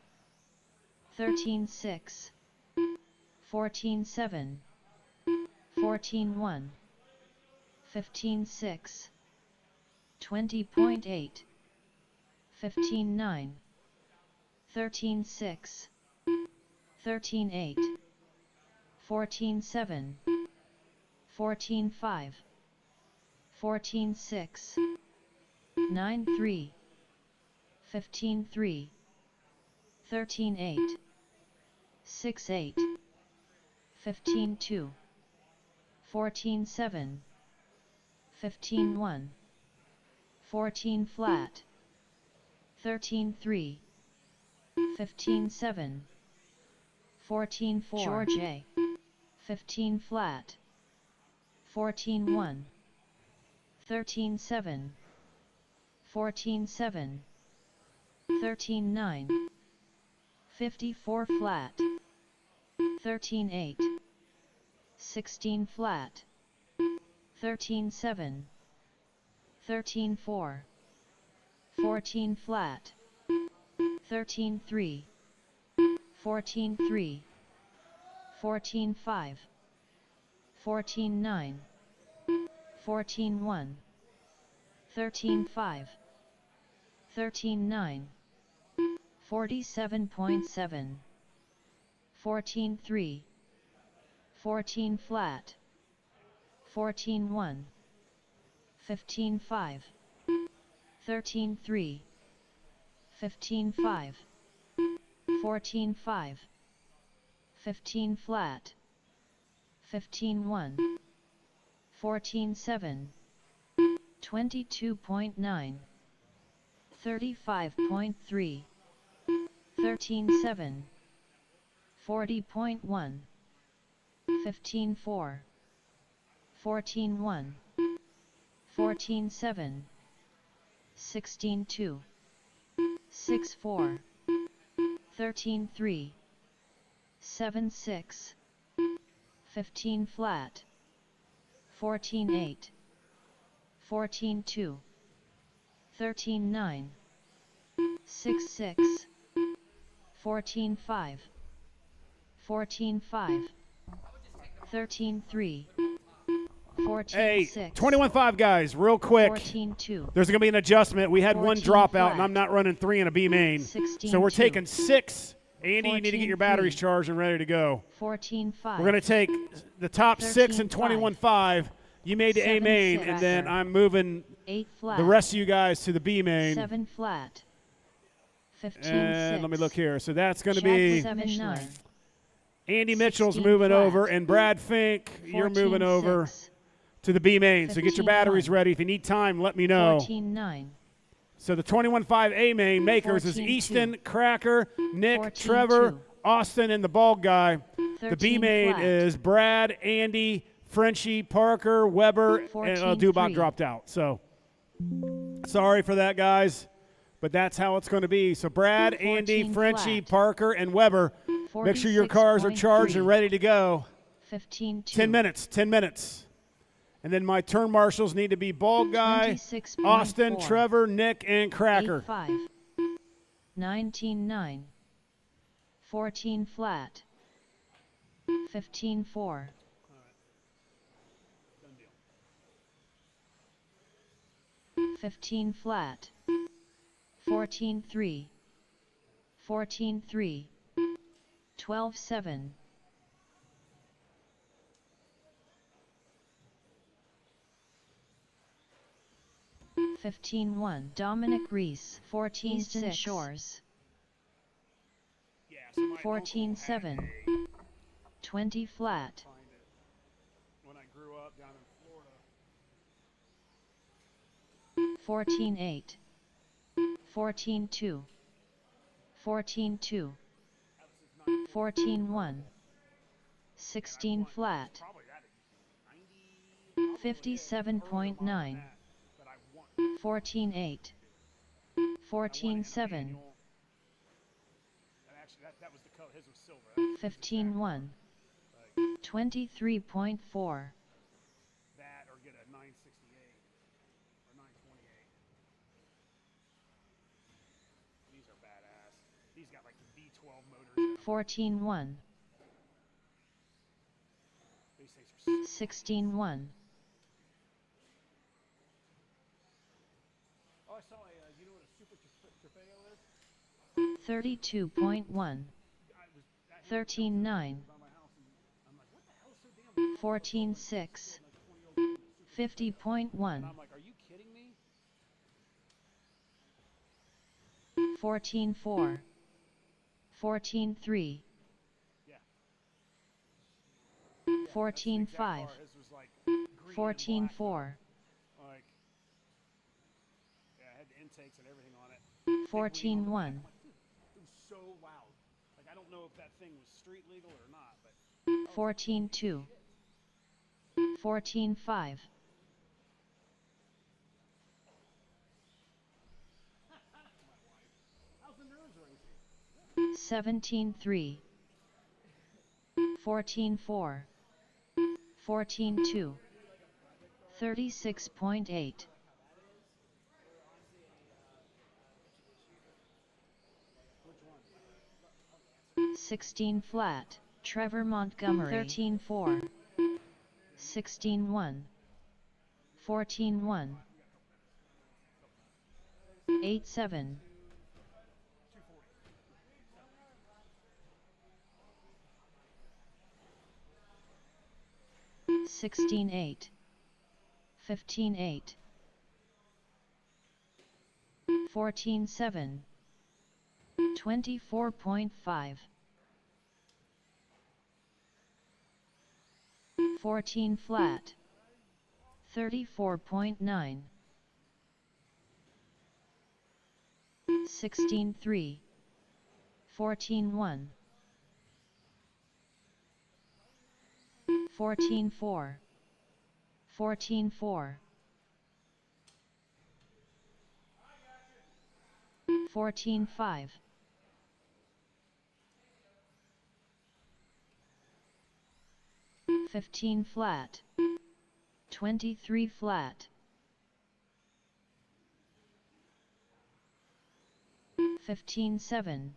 13-6, 14-7, 14-1, 15-6, 20.8, 15-9, 13-6, 13-8, 14-7, 14-5, 14-6, 9-3, 15-3, 13-8, 6-8, 15-2, 14-7, 15-1, 14 flat, 13-3, 15-7, 14-4, George A, 15 flat, 14-1, 13-7, 14-7, 13-9, 54 flat, 13-8, 16 flat, 13-7, 13-4, 14 flat, 13-3, 14-3, 14-5, 14-9, 14-1, 13-5, 13-9, 47.7, 14-3, 14 flat, 14-1, 15-5, 13-3, 15-5, 14-5, 15 flat, 15-1, 14-7, 22.9, 35.3, 13-7, 40.1, 15-4, 14-1, 14-7, 16-2, 6-4, 13-3, 7-6, 15 flat, 14-8, 14-2, 13-9, 6-6, 14-5, 14-5, 13-3, 14-6. Hey, 21-5 guys, real quick. 14-2. There's going to be an adjustment. We had one 14 dropout, flat. and I'm not running 3 in a B main. 16 So we're two. taking 6. Andy, you need to get your 14 batteries three. charged and ready to go. 14-5. We're going to take the top 6 and 21-5. You made the A main, 7-6. and then I'm moving 8 flat. the rest of you guys to the B main. 7 flat. And let me look here. So that's going to Chad be 7-9. Andy Mitchell's 16 moving flat. over, and Brad Fink, you're moving over 14-6. to the B main. So get your 15-1. batteries ready. If you need time, let me know. 14-9. So the 21.5 A main makers is 14-2. Easton, Cracker, Nick, 14-2. Trevor, Austin, and the bald guy. The B 13 main flat. is Brad, Andy, Frenchie, Parker, Weber, and 14-3. Dubach dropped out. So sorry for that, guys, but that's how it's going to be. So Brad, Andy, 14 Frenchie, flat. Parker, and Weber, make sure your cars are charged and 46.3. ready to go. 15-2. 10 minutes, 10 minutes. And then my turn marshals need to be bald guy, 26.4. Austin, Trevor, Nick, and Cracker. 8-5. 19-9. 14 flat. 15-4. 15 flat. 14-3. 14-3. 12-7. 15-1. Dominic Reese. 14-6. Easton Shores. 14-7. 20 flat. When I grew up down in Florida. 14-8. 14-2. 14-2. 14-1. 16 flat. 57.9. 14-8. 14-7. That was the color. His was silver. 15-1. 23.4. That or get a 968 or 928. These are badass. These got like the V12 motors. 14-1. These things are 16-1. Oh, I saw a, you know what a super Trofeo is? 32.1. 13-9. By my house, and I'm like, what the hell is so damn 14-6. 50.1. I'm like, are you kidding me? 14-4. 14-3. Yeah. 14-5. His was like green and 14-4. black. Like, yeah, I had the intakes and everything on it. 14-1. It was so loud. Like, I don't know if that thing was street legal or not, but 14-2. 14-5. 17-3. 14-4. 14-2. 36.8. 16 flat. Trevor Montgomery. 13-4. 16-1. 14-1. 8-7. 16-8. 15-8. 14-7. 24.5. 14 flat. 34.9. 16-3. 14-1. 14-4. 14-4. 14-5. 15 flat. 23 flat. 15-7.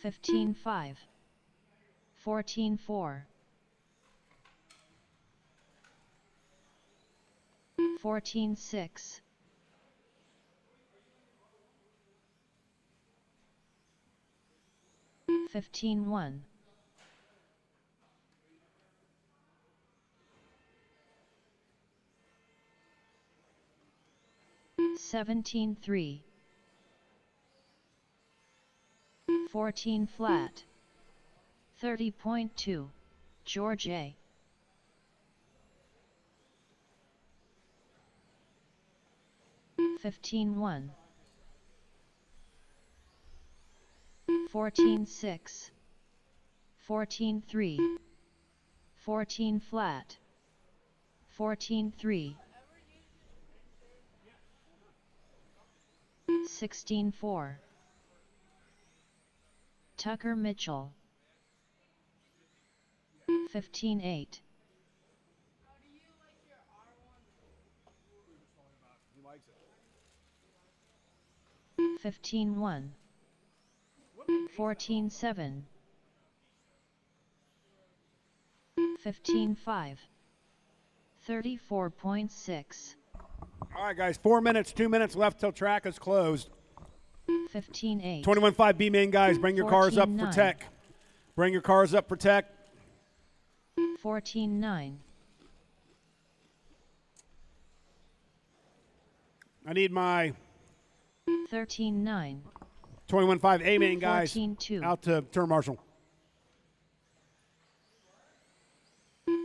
15-5. 14-4. 14-6. 15-1. 15-4. 17-3. 14 flat. 30.2. George A. 15-1. 14-6. 14-3. 14 flat. 14-3. 16-4. Tucker Mitchell. 15-8. 15-1. 14-7. 15-5. 34.6. All right, guys, 4 minutes, 2 minutes left till track is closed. 15-8. 21.5 B main guys, bring your cars up for 14-9. tech. Bring your cars up for tech. 14-9. I need my 13-9. 21.5 A main guys 14-2. out to turn marshal.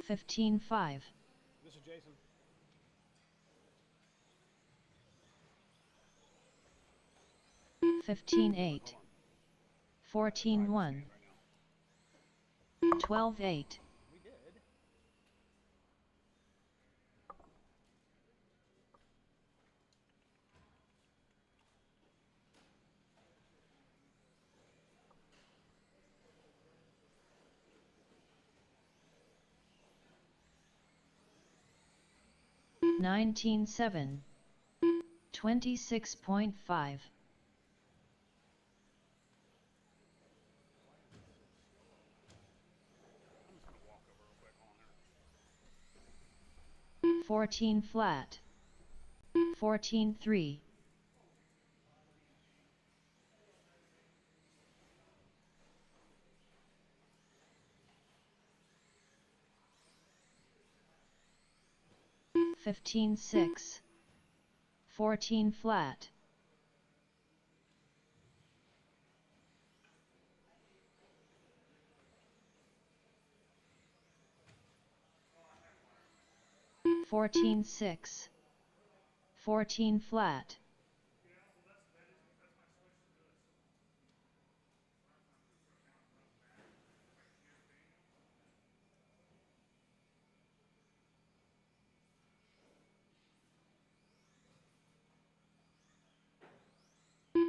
15-5. This is Jason. 15-8. 14-1. 12-8. $19.7. 26.5. 14 flat. 14-3. 15-6. 14 flat. 14-6. 14 flat.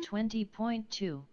20.2.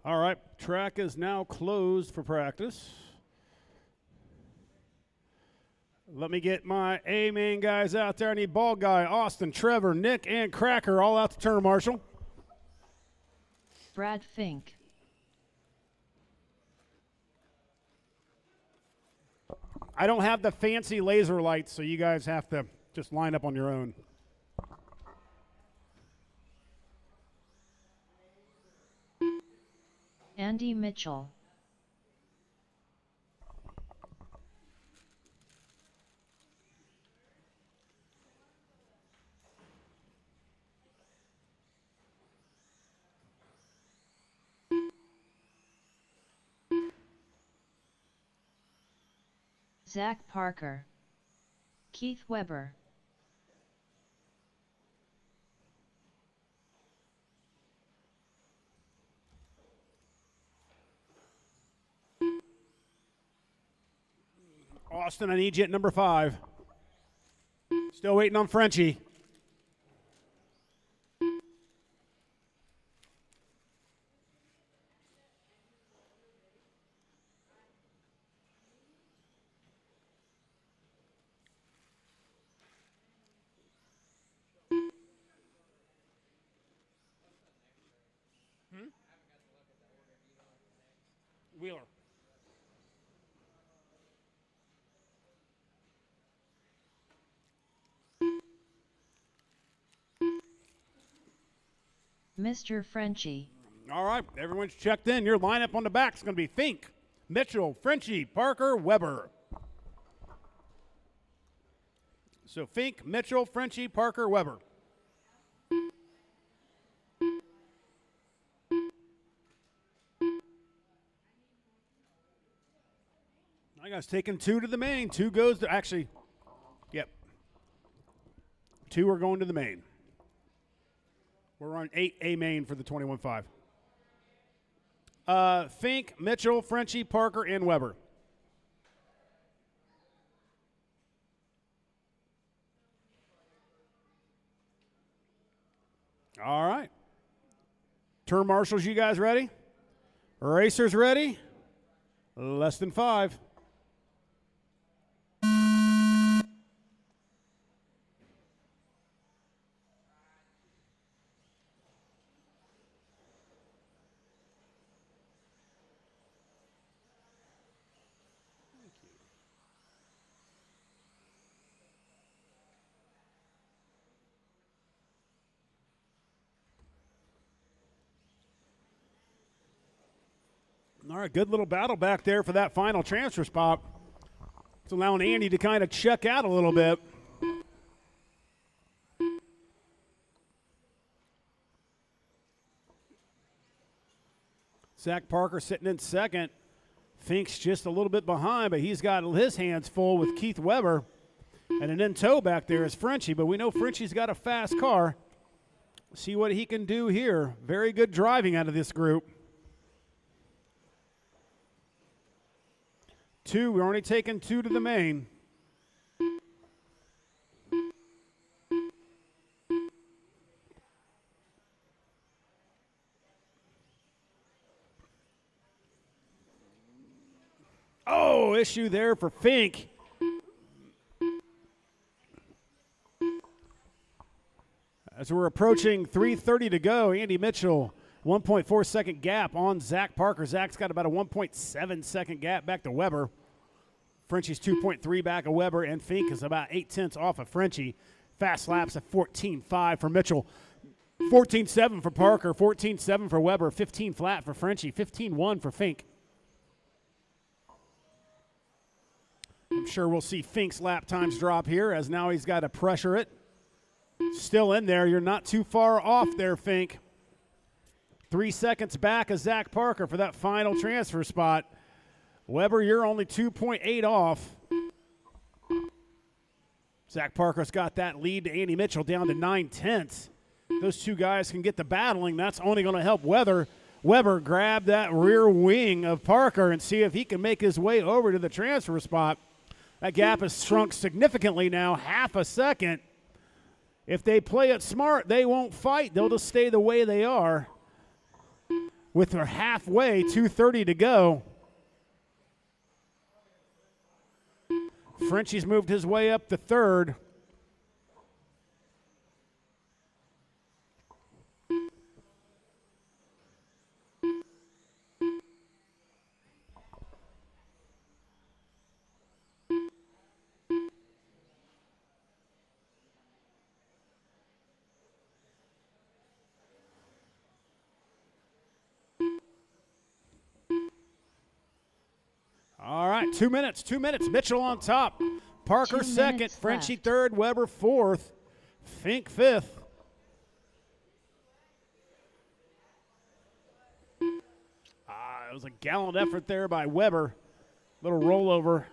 All right, track is now closed for practice. Let me get my A main guys out there. I need Ball Guy, Austin, Trevor, Nick, and Cracker all out to turn marshal. Brad Fink. I don't have the fancy laser lights, so you guys have to just line up on your own. Andy Mitchell. Zach Parker. Keith Weber. Austin, I need you at number 5. Still waiting on Frenchie. Wheeler. Mr. Frenchie. All right, everyone's checked in. Your lineup on the back is going to be Fink, Mitchell, Frenchie, Parker, Weber. So Fink, Mitchell, Frenchie, Parker, Weber. I guys taking 2 to the main. 2 goes to, actually, yep. 2 are going to the main. We're on 8A main for the 21.5. Fink, Mitchell, Frenchie, Parker, and Weber. All right. Turn marshals, you guys ready? Racers ready? Less than 5. All right, good little battle back there for that final transfer spot. It's allowing Andy to kind of check out a little bit. Zach Parker sitting in second. Fink's just a little bit behind, but he's got his hands full with Keith Weber. And an in tow back there is Frenchie, but we know Frenchie's got a fast car. See what he can do here. Very good driving out of this group. 2, we're only taking 2 to the main. Oh, issue there for Fink. As we're approaching 3:30 to go, Andy Mitchell, 1.4 second gap on Zach Parker. Zach's got about a 1.7 second gap back to Weber. Frenchie's 2.3 back of Weber, and Fink is about 8/10 off of Frenchie. Fast laps at 14.5 for Mitchell, 14.7 for Parker, 14.7 for Weber, 15 flat for Frenchie, 15.1 for Fink. I'm sure we'll see Fink's lap times drop here as now he's got to pressure it. Still in there. You're not too far off there, Fink. 3 seconds back of Zach Parker for that final transfer spot. Weber, you're only 2.8 off. Zach Parker's got that lead to Andy Mitchell down to 9/10. Those two guys can get the battling. That's only going to help Weber grab that rear wing of Parker and see if he can make his way over to the transfer spot. That gap has shrunk significantly now, half a second. If they play it smart, they won't fight. They'll just stay the way they are. With their halfway, 2:30 to go. Frenchie's moved his way up to third. All right, 2 minutes, 2 minutes. Mitchell on top. Parker 2 second, minutes Frenchie left. third, Weber fourth, Fink fifth. It was a gallant effort there by Weber. Little rollover.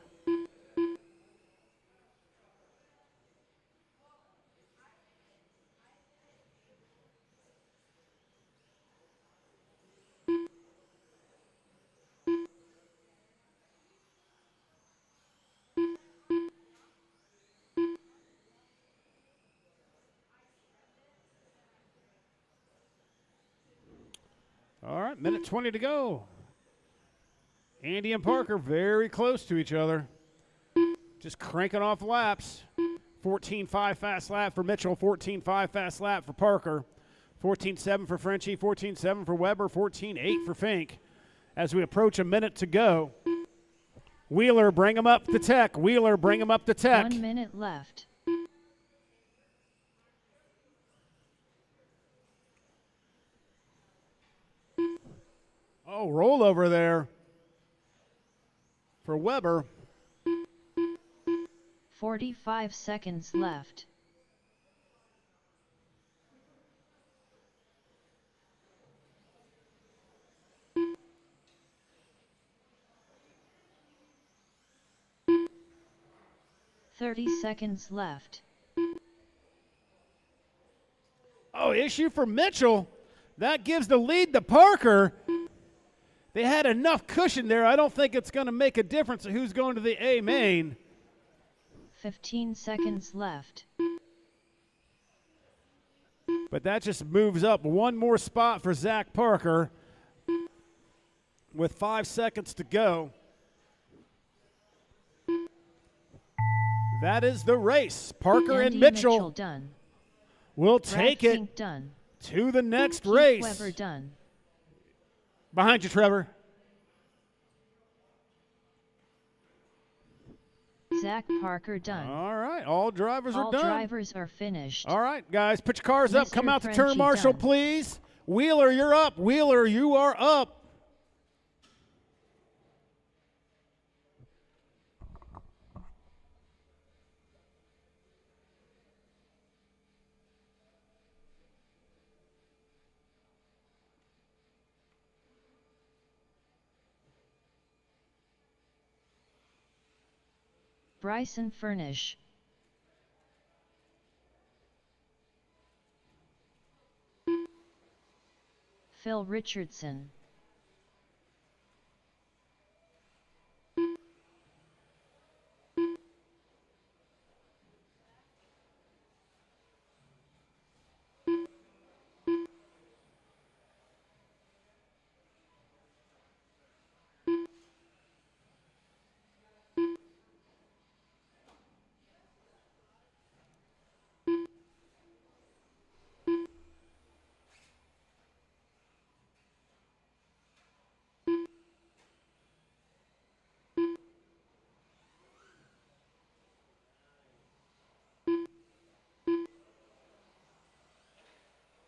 All right, minute 20 to go. Andy and Parker very close to each other. Just cranking off laps. 14.5 fast lap for Mitchell, 14.5 fast lap for Parker. 14.7 for Frenchie, 14.7 for Weber, 14.8 for Fink. as we approach a minute to go. Wheeler, bring him up to tech. Wheeler, bring him up to tech. 1 minute left. Oh, rollover there for Weber. 45 seconds left. "30 seconds left. Oh, issue for Mitchell. That gives the lead to Parker. They had enough cushion there. I don't think it's going to make a difference of who's going to the A main. 15 seconds left. But that just moves up one more spot for Zach Parker with 5 seconds to go. That is the race. Parker Andy and Mitchell done. will Brad take it Fink done. to the next Keith race. Weber done. Behind you, Trevor. Zach Parker done. All right, all drivers All are done. drivers are finished. All right, guys, put your cars up. Come Mr. out to turn Frenchie marshal, done. please. Wheeler, you're up. Wheeler, you are up. Bryson Furnish. Phil Richardson.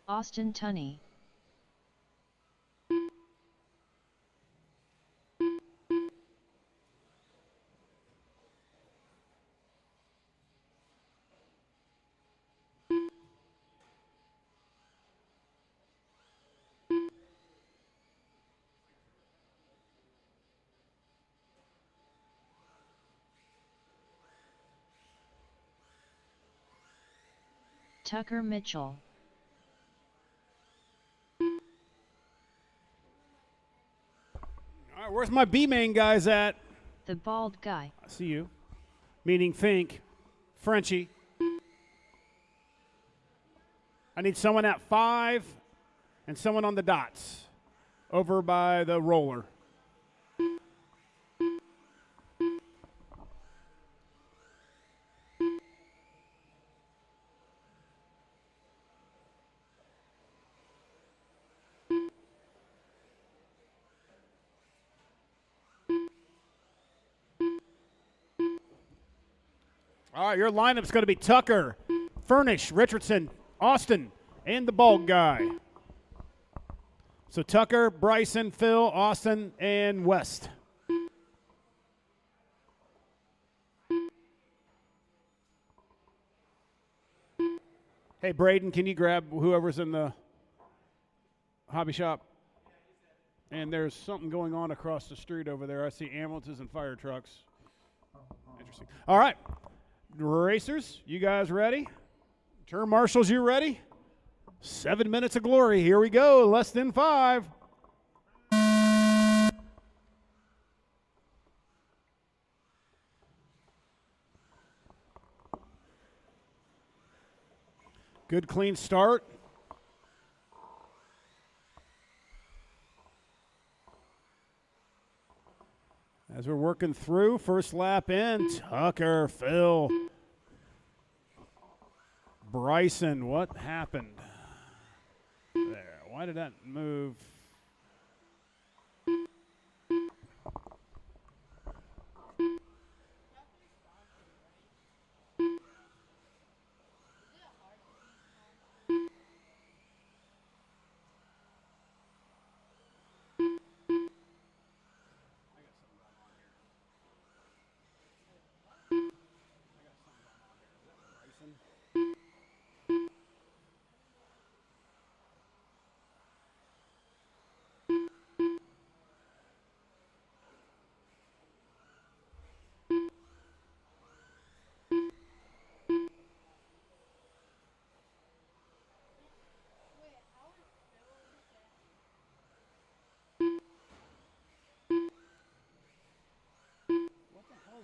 Austin Tunney. Tucker Mitchell. All right, where's my B main guys at? The bald guy. I see you. Meaning Fink, Frenchie. I need someone at 5 and someone on the dots over by the roller. All right, your lineup's going to be Tucker, Furnish, Richardson, Austin, and the bald guy. So Tucker, Bryson, Phil, Austin, and West. Hey, Braden, can you grab whoever's in the hobby shop? And there's something going on across the street over there. I see ambulances and fire trucks. Interesting. All right. Racers, you guys ready? Turn marshals, you ready? 7 minutes of glory. Here we go. Less than 5. Good clean start. As we're working through, first lap in, Tucker, Phil, Bryson, what happened there? Why did that move?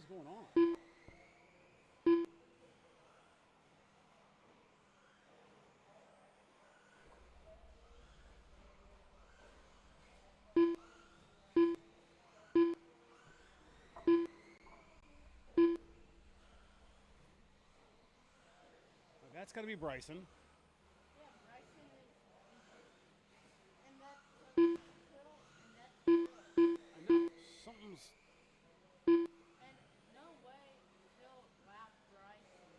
going on? That's got to be Bryson. Yeah, Bryson is. And that's Phil, and that's Phil. I know. Something's. And no way Phil lapped Bryson.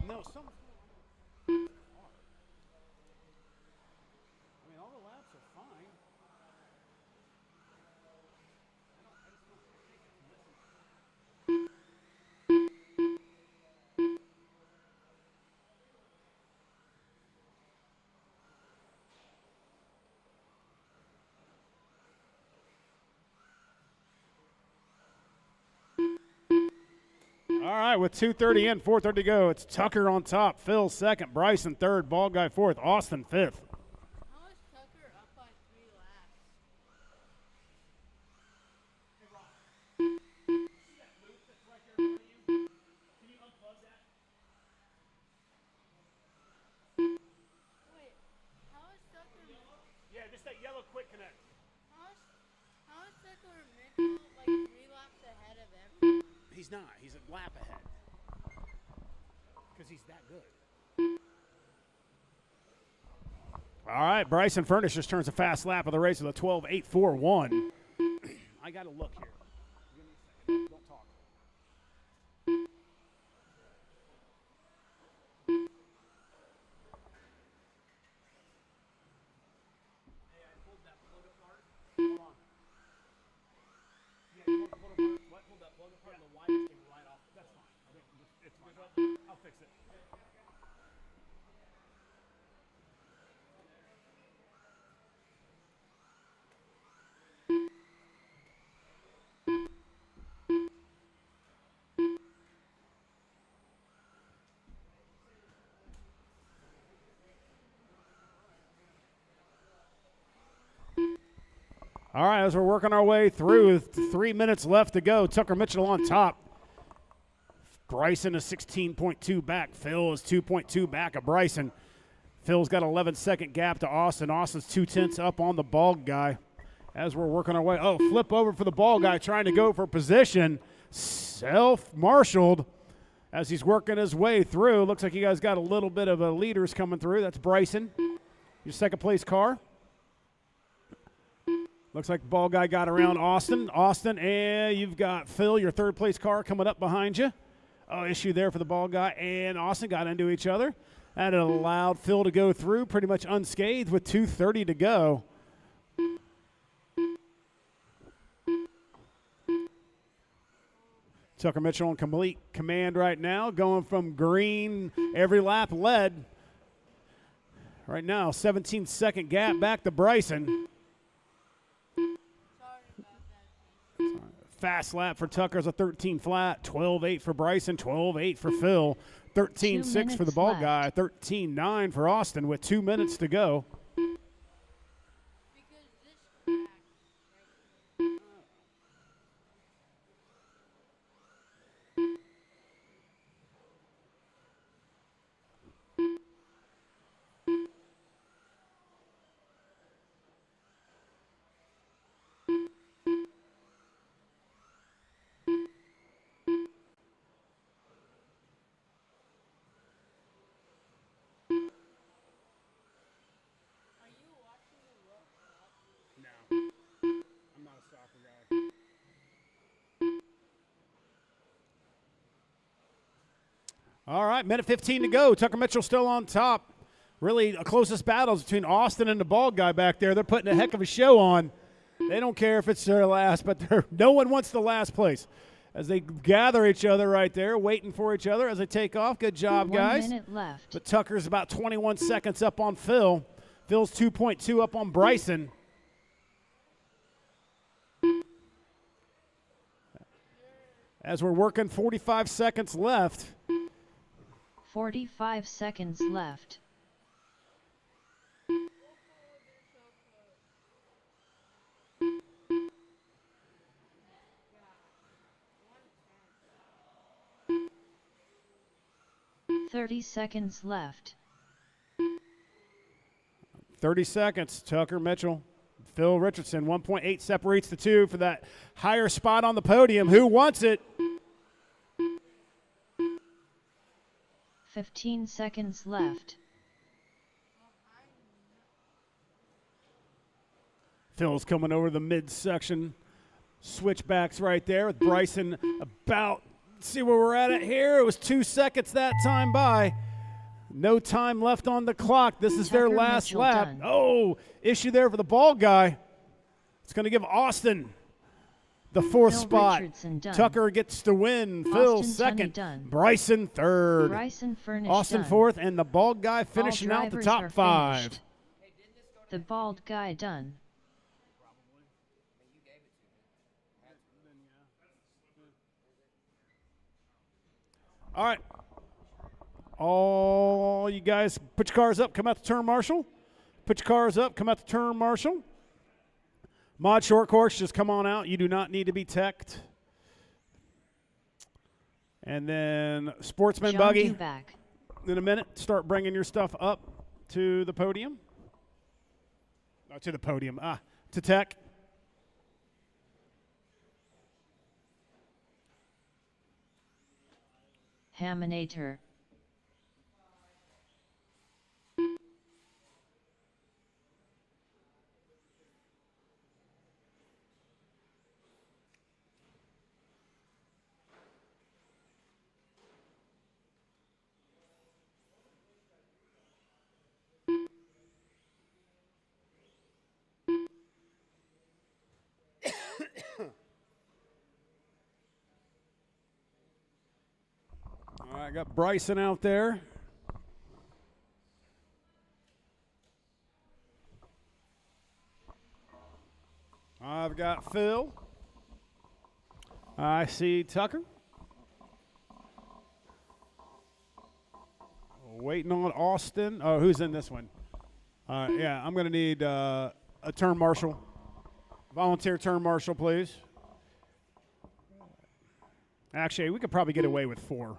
No, something's going on. I mean, all the laps are fine. All right, with 2:30 in, 4:30 to go, it's Tucker on top, Phil second, Bryson third, Ball Guy fourth, Austin fifth. How is Tucker up by 3 laps? Wait, how is Tucker? Yeah, just that yellow quick connect. How is Tucker Mitchell like 3 laps ahead of everyone? He's not. He's a lap ahead. Because he's that good. All right, Bryson Furnish just turns a fast lap of the race with a 12.841. I got to look here. Give me a second. Don't talk. Hold on. Yeah, you pulled that plug apart and the wires came right off. That's fine. I think it's fine. I'll fix it. All right, as we're working our way through, 3 minutes left to go. Tucker Mitchell on top. Bryson is 16.2 back. Phil is 2.2 back of Bryson. Phil's got 11-second gap to Austin. Austin's 2/10 up on the Bald Guy. As we're working our way, flip over for the Bald Guy, trying to go for position. Self-marshaled as he's working his way through. Looks like you guys got a little bit of a leaders coming through. That's Bryson, your second place car. Looks like the Ball Guy got around Austin. And you've got Phil, your third place car, coming up behind you. Issue there for the Ball Guy and Austin got into each other. And it allowed Phil to go through pretty much unscathed with 2:30 to go. Tucker Mitchell in complete command right now, going from green, every lap led. Right now, 17-second gap back to Bryson. Fast lap for Tucker's a 13 flat, 12.8 for Bryson, 12.8 for Phil, 13.6 for the Ball Guy, 13.9 for Austin with 2 minutes to go. I'm not a soccer guy. All right, minute 15 to go. Tucker Mitchell still on top. Really, the closest battles between Austin and the Bald Guy back there. They're putting a heck of a show on. They don't care if it's their last, but no one wants the last place. As they gather each other right there, waiting for each other as they take off. Good job, guys. 1 minute left. But Tucker's about 21 seconds up on Phil. Phil's 2.2 up on Bryson. As we're working 45 seconds left. 45 seconds left. 30 seconds left. 30 seconds. Tucker Mitchell. Phil Richardson. 1.8 separates the two for that higher spot on the podium. Who wants it? 15 seconds left. Phil's coming over the midsection. Switchbacks right there with Bryson about. See where we're at it here. It was 2 seconds that time by. No time left on the clock. This is their Tucker last Mitchell lap. done. Oh, issue there for the bald guy. It's going to give Austin the fourth Phil spot. Richardson done. Tucker gets to win. Phil Austin second. done. Bryson third. Bryson Furnish Austin done. fourth, and the bald guy All finishing out the drivers top are five. finished. The bald guy done. All right. All you guys, put your cars up, come out to turn marshal. Put your cars up, come out to turn marshal. Mod short course, just come on out. You do not need to be teched. And then sportsman John buggy. Duback. In a minute, start bringing your stuff up to the podium. Oh, to the podium. To tech. Haminator. All right, got Bryson out there. I've got Phil. I see Tucker. Waiting on Austin. Oh, who's in this one? Yeah, I'm going to need a turn marshal. Volunteer turn marshal, please. Actually, we could probably get away with 4.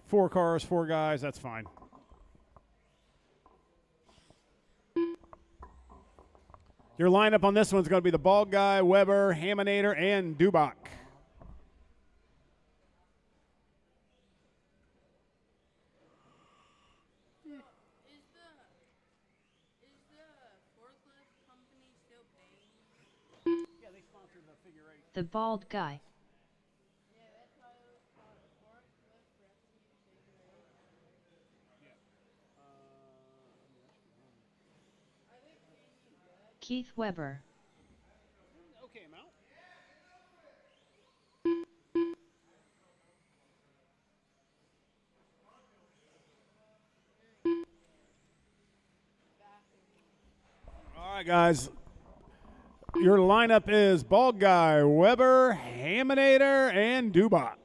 4 cars, 4 guys, that's fine. Your lineup on this one's going to be the bald guy, Weber, Haminator, and Dubach. Is the forklift company still paying? Yeah, they sponsored the figure 8. The bald guy. Yeah, that's why it was called a forklift rescue figure eight. Are they paying you good? Keith Weber. Okay, amount. All right, guys. Your lineup is bald guy, Weber, Haminator, and Dubach.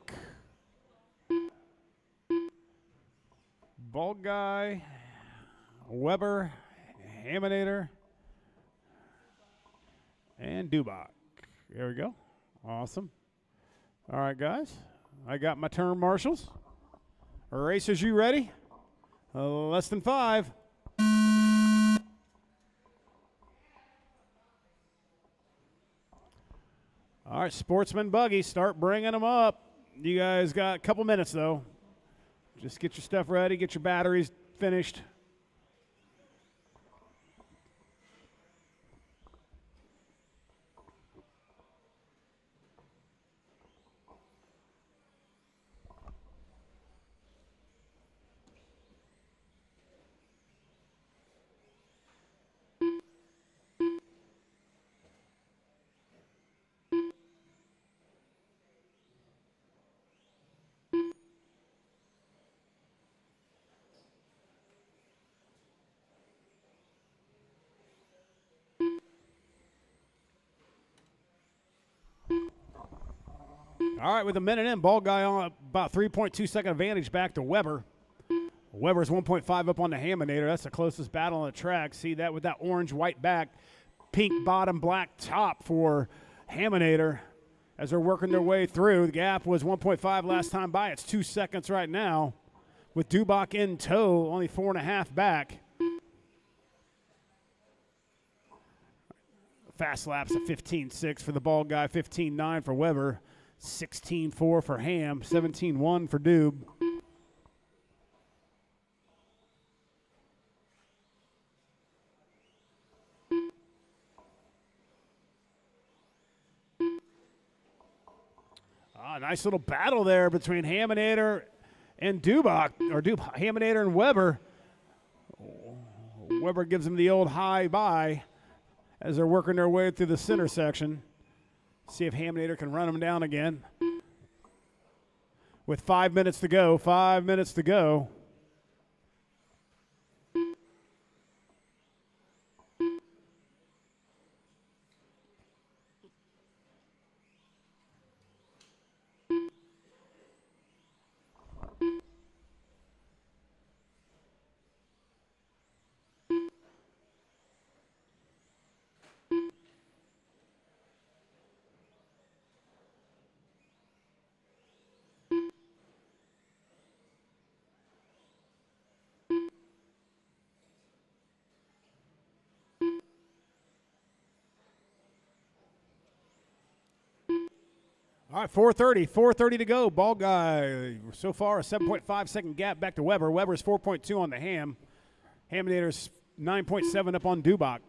Bald guy, Weber, Haminator, and Dubach. There we go. Awesome. All right, guys. I got my turn marshals. Racers, you ready? Less than 5. All right, sportsman buggy, start bringing them up. You guys got a couple minutes, though. Just get your stuff ready, get your batteries finished. All right, with a minute in, ball guy on about 3.2 second advantage back to Weber. Weber's 1.5 up on the Haminator. That's the closest battle on the track. See that with that orange-white back, pink bottom, black top for Haminator. as they're working their way through. The gap was 1.5 last time by. It's 2 seconds right now with Dubach in tow, only 4.5 back. Fast laps of 15.6 for the ball guy, 15.9 for Weber, 16.4 for Ham, 17.1 for Dube. Nice little battle there between Haminator and Dubach, or Haminator and Weber. Weber gives him the old high bye as they're working their way through the center section. See if Haminator can run him down again. With 5 minutes to go, 5 minutes to go. All right, 4:30 to go. Ball guy, so far a 7.5 second gap back to Weber. Weber's 4.2 on the Ham. Haminator's 9.7 up on Dubach.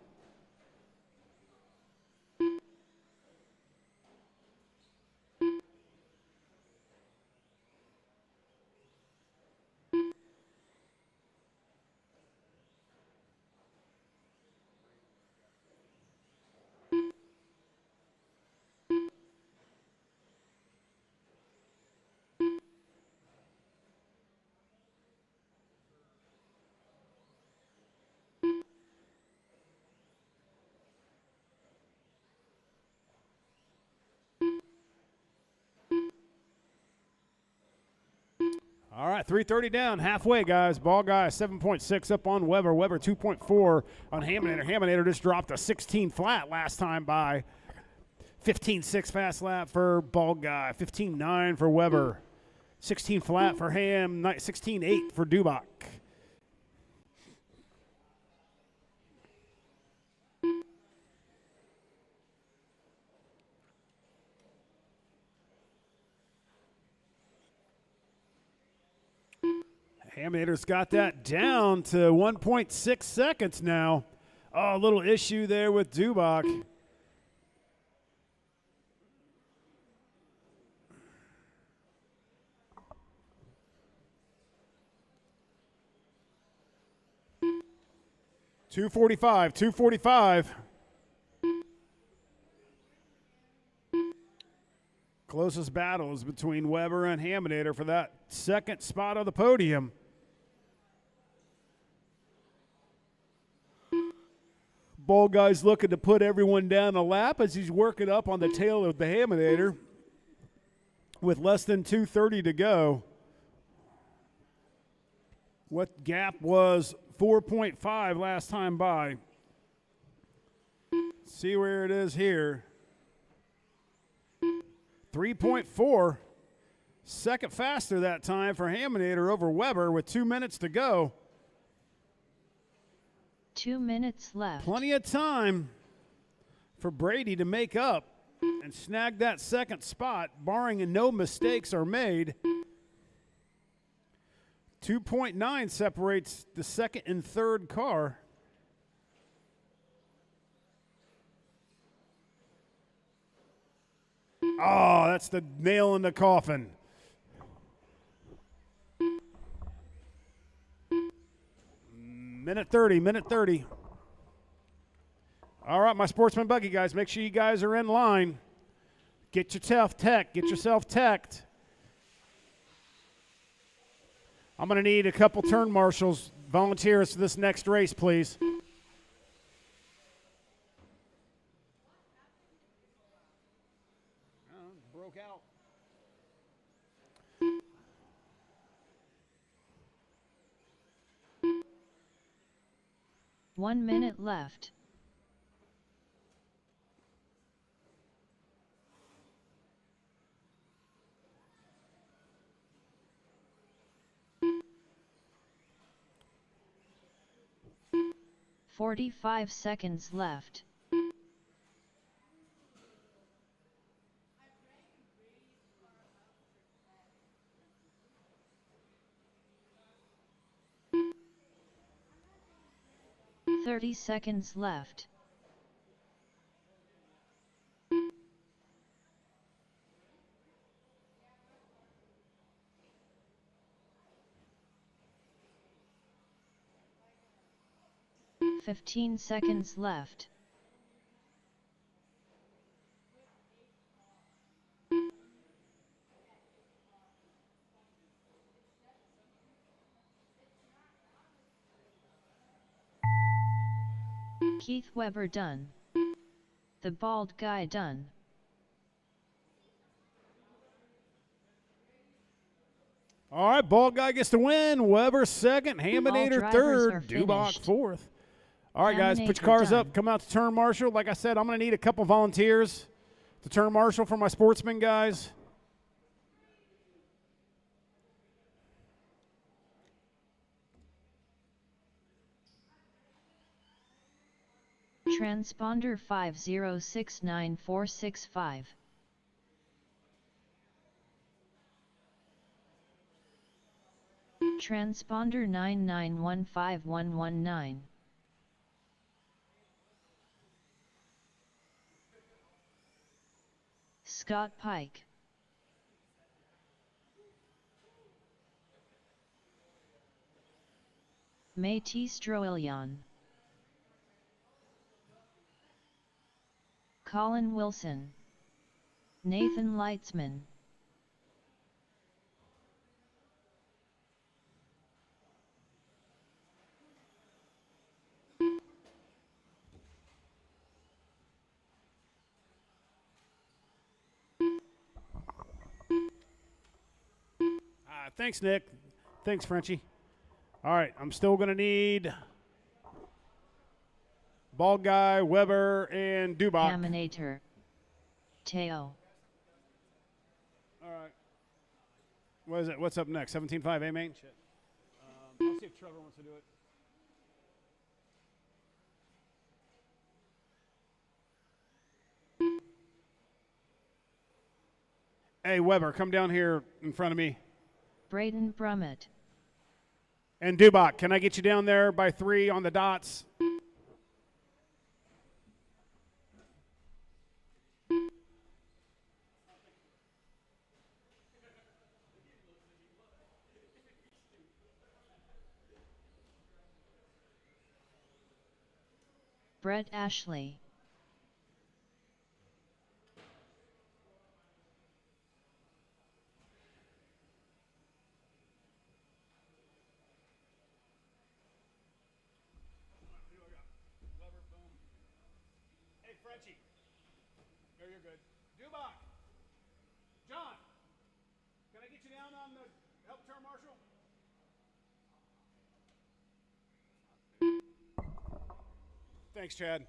All right, 3:30 down, halfway, guys. Ball guy 7.6 up on Weber. Weber 2.4 on Haminator. Haminator just dropped a 16 flat last time by. 15.6 fast lap for ball guy. 15.9 for Weber. 16 flat for Ham. 16.8 for Dubach. Haminator's got that down to 1.6 seconds now. Oh, a little issue there with Dubach. .245. Closest battles between Weber and Haminator for that second spot on the podium. Ball guy's looking to put everyone down a lap as he's working up on the tail of the Haminator with less than 2:30 to go. What gap was 4.5 last time by. See where it is here. 3.4. Second faster that time for Haminator over Weber with 2 minutes to go. 2 minutes left. Plenty of time for Brady to make up and snag that second spot, barring no mistakes are made. 2.9 separates the second and third car. Oh, that's the nail in the coffin. Minute 30. All right, my Sportsman Buggy guys, make sure you guys are in line. Get yourself teched. I'm going to need a couple turn marshals, volunteers for this next race, please. Broke out. 1 minute left. 45 seconds left. $30 left. $15 left. Keith Weber done. The bald guy done. All right, bald guy gets the win. Weber second, Haminator drivers third, are Dubach finished. fourth. All right, guys, put Haminator your cars done. up. Come out to turn marshal. Like I said, I'm going to need a couple volunteers to turn marshal for my sportsman guys. Transponder 5069465. Transponder 9915119. Scott Pike. Métis Stroilian. Colin Wilson. Nathan Leitzman. Thanks, Nick. Thanks, Frenchie. All right, I'm still going to need bald guy, Weber, and Dubach. Haminator. Teo. All right. What is it? What's up next? 17.5 A main? Shit. I'll see if Trevor wants to do it. Hey, Weber, come down here in front of me. Braden Brummett. And Dubach, can I get you down there by 3 on the dots? Brett Ashley. Hey, Frenchie. There, you're good. Dubach. John, can I get you down on the help turn marshal? Thanks, Chad.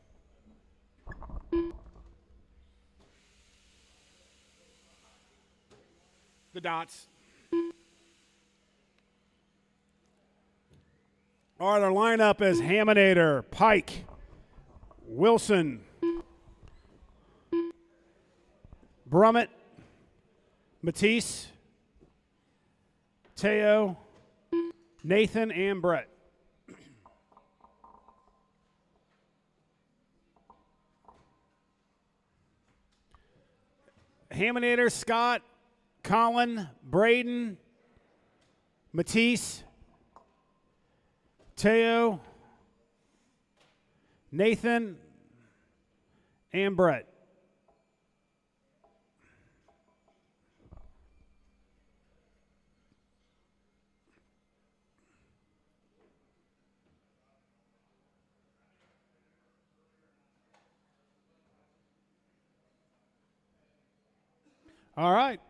The dots. All right, our lineup is Haminator, Pike, Wilson, Brummett, Matisse, Teo, Nathan, and Brett. Haminator, Scott, Colin, Braden, Matisse, Teo, Nathan, and Brett. All right.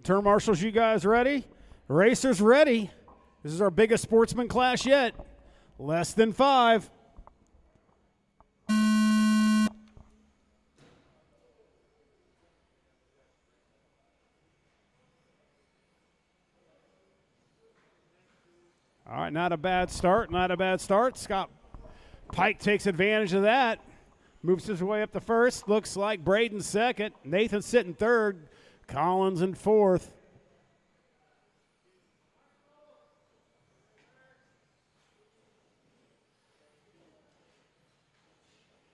Turn marshals, you guys ready? Racers ready. This is our biggest sportsman class yet. Less than 5. All right, not a bad start, not a bad start. Scott Pike takes advantage of that. Moves his way up to first. Looks like Braden second. Nathan sitting third. Collins in fourth.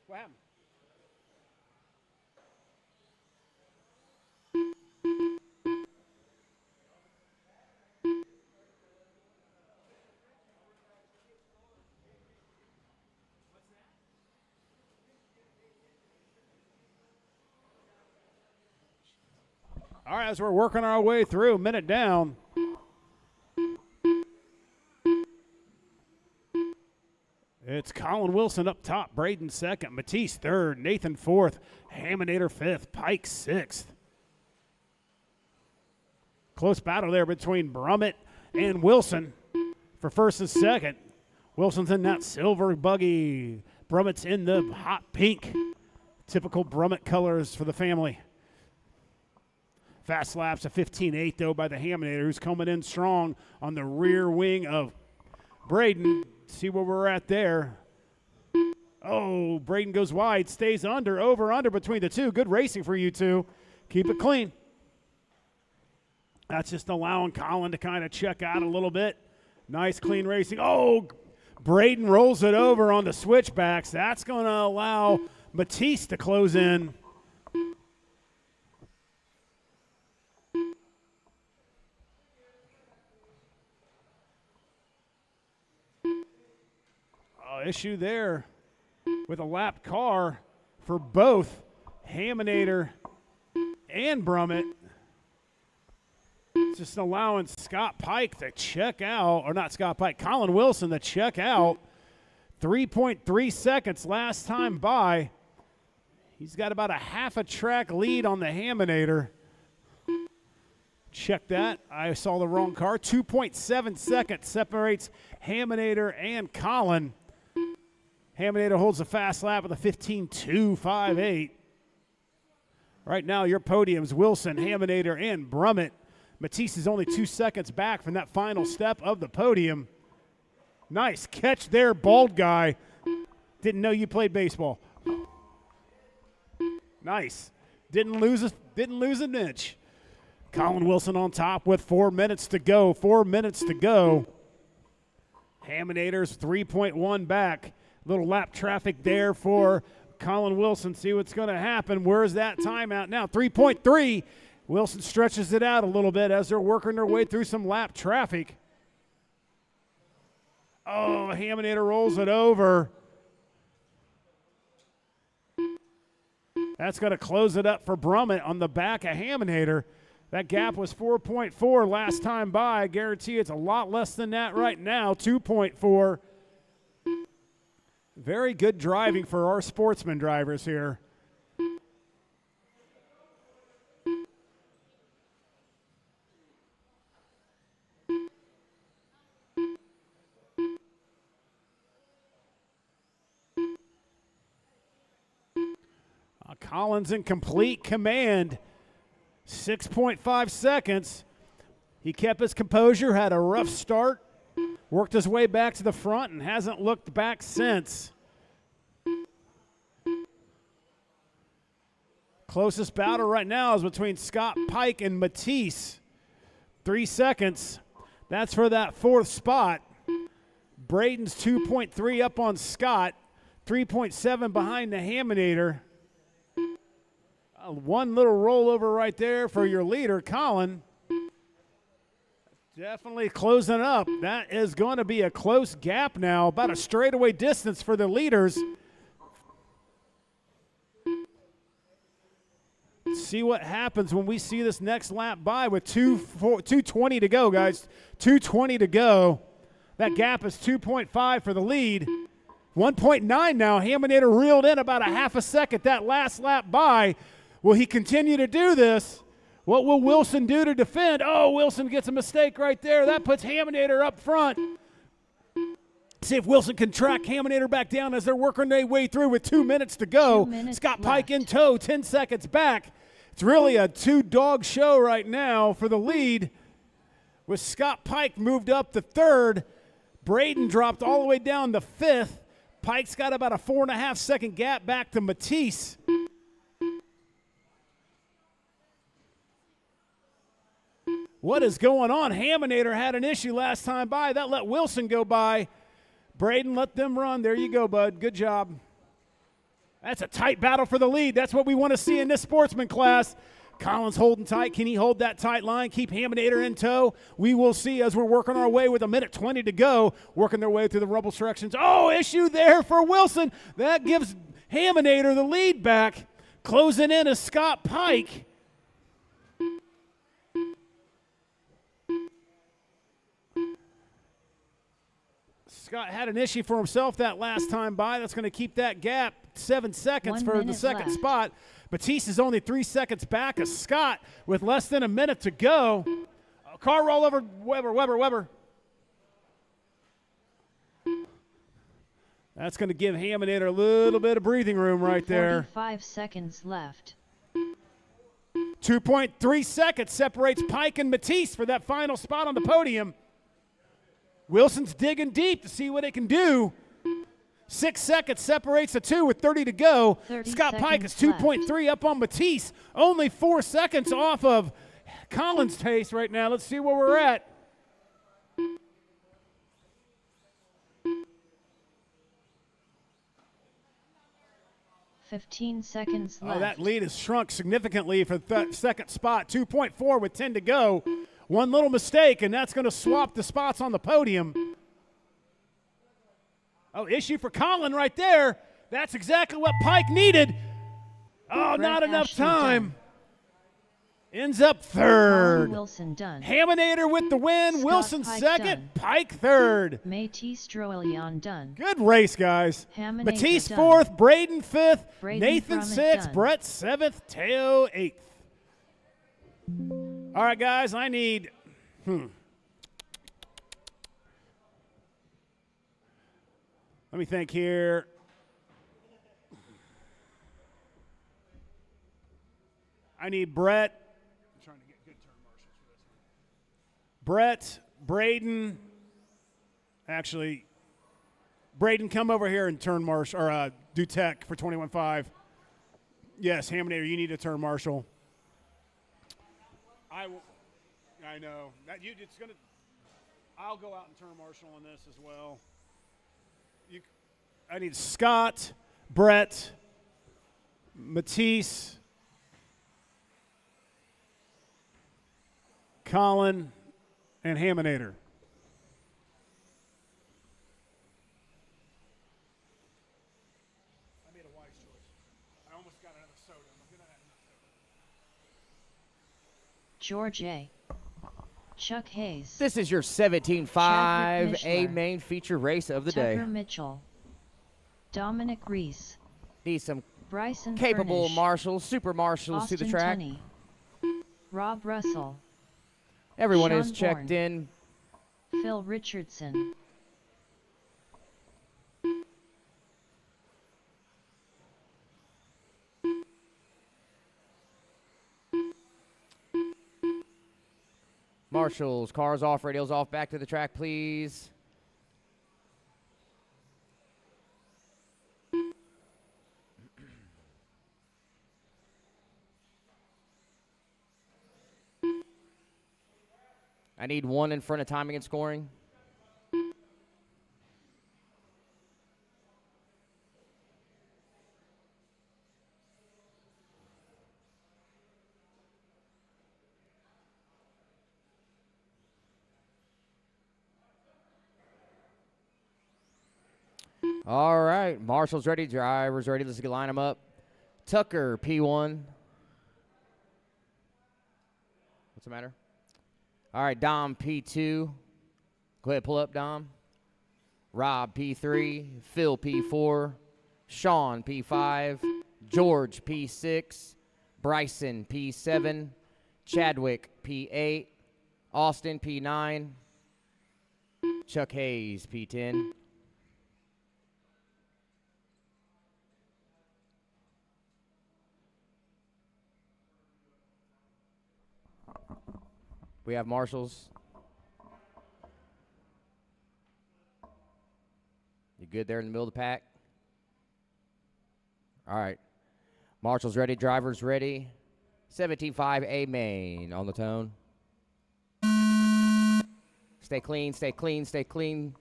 What happened? All right, as we're working our way through, minute down. It's Colin Wilson up top, Braden second, Matisse third, Nathan fourth, Haminator fifth, Pike sixth. Close battle there between Brummett and Wilson for first and second. Wilson's in that silver buggy. Brummett's in the hot pink. Typical Brummett colors for the family. Fast laps of 15.8 though by the Haminator, who's coming in strong on the rear wing of Braden. See where we're at there. Oh, Braden goes wide, stays under, over, under between the two. Good racing for you two. Keep it clean. That's just allowing Colin to kind of check out a little bit. Nice, clean racing. Oh, Braden rolls it over on the switchbacks. That's going to allow Matisse to close in. Issue there with a lapped car for both Haminator and Brummett. Just allowing Scott Pike to check out, or not Scott Pike, Colin Wilson to check out. 3.3 seconds last time by. He's got about a half a track lead on the Haminator. Check that. I saw the wrong car. 2.7 seconds separates Haminator and Colin. Haminator holds a fast lap with a 15.258. Right now, your podiums, Wilson, Haminator, and Brummett. Matisse is only 2 seconds back from that final step of the podium. Nice catch there, bald guy. Didn't know you played baseball. Nice. Didn't lose an inch. Colin Wilson on top with 4 minutes to go. 4 minutes to go. Haminator's 3.1 back. Little lap traffic there for Colin Wilson. See what's going to happen. Where's that timeout now? 3.3. Wilson stretches it out a little bit as they're working their way through some lap traffic. Oh, Haminator rolls it over. That's going to close it up for Brummett on the back of Haminator. That gap was 4.4 last time by. I guarantee it's a lot less than that right now, 2.4. Very good driving for our sportsman drivers here. Collins in complete command. 6.5 seconds. He kept his composure, had a rough start, worked his way back to the front, and hasn't looked back since. Closest battle right now is between Scott Pike and Matisse. 3 seconds. That's for that fourth spot. Braden's 2.3 up on Scott, 3.7 behind the Haminator. One little rollover right there for your leader, Colin. Definitely closing up. That is going to be a close gap now, about a straightaway distance for the leaders. See what happens when we see this next lap by with 2:20 to go, guys. 2:20 to go. That gap is 2.5 for the lead. 1.9 now. Haminator reeled in about a half a second that last lap by. Will he continue to do this? What will Wilson do to defend? Oh, Wilson gets a mistake right there. That puts Haminator up front. See if Wilson can track Haminator back down as they're working their way through with 2 minutes to go. 2 minutes Scott Pike left. in tow, 10 seconds back. It's really a two-dog show right now for the lead, with Scott Pike moved up to third. Braden dropped all the way down to fifth. Pike's got about a 4.5-second gap back to Matisse. What is going on? Haminator had an issue last time by. That let Wilson go by. Braden, let them run. There you go, bud. Good job. That's a tight battle for the lead. That's what we want to see in this sportsman class. Collins holding tight. Can he hold that tight line? Keep Haminator in tow. We will see as we're working our way with 1:20 to go, working their way through the rubble sections. Oh, issue there for Wilson. That gives Haminator the lead back. Closing in is Scott Pike. Scott had an issue for himself that last time by. That's going to keep that gap 7 seconds 1 for the minute second left. spot. Batiste is only 3 seconds back of Scott with less than a minute to go. Car roll over Weber. That's going to give Haminator a little bit of breathing room right there. 45 seconds left. 2.3 seconds separates Pike and Matisse for that final spot on the podium. Wilson's digging deep to see what it can do. 6 seconds separates the two with 30 to go. 30 Scott Pike is seconds left. 2.3 up on Matisse. Only 4 seconds off of Collins' pace right now. Let's see where we're at. $15 seconds left. Oh, that lead has shrunk significantly for the second spot. 2.4 with 10 to go. One little mistake, and that's going to swap the spots on the podium. Oh, issue for Colin right there. That's exactly what Pike needed. Oh, Brett not enough Ashley time. done. Ends up Colin third. Wilson done. Haminator with the win. Scott Wilson Pike second. done. Pike third. Matisse Stroelian done. Good race, guys. Haminator Matisse done. fourth, Braden fifth, Braden Nathan Frummett sixth, done. Brett seventh, Teo eighth. All right, guys, I need. Let me think here. I need Brett. I'm trying to get good turn marshals for this one. Brett, Braden. Actually, Braden, come over here and turn marshal or do tech for 21.5. Yes, Haminator, you need a turn marshal. I will. I know that you. It's gonna. I'll go out and turn marshal on this as well. I need Scott, Brett, Matisse, Colin, and Haminator. I made a wise choice. I almost got another soda. I'm gonna have another soda. George A. Chuck Hayes. This is your 17.5 Chadwick A Mishler. main feature race of the Tucker day. Mitchell. Dominic Reese. Need some Bryson capable Furnish. marshals, super marshals Austin to the track. Tunney. Rob Russell. Everyone is Sean checked Bourne. in. Phil Richardson. Marshals, cars off, radios off, back to the track, please. I need one in front of timing and scoring. All right, Marshall's ready, drivers ready. Let's line them up. Tucker, P1. What's the matter? All right, Dom, P2. Go ahead, pull up, Dom. Rob, P3. Phil, P4. Sean, P5. George, P6. Bryson, P7. Chadwick, P8. Austin, P9. Chuck Hayes, P10. We have marshals. You good there in the middle of the pack? All right. Marshall's ready. Driver's ready. 17.5 A main on the tone. Stay clean, stay clean, stay clean.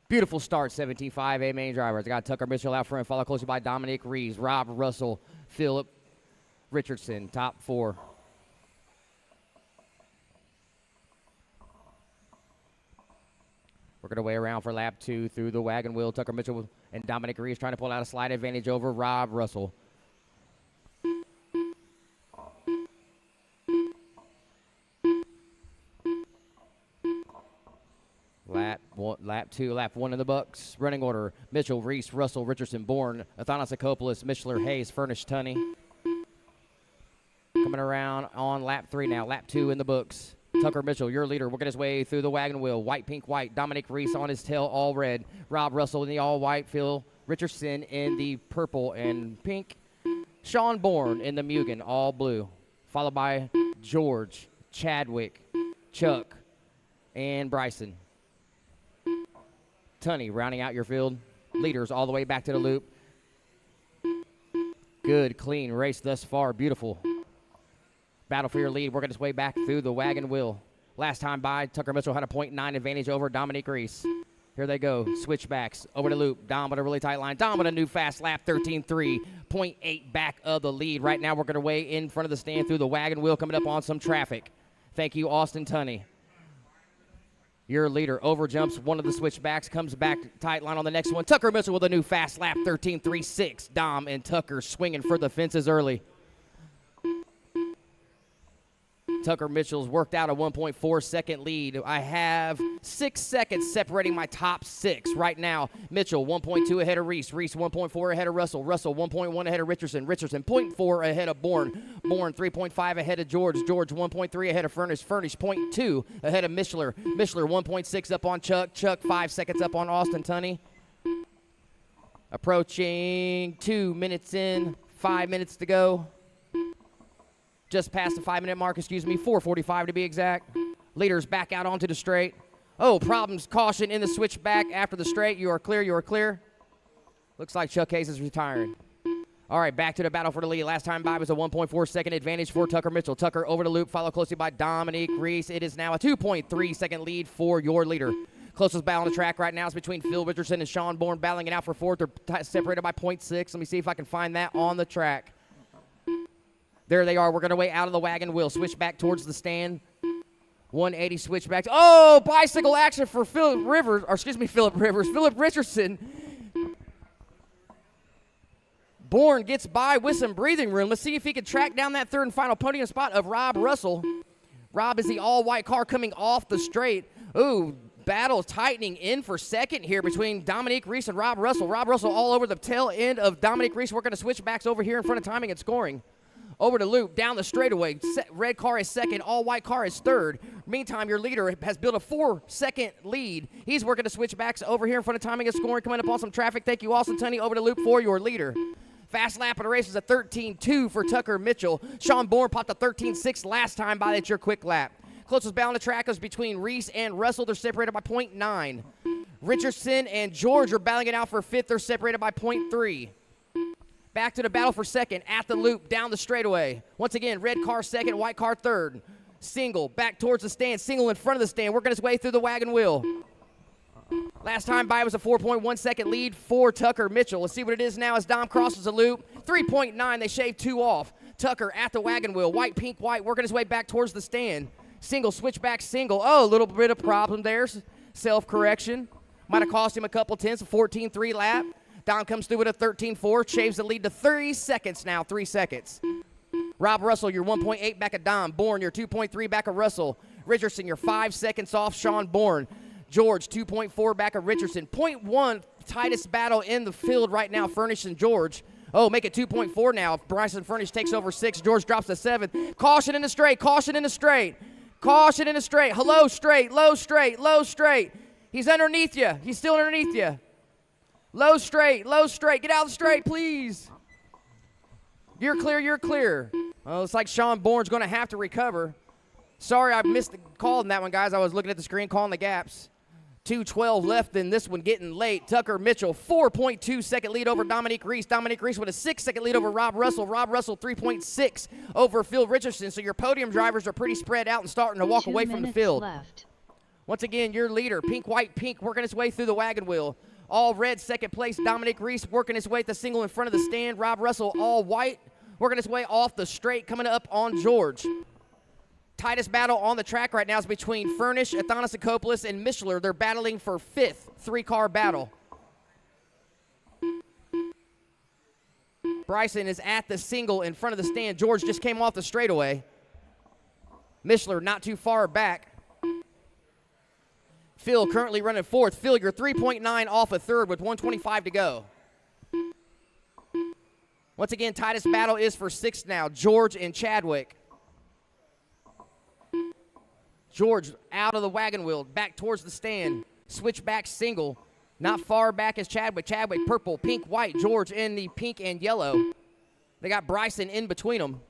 Beautiful start, 17.5 A main drivers. I got Tucker Mitchell out front, followed closely by Dominic Reeves, Rob Russell, Philip Richardson, top 4. Working our way around for lap 2 through the wagon wheel. Tucker Mitchell and Dominic Reeves trying to pull out a slight advantage over Rob Russell. Lap 2, lap 1 in the books. Running order: Mitchell, Reese, Russell, Richardson, Bourne, Athanas, Akopoulos, Mishler, Hayes, Furnish, Tunney. Coming around on lap 3 now. Lap 2 in the books. Tucker Mitchell, your leader, working his way through the wagon wheel. White, pink, white. Dominic Reese on his tail, all red. Rob Russell in the all white. Phil Richardson in the purple and pink. Sean Bourne in the Mugen, all blue. Followed by George, Chadwick, Chuck, and Bryson. Tunney rounding out your field. Leaders all the way back to the loop. Good, clean race thus far. Beautiful. Battle for your lead, working its way back through the wagon wheel. Last time by, Tucker Mitchell had a 0.9 advantage over Dominic Reese. Here they go, switchbacks over the loop. Dom with a really tight line. Dom with a new fast lap, 13.3, 0.8 back of the lead. Right now, working our way in front of the stand through the wagon wheel, coming up on some traffic. Thank you, Austin Tunney. Your leader overjumps one of the switchbacks, comes back tight line on the next one. Tucker Mitchell with a new fast lap, 13.36. Dom and Tucker swinging for the fences early. Tucker Mitchell's worked out a 1.4 second lead. I have 6 seconds separating my top 6 right now. Mitchell 1.2 ahead of Reese. Reese 1.4 ahead of Russell. Russell 1.1 ahead of Richardson. Richardson 0.4 ahead of Bourne. Bourne 3.5 ahead of George. George 1.3 ahead of Furnish. Furnish 0.2 ahead of Mishler. Mishler 1.6 up on Chuck. Chuck 5 seconds up on Austin Tunney. Approaching 2 minutes in, 5 minutes to go. Just past the 5-minute mark, 4:45 to be exact. Leaders back out onto the straight. Oh, problems, caution in the switchback after the straight. You are clear, you are clear. Looks like Chuck Hayes is retiring. All right, back to the battle for the lead. Last time by was a 1.4 second advantage for Tucker Mitchell. Tucker over the loop, followed closely by Dominic Reese. It is now a 2.3 second lead for your leader. Closest battle on the track right now is between Phil Richardson and Sean Bourne, battling it out for 4th. They're separated by 0.6. Let me see if I can find that on the track. There they are. We're going to way out of the wagon wheel. Switch back towards the stand. 180 switchbacks. Oh, bicycle action for Philip Richardson. Bourne gets by with some breathing room. Let's see if he can track down that 3rd and final podium spot of Rob Russell. Rob is the all-white car coming off the straight. Ooh, battle tightening in for 2nd here between Dominic Reese and Rob Russell. Rob Russell all over the tail end of Dominic Reese. We're going to switch backs over here in front of timing and scoring. Over the loop, down the straightaway. Red car is 2nd, all-white car is 3rd. Meantime, your leader has built a 4-second lead. He's working to switch backs over here in front of timing and scoring, coming up on some traffic. Thank you, Austin Tunney, over the loop for your leader. Fast lap of the race is a 13.2 for Tucker Mitchell. Sean Bourne popped a 13.6 last time by. That's your quick lap. Closest battle on the track is between Reese and Russell. They're separated by 0.9. Richardson and George are battling it out for 5th. They're separated by 0.3. Back to the battle for 2nd, at the loop, down the straightaway. Once again, red car 2nd, white car 3rd. Single, back towards the stand, single in front of the stand, working his way through the wagon wheel. Last time by was a 4.1 second lead for Tucker Mitchell. Let's see what it is now as Dom crosses the loop. 3.9, they shaved 2 off. Tucker at the wagon wheel, white, pink, white, working his way back towards the stand. Single, switchback, single. Oh, a little bit of problem there. Self-correction. Might have cost him a couple tenths, a 14.3 lap. Dom comes through with a 13.4, shaves the lead to 30 seconds now, 3 seconds. Rob Russell, you're 1.8 back of Dom. Bourne, you're 2.3 back of Russell. Richardson, you're 5 seconds off Sean Bourne. George, 2.4 back of Richardson. 0.1, tightest battle in the field right now, Furnish and George. Oh, make it 2.4 now. If Bryson Furnish takes over 6, George drops to 7th. Caution in the straight, caution in the straight. Caution in the straight. Hello, straight, low straight, low straight. He's underneath you. He's still underneath you. Low straight, low straight. Get out of the straight, please. You're clear, you're clear. Well, it's like Sean Bourne's going to have to recover. Sorry, I missed the call in that one, guys. I was looking at the screen calling the gaps. 2:12 left in this one, getting late. Tucker Mitchell, 4.2 second lead over Dominique Reese. Dominique Reese with a 6-second lead over Rob Russell. Rob Russell, 3.6 over Phil Richardson. So your podium drivers are pretty spread out and starting to walk 2 away from the minutes field. left. Once again, your leader, Pink, White, Pink, working his way through the wagon wheel. All red, second place, Dominic Reese working his way at the single in front of the stand. Rob Russell, all white, working his way off the straight, coming up on George. Tightest battle on the track right now is between Furnish, Athanasiopoulos, and Mishler. They're battling for 5th, 3-car battle. Bryson is at the single in front of the stand. George just came off the straightaway. Mishler not too far back. Phil currently running 4th. Phil, you're 3.9 off a 3rd with 1:25 to go. Once again, tightest battle is for 6th now, George and Chadwick. George out of the wagon wheel, back towards the stand. Switch back single. Not far back is Chadwick. Chadwick, purple, pink, white. George in the pink and yellow. They got Bryson in between them.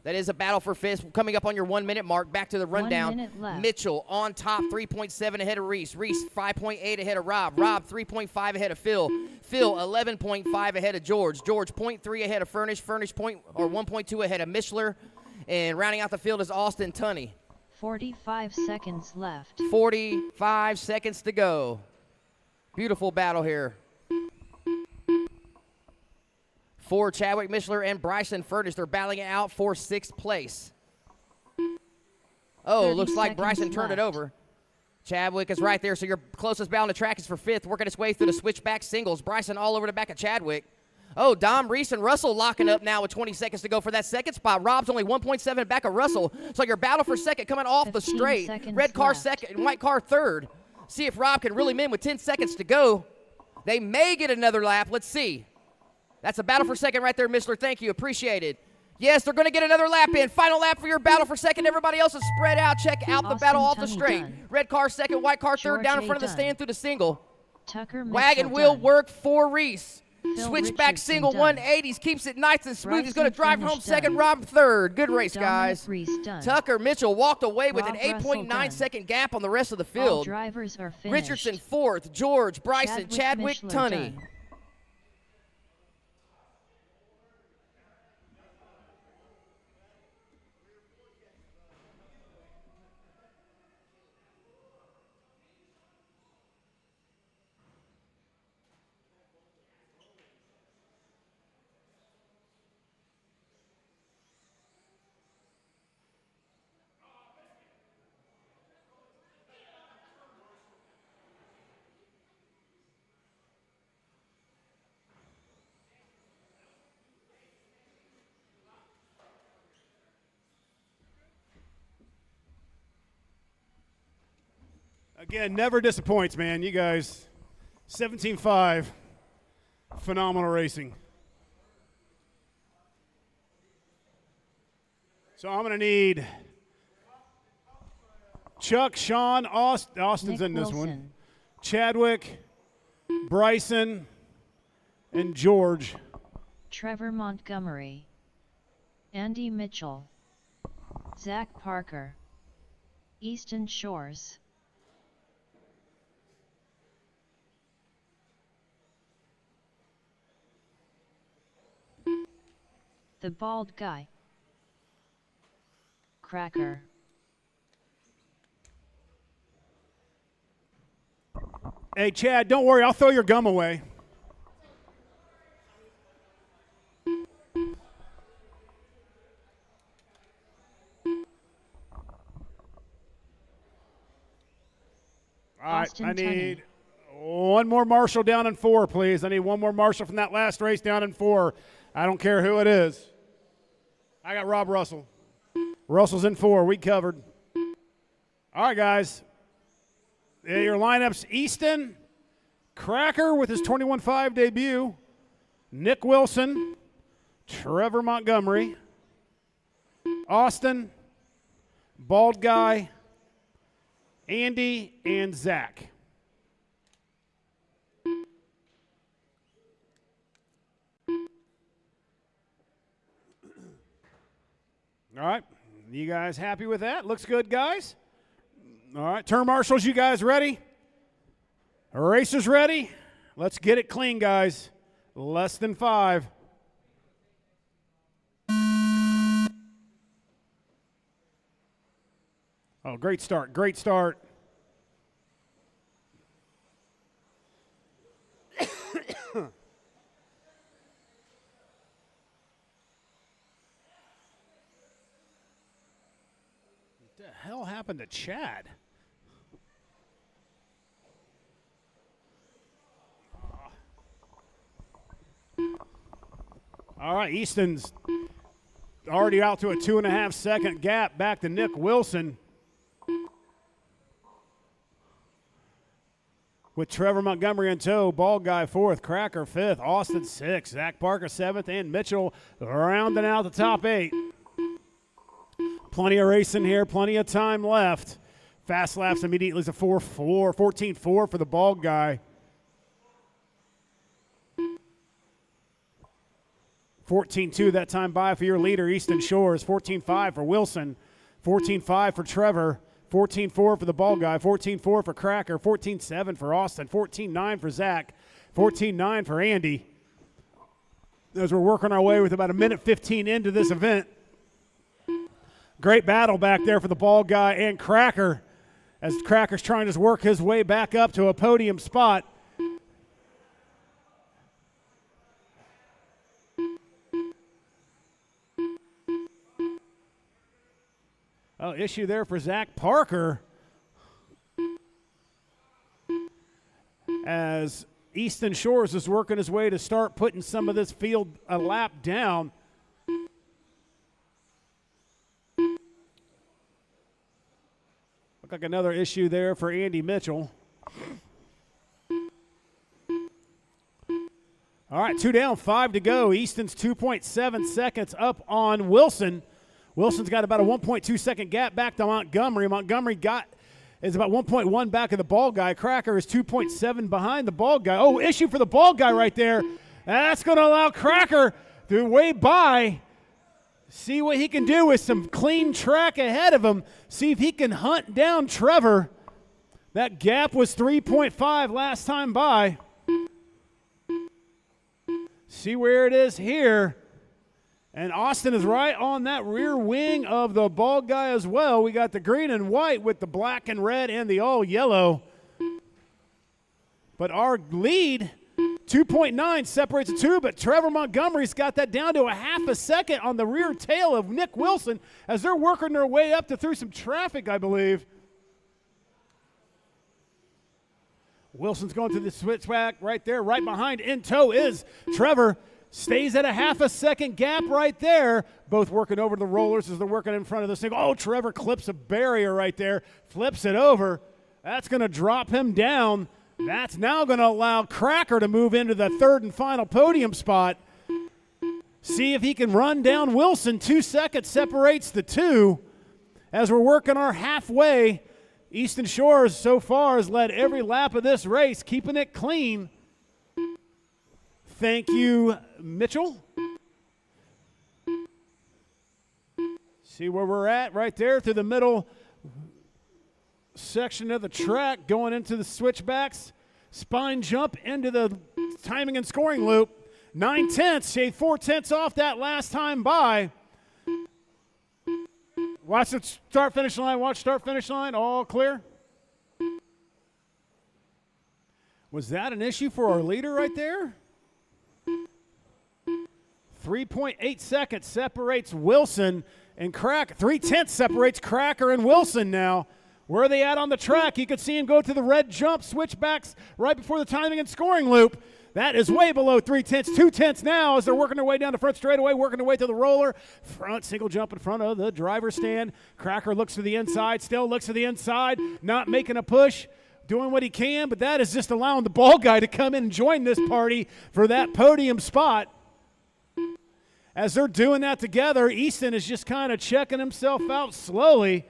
That is a battle for 5th. Coming up on your 1-minute mark. Back to the 1 rundown. minute left. Mitchell on top, 3.7 ahead of Reese. Reese, 5.8 ahead of Rob. Rob, 3.5 ahead of Phil. Phil, 11.5 ahead of George. George, 0.3 ahead of Furnish. Furnish, 1.2 ahead of Mishler. And rounding out the field is Austin Tunney. 45 seconds left. 45 seconds to go. Beautiful battle here. For Chadwick Mishler and Bryson Furnish, they're battling it out for 6th place. Oh, 30 looks like seconds Bryson turned it left. over. Chadwick is right there, so your closest battle on the track is for 5th, working its way through the switchback singles. Bryson all over the back of Chadwick. Oh, Dom, Reese, and Russell locking up now with 20 seconds to go for that 2nd spot. Rob's only 1.7 back of Russell, so your battle for 2nd coming off the 15 straight. seconds Red car left. 2nd and white car 3rd. See if Rob can reel him in with 10 seconds to go. They may get another lap. Let's see. That's a battle for 2nd right there, Mishler. Thank you. Appreciate it. Yes, they're going to get another lap in. Final lap for your battle for 2nd. Everybody else is spread out. Check out the Austin battle off the Tunney straight. done. Red car 2nd, white car 3rd, George down in A. front of the done. stand through the single. Tucker Wagon Mitchell wheel done. work for Reese. Phil Switchback Richardson single done. 180s. Keeps it nice and smooth. He's going to Bryson drive home Finish 2nd. done. Rob 3rd. Good race, Dominic guys. Reese done. Tucker Mitchell walked away with Rob an Russell 8.9 done. second gap on the rest of the All field. drivers are finished. Richardson 4th. George, Bryson, Chadwick, Mishler Tunney. done. Again, never disappoints, man. You guys, 17-5, phenomenal racing. So I'm going to need Chuck, Sean, Austin's Nick in this one, Wilson. Chadwick, Bryson, and George. Trevor Montgomery. Andy Mitchell. Zach Parker. Easton Shores. The Bald Guy. Cracker. Hey, Chad, don't worry. I'll throw your gum away. All right, Austin I Tunney. need one more marshal down in 4, please. I need one more marshal from that last race down in 4. I don't care who it is. I got Rob Russell. Russell's in 4. We covered. All right, guys. Yeah, your lineups: Easton, Cracker with his 21.5 debut, Nick Wilson, Trevor Montgomery, Austin, Bald Guy, Andy, and Zach. All right. You guys happy with that? Looks good, guys? All right, turn marshals, you guys ready? Racers ready? Let's get it clean, guys. Less than 5. Oh, great start, great start. What the hell happened to Chad? All right, Easton's already out to a 2.5 second gap back to Nick Wilson. With Trevor Montgomery in tow, Ball Guy 4th, Cracker 5th, Austin 6th, Zach Parker 7th, and Mitchell rounding out the top 8. Plenty of racing here, plenty of time left. Fast laps immediately is a 4-4, 14-4 for the Ball Guy. 14-2 that time by for your leader, Easton Shores. 14-5 for Wilson. 14-5 for Trevor. 14-4 for the Ball Guy. 14-4 for Cracker. 14-7 for Austin. 14-9 for Zach. 14-9 for Andy. As we're working our way with about 1:15 into this event. Great battle back there for the Ball Guy and Cracker, as Cracker's trying to work his way back up to a podium spot. Oh, issue there for Zach Parker, as Easton Shores is working his way to start putting some of this field a lap down. Look like another issue there for Andy Mitchell. All right, 2 down, 5 to go. Easton's 2.7 seconds up on Wilson. Wilson's got about a 1.2 second gap back to Montgomery. Montgomery is about 1.1 back of the Ball Guy. Cracker is 2.7 behind the Ball Guy. Oh, issue for the Ball Guy right there. That's going to allow Cracker to way by. See what he can do with some clean track ahead of him. See if he can hunt down Trevor. That gap was 3.5 last time by. See where it is here. And Austin is right on that rear wing of the Ball Guy as well. We got the green and white with the black and red and the all yellow. But our lead, 2.9 separates the two, but Trevor Montgomery's got that down to a 0.5 second on the rear tail of Nick Wilson as they're working their way up to through some traffic, I believe. Wilson's going through the switchback right there. Right behind in tow is Trevor. Stays at a 0.5 second gap right there. Both working over the rollers as they're working in front of this thing. Oh, Trevor clips a barrier right there. Flips it over. That's going to drop him down. That's now going to allow Cracker to move into the 3rd and final podium spot. See if he can run down Wilson. 2 seconds separates the two. As we're working our halfway, Easton Shores so far has led every lap of this race, keeping it clean. Thank you, Mitchell. See where we're at right there through the middle section of the track, going into the switchbacks. Spine jump into the timing and scoring loop. 9/10, shade 4/10 off that last time by. Watch the start-finish line. Watch start-finish line. All clear. Was that an issue for our leader right there? 3.8 seconds separates Wilson and Cracker. 3/10 separates Cracker and Wilson now. Where are they at on the track? You could see him go to the red jump, switchbacks right before the timing and scoring loop. That is way below 3/10. 2/10 now as they're working their way down the front straightaway, working their way to the roller. Front single jump in front of the driver's stand. Cracker looks to the inside, still looks to the inside, not making a push, doing what he can, but that is just allowing the Ball Guy to come in and join this party for that podium spot. As they're doing that together, Easton is just kind of checking himself out slowly.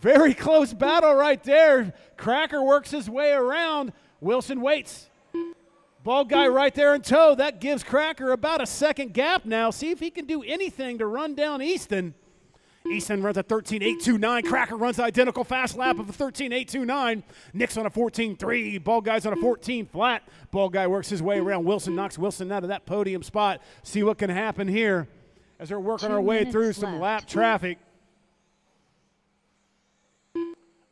Very close battle right there. Cracker works his way around. Wilson waits. Ball Guy right there in tow. That gives Cracker about a second gap now. See if he can do anything to run down Easton. Easton runs a 13.829. Cracker runs the identical fast lap of a 13.829. Nick's on a 14.3. Ball Guy's on a 14 flat. Ball Guy works his way around Wilson, knocks Wilson out of that podium spot. See what can happen here as we're working 2 our way through minutes some left. lap traffic.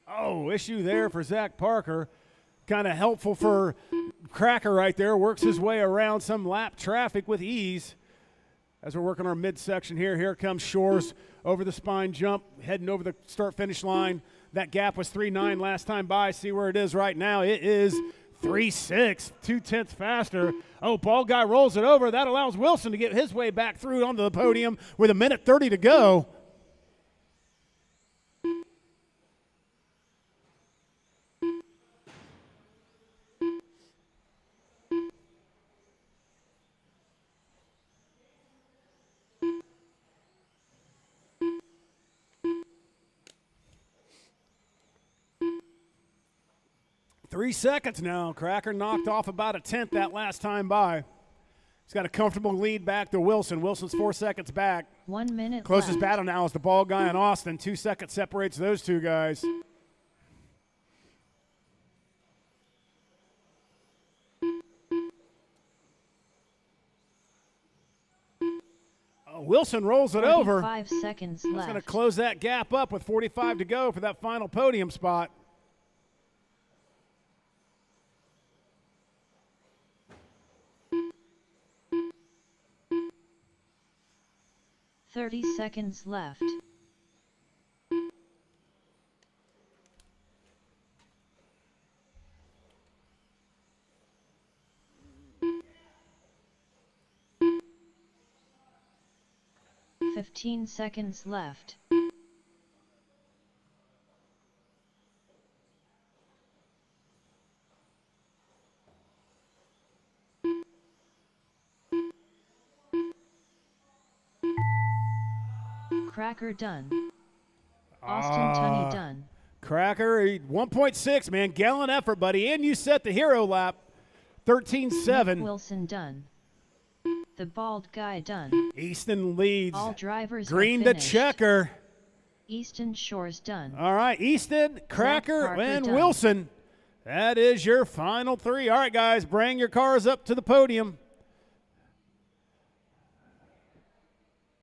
Oh, issue there for Zach Parker. Kind of helpful for Cracker right there. Works his way around some lap traffic with ease. As we're working our midsection here, here comes Shores over the spine jump, heading over the start-finish line. That gap was 3.9 last time by. See where it is right now. It is 3.6, 0.2 faster. Oh, Ball Guy rolls it over. That allows Wilson to get his way back through onto the podium with 1:30 to go. Three seconds now. Cracker knocked off about 1/10 that last time by. He's got a comfortable lead back to Wilson. Wilson's 4 seconds back. 1 minute Closest left. battle now is the Ball Guy and Austin. 2 seconds separates those two guys. Oh, Wilson rolls it over. 5 seconds He's going to left. close that gap up with 45 to go for that final podium spot. Thirty seconds left. Fifteen seconds left. Cracker done. Austin Tunney done. Cracker, 1.6, man. Gallant effort, buddy. And you set the hero lap. 13.7. Wilson done. The Bald Guy done. Easton leads. All drivers Green are to finished. checker. Easton Shores done. All right, Easton, Cracker, Parker and done. Wilson. That is your final three. All right, guys, bring your cars up to the podium.